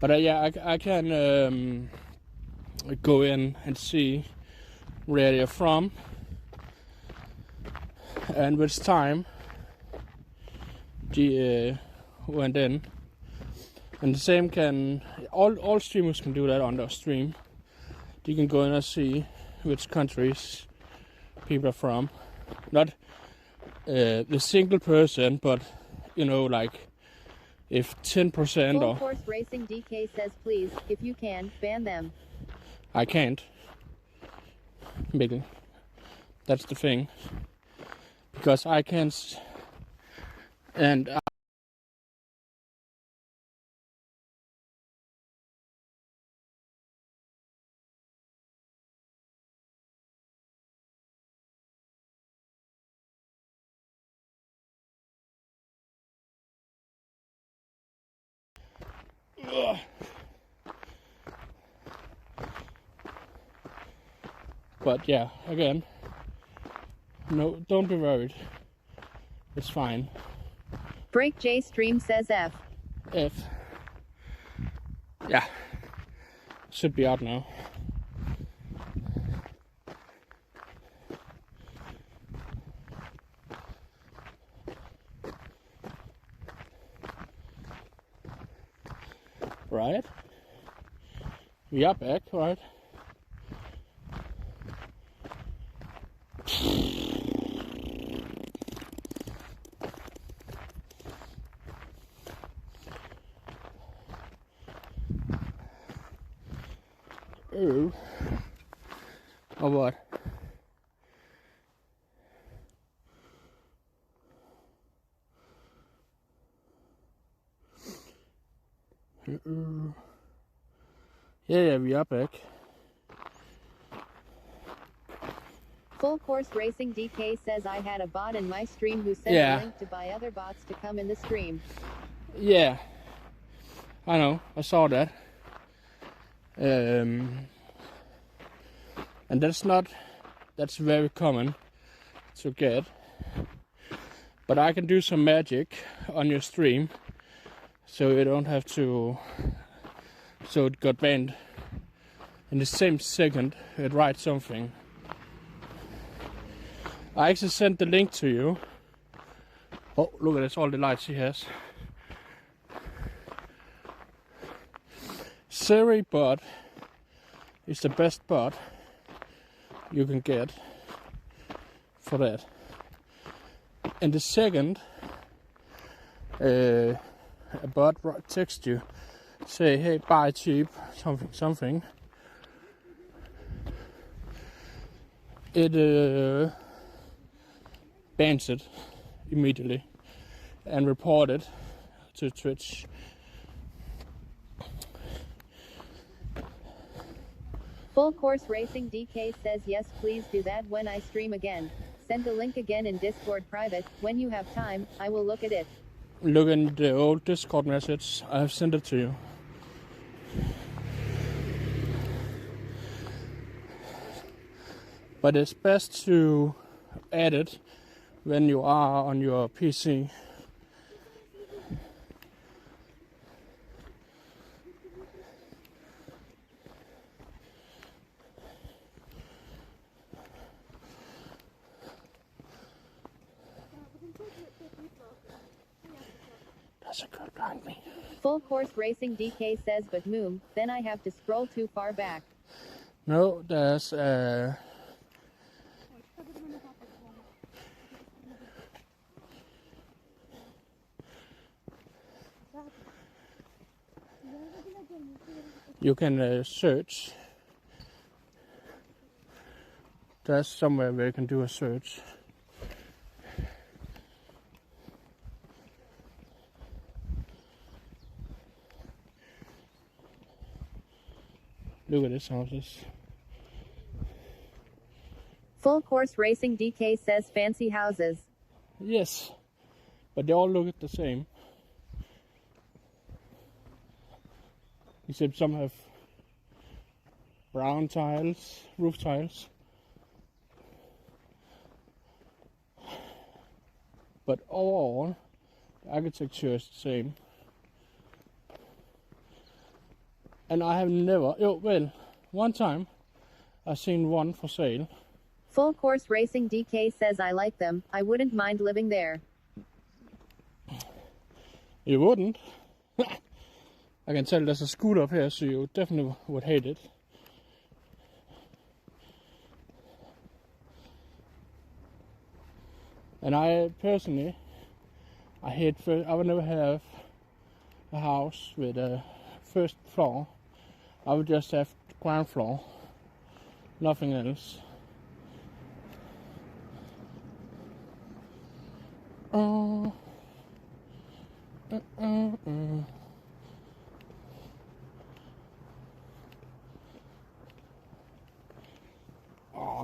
[SPEAKER 1] But I can go in and see where you're from and which time the went in. And the same can all streamers can do that on their stream. You can go in and see which countries people are from. Not the single person, but like if 10%
[SPEAKER 2] Full
[SPEAKER 1] or
[SPEAKER 2] Course Racing DK says, please, if you can, ban them.
[SPEAKER 1] I can't. Mikkel. That's the thing. Because I can't. And but yeah, again, no, don't be worried. It's fine.
[SPEAKER 2] Break J Stream says F.
[SPEAKER 1] Yeah, should be out now. Right? We are back, right? Ooh. Or what? Yeah, we are back.
[SPEAKER 2] Full Course Racing DK says I had a bot in my stream who sent a link to buy other bots to come in the stream.
[SPEAKER 1] Yeah, I know. I saw that. And that's very common to get. But I can do some magic on your stream, so you don't have to. So it got banned. In the same second, it writes something. I actually sent the link to you. Oh, look at this, all the lights he has. Siri bot is the best bot you can get for that. And the second a bot texts you, say, hey, buy cheap, something. It bans it immediately and report it to Twitch.
[SPEAKER 2] Full Course Racing DK says yes, please do that when I stream again. Send the link again in Discord private. When you have time, I will look at it.
[SPEAKER 1] Look in the old Discord message. I have sent it to you. But it's best to add it when you are on your PC. There's a girl behind me.
[SPEAKER 2] Full Course Racing DK says, but Moom, then I have to scroll too far back.
[SPEAKER 1] No, there's you can search. There's somewhere where you can do a search. Look at this houses.
[SPEAKER 2] Full Course Racing DK says fancy houses.
[SPEAKER 1] Yes, but they all look the same. Except some have brown tiles, roof tiles. But overall, the architecture is the same. And I have never, one time I seen one for sale.
[SPEAKER 2] Full Course Racing DK says I like them. I wouldn't mind living there.
[SPEAKER 1] You wouldn't? I can tell there's a school up here, so you definitely would hate it. And I personally, I would never have a house with a first floor. I would just have the ground floor, nothing else. Oh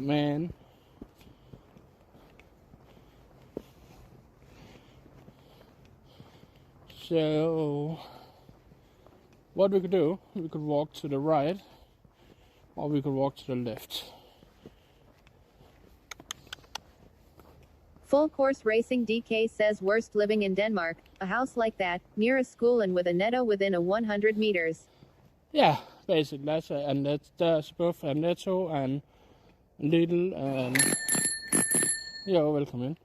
[SPEAKER 1] man. So what we could do, we could walk to the right or we could walk to the left.
[SPEAKER 2] Full Course Racing DK says worst living in Denmark, a house like that, near a school and with a netto within a 100 meters.
[SPEAKER 1] Yeah, basically that's both a netto and Lidl and you're welcome in,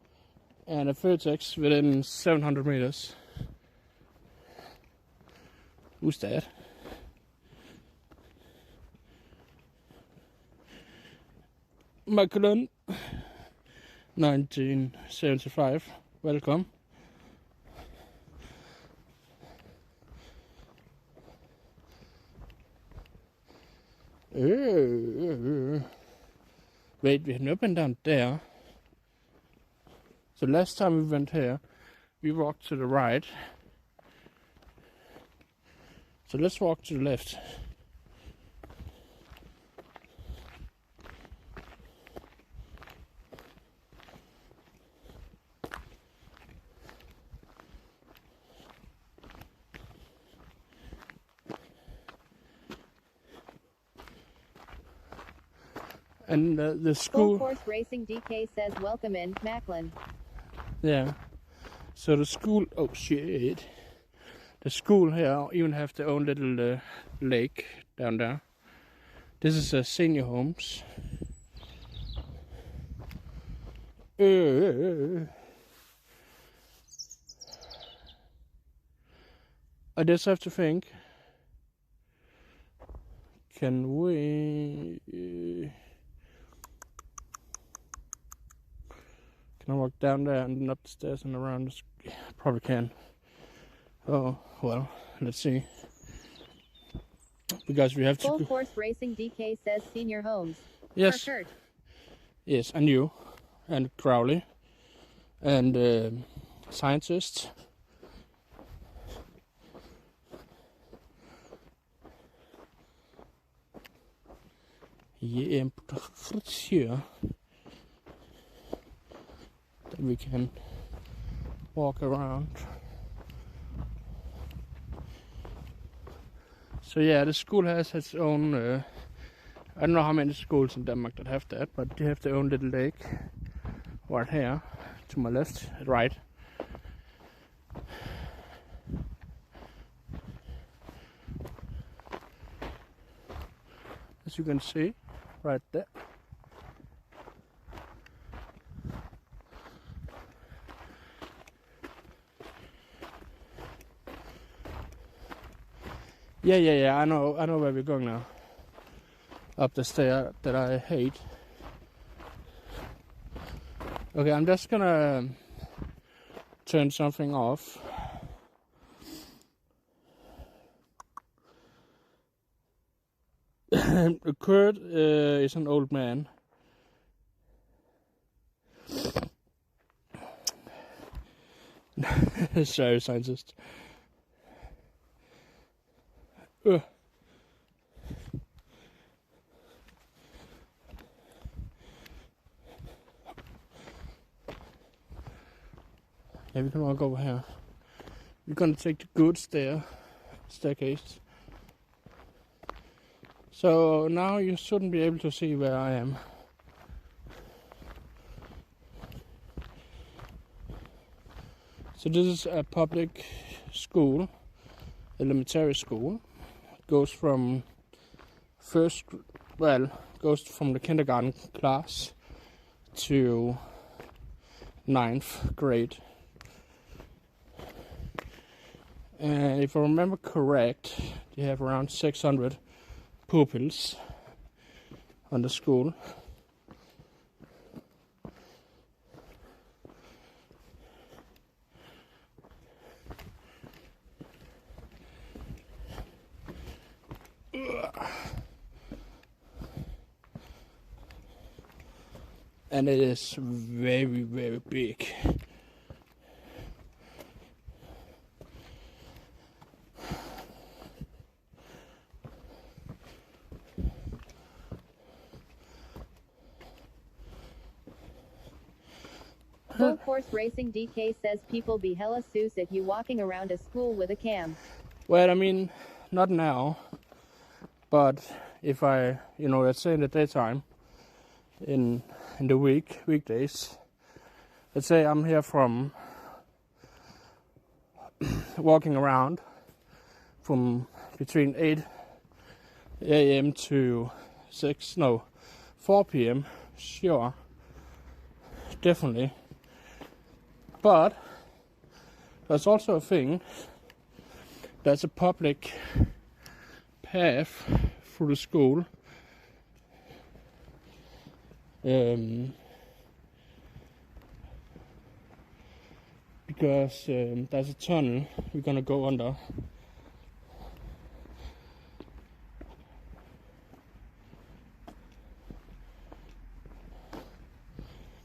[SPEAKER 1] and a Vertex within 700 meters. Who's that? Macklin, 1975. Welcome. Wait, we have not been down there. So last time we went here, we walked to the right. So let's walk to the left. And the
[SPEAKER 2] Full
[SPEAKER 1] school.
[SPEAKER 2] Course Racing DK says welcome in, Macklin.
[SPEAKER 1] Yeah. So the school. Oh shit. The school here even have their own little lake down there. This is a senior homes. I just have to think. Can we? Can I walk down there and up the stairs and around? Probably can. Oh well, let's see. Because we have to.
[SPEAKER 2] Full Course Racing DK says senior homes.
[SPEAKER 1] Yes.
[SPEAKER 2] Kurt.
[SPEAKER 1] Yes, and you, and Crowley, and scientists. Yeah, here that we can walk around. So yeah, the school has its own. I don't know how many schools in Denmark that have that, but they have their own little lake right here, to my left, right. As you can see, right there. Yeah. I know where we're going now. Up the stair that I hate. Okay, I'm just gonna turn something off. Kurt is an old man. Sorry, scientist. Yeah, we can walk over here. We're gonna take the good staircase. So now you shouldn't be able to see where I am. So this is a public school, elementary school. It goes from goes from the kindergarten class to 9th grade. And if I remember correct, they have around 600 pupils on the school. And it is very, very big.
[SPEAKER 2] Full Course Racing DK says people be hella sus at you walking around a school with a cam.
[SPEAKER 1] Well, I mean, not now, but if I, let's say in the daytime, in the weekdays, let's say I'm here from walking around from between 8 a.m. to 4 p.m. Sure, definitely. But there's also a thing. There's a public path through the school. Because there's a tunnel we're gonna go under.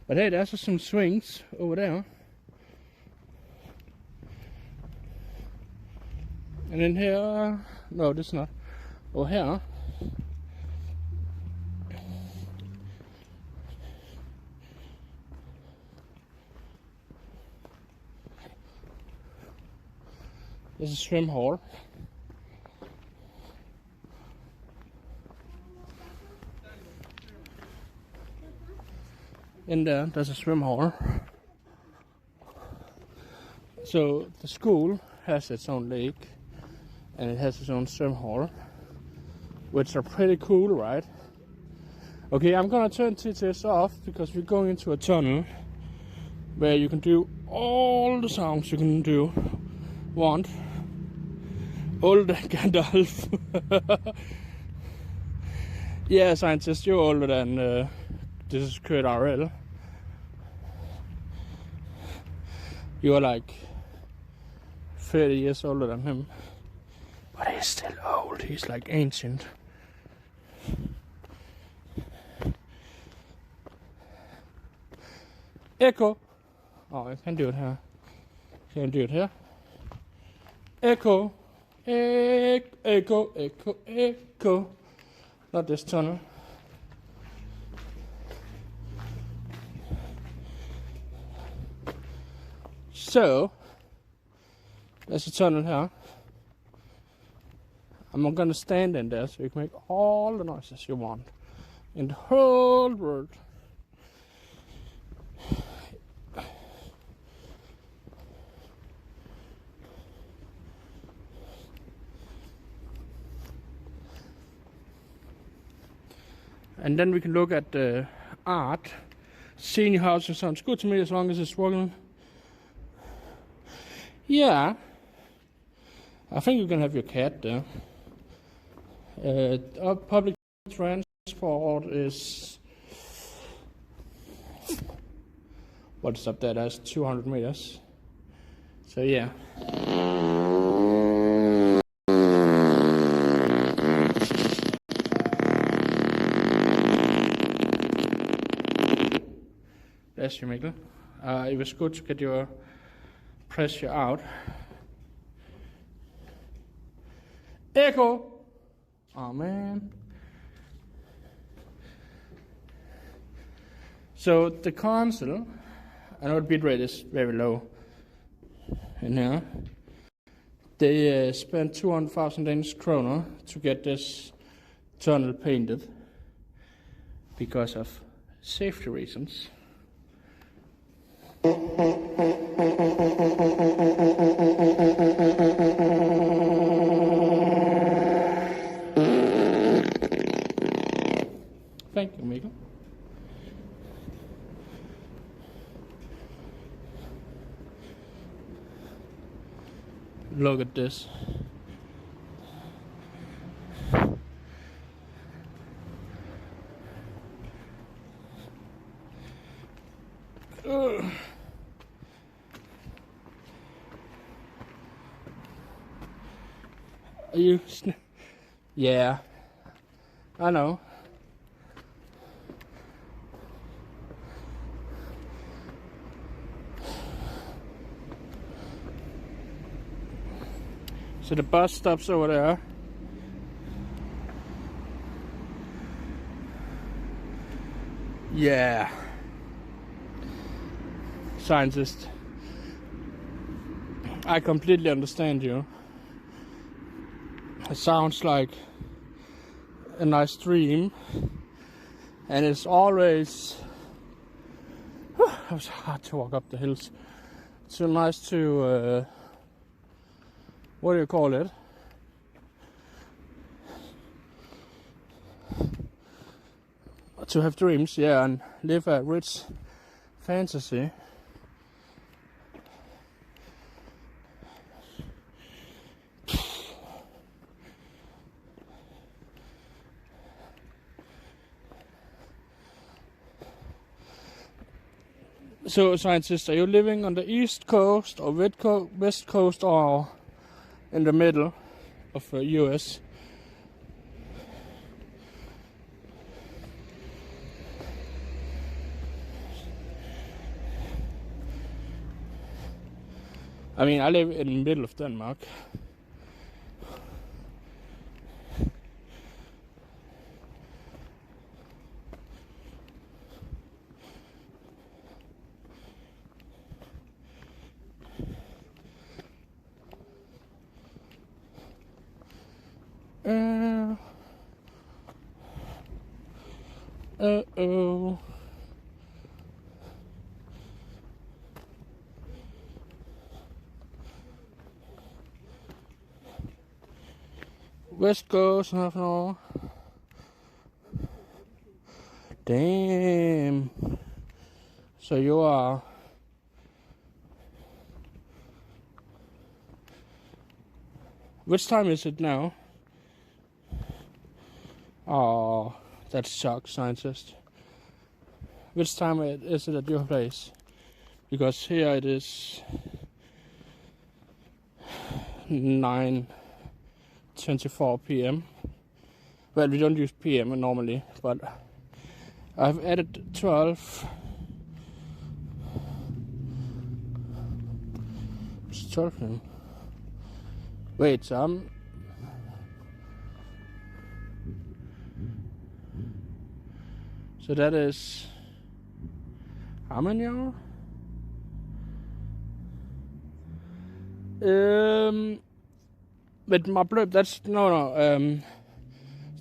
[SPEAKER 1] But hey, there's some swings over there. And in here, no, this is not. Oh, here. There's a swim hall. In there's a swim hall. So the school has its own lake and it has its own swim hall, which are pretty cool, right? Okay, I'm gonna turn TTS off because we're going into a tunnel where you can do all the songs you can want. Older Gandalf. Yeah, scientist, you're older than this is Kurt IRL. You're like 30 years older than him. But he's still old, he's like ancient. Echo. Oh, I can do it here. Can do it here. Echo. Echo, echo, echo. Not this tunnel. So, there's a tunnel here. I'm gonna stand in there so you can make all the noises you want in the whole world. And then we can look at the art. Senior housing sounds good to me as long as it's working. Yeah, I think you can have your cat there. Public transport is, what's up there? That's 200 meters. So yeah. Bless you, Mikkel. It was good to get your pressure out. Echo! Oh man. So the console, I know the bitrate is very low in here. They spent 200,000 Danish kroner to get this tunnel painted because of safety reasons. Thank you, Mikkel. Look at this. Are you? Yeah, I know. So the bus stops over there. Yeah. Scientist, I completely understand you. It sounds like a nice dream, and it's always it was hard to walk up the hills. It's so nice to what do you call it? To have dreams, yeah, and live a rich fantasy. So, scientists, are you living on the east coast or west coast or in the middle of the US? I mean, I live in the middle of Denmark. Uh-oh. West Coast, half an hour. Damn. So you are. Which time is it now? Oh, that sucks, scientist. Which time is it at your place? Because here it is 9:24 p.m. Well, we don't use p.m. normally, but I've added 12. It's 12 now. Wait, so that is how many hours? With my blurb, that's no.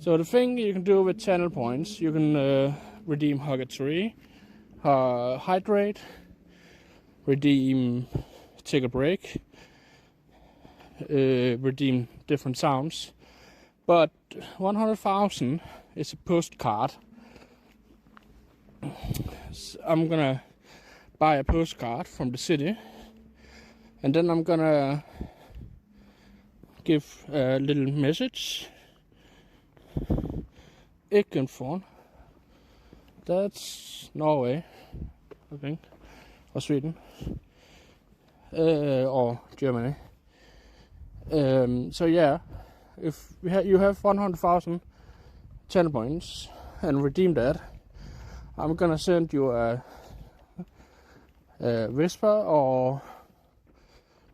[SPEAKER 1] So the thing you can do with channel points, you can redeem Hugatory, hydrate, redeem take a break, redeem different sounds. But 100,000 is a postcard. So I'm gonna buy a postcard from the city, and then I'm gonna give a little message. Ekenfon. That's Norway, I think, or Sweden, or Germany. So yeah, if you have 100,000 channel points and redeem that, I'm gonna send you a whisper or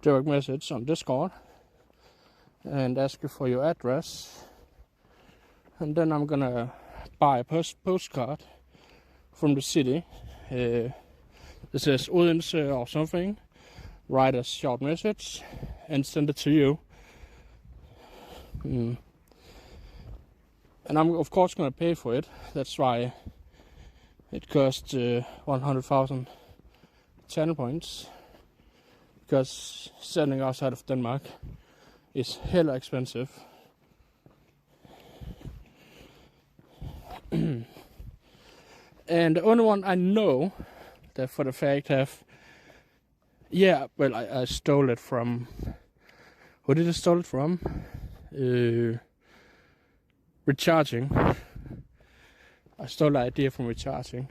[SPEAKER 1] direct message on Discord and ask you for your address, and then I'm gonna buy a postcard from the city. It says Odense or something. Write a short message and send it to you. And I'm of course gonna pay for it. That's why it costs 100,000 channel points, because sending outside of Denmark is hella expensive. And the only one I know that for the fact have, yeah, well, I stole it from, who did I stole it from? Recharging. I stole the idea from recharging.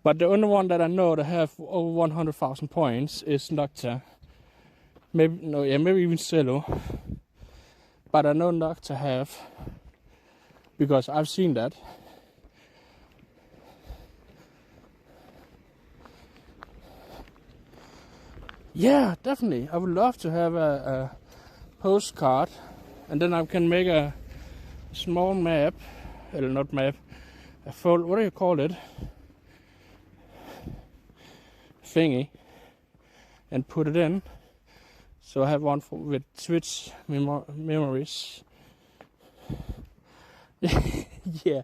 [SPEAKER 1] But the only one that I know that have over 100,000 points is Nocta. Maybe even Cello. But I know Nocta have, because I've seen that. Yeah, definitely. I would love to have a postcard, and then I can make a small map, not map, a fold. What do you call it? Thingy, and put it in. So I have one with Switch memories. Yeah.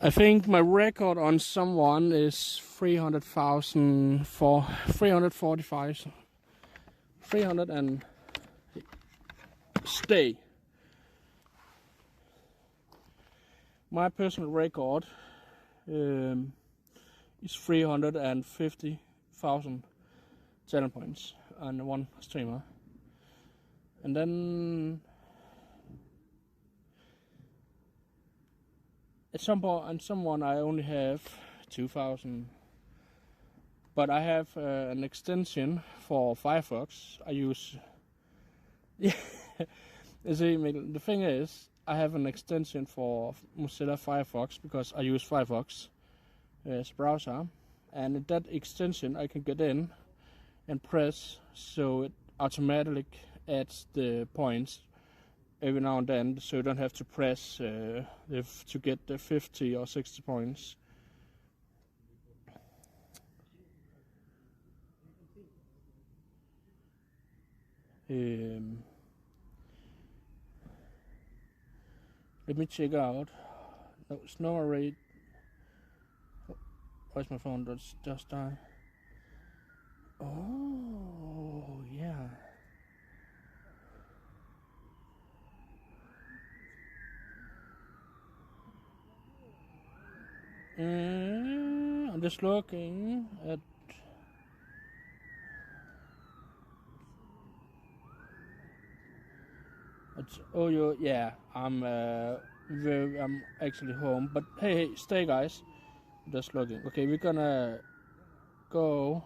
[SPEAKER 1] I think my record on someone is 300,000 for 345. 300 and stay. My personal record is 350,000 channel points on one streamer, and then at some point on someone I only have 2,000, but I have an extension for Firefox. I use yeah. You see, the thing is, I have an extension for Mozilla Firefox because I use Firefox as a browser, and in that extension I can get in and press, so it automatically adds the points every now and then, so you don't have to press to get the 50 or 60 points. Let me check out. No, snow rate. Where's my phone? That's just died. Oh, yeah. I'm just looking at. Oh, yeah. I'm actually home, but hey, stay, guys. I'm just looking. Okay, we're gonna go.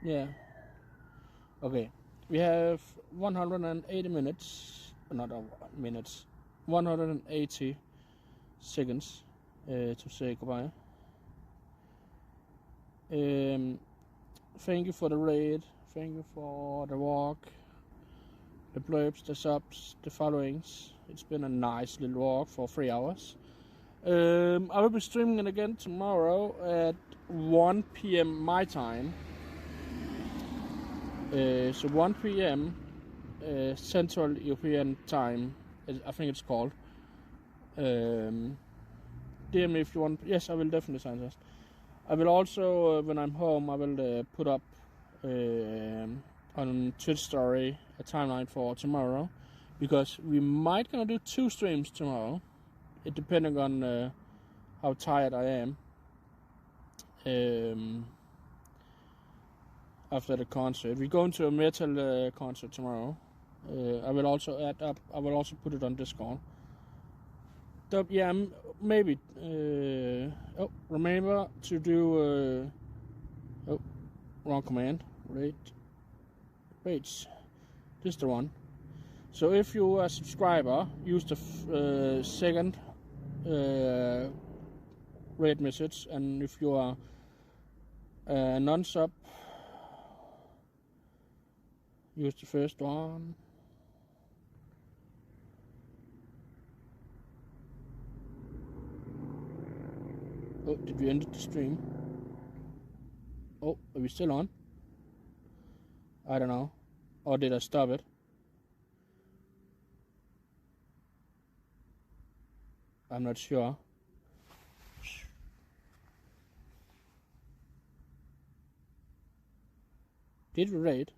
[SPEAKER 1] Yeah. Okay. We have 180 minutes. Not minutes. 180 seconds to say goodbye. Thank you for the raid. Thank you for the walk, the blurbs, the subs, the followings. It's been a nice little walk for 3 hours. I will be streaming it again tomorrow at 1 p.m. my time. So 1 p.m. Central European time, I think it's called. DM me if you want. Yes, I will definitely sign this. I will also, when I'm home, I will put up on Twitch story a timeline for tomorrow, because we might gonna do 2 streams tomorrow. It depending on how tired I am after the concert. We're going to a metal concert tomorrow. I will also add up. I will also put it on Discord. Yeah, maybe. Remember to do. Wrong command. Wait. This is the one. So if you are a subscriber, use the second raid message, and if you are a non-sub, use the first one. Oh, did we end the stream? Oh, are we still on? I don't know. Or did I stop it? I'm not sure. Did we raid?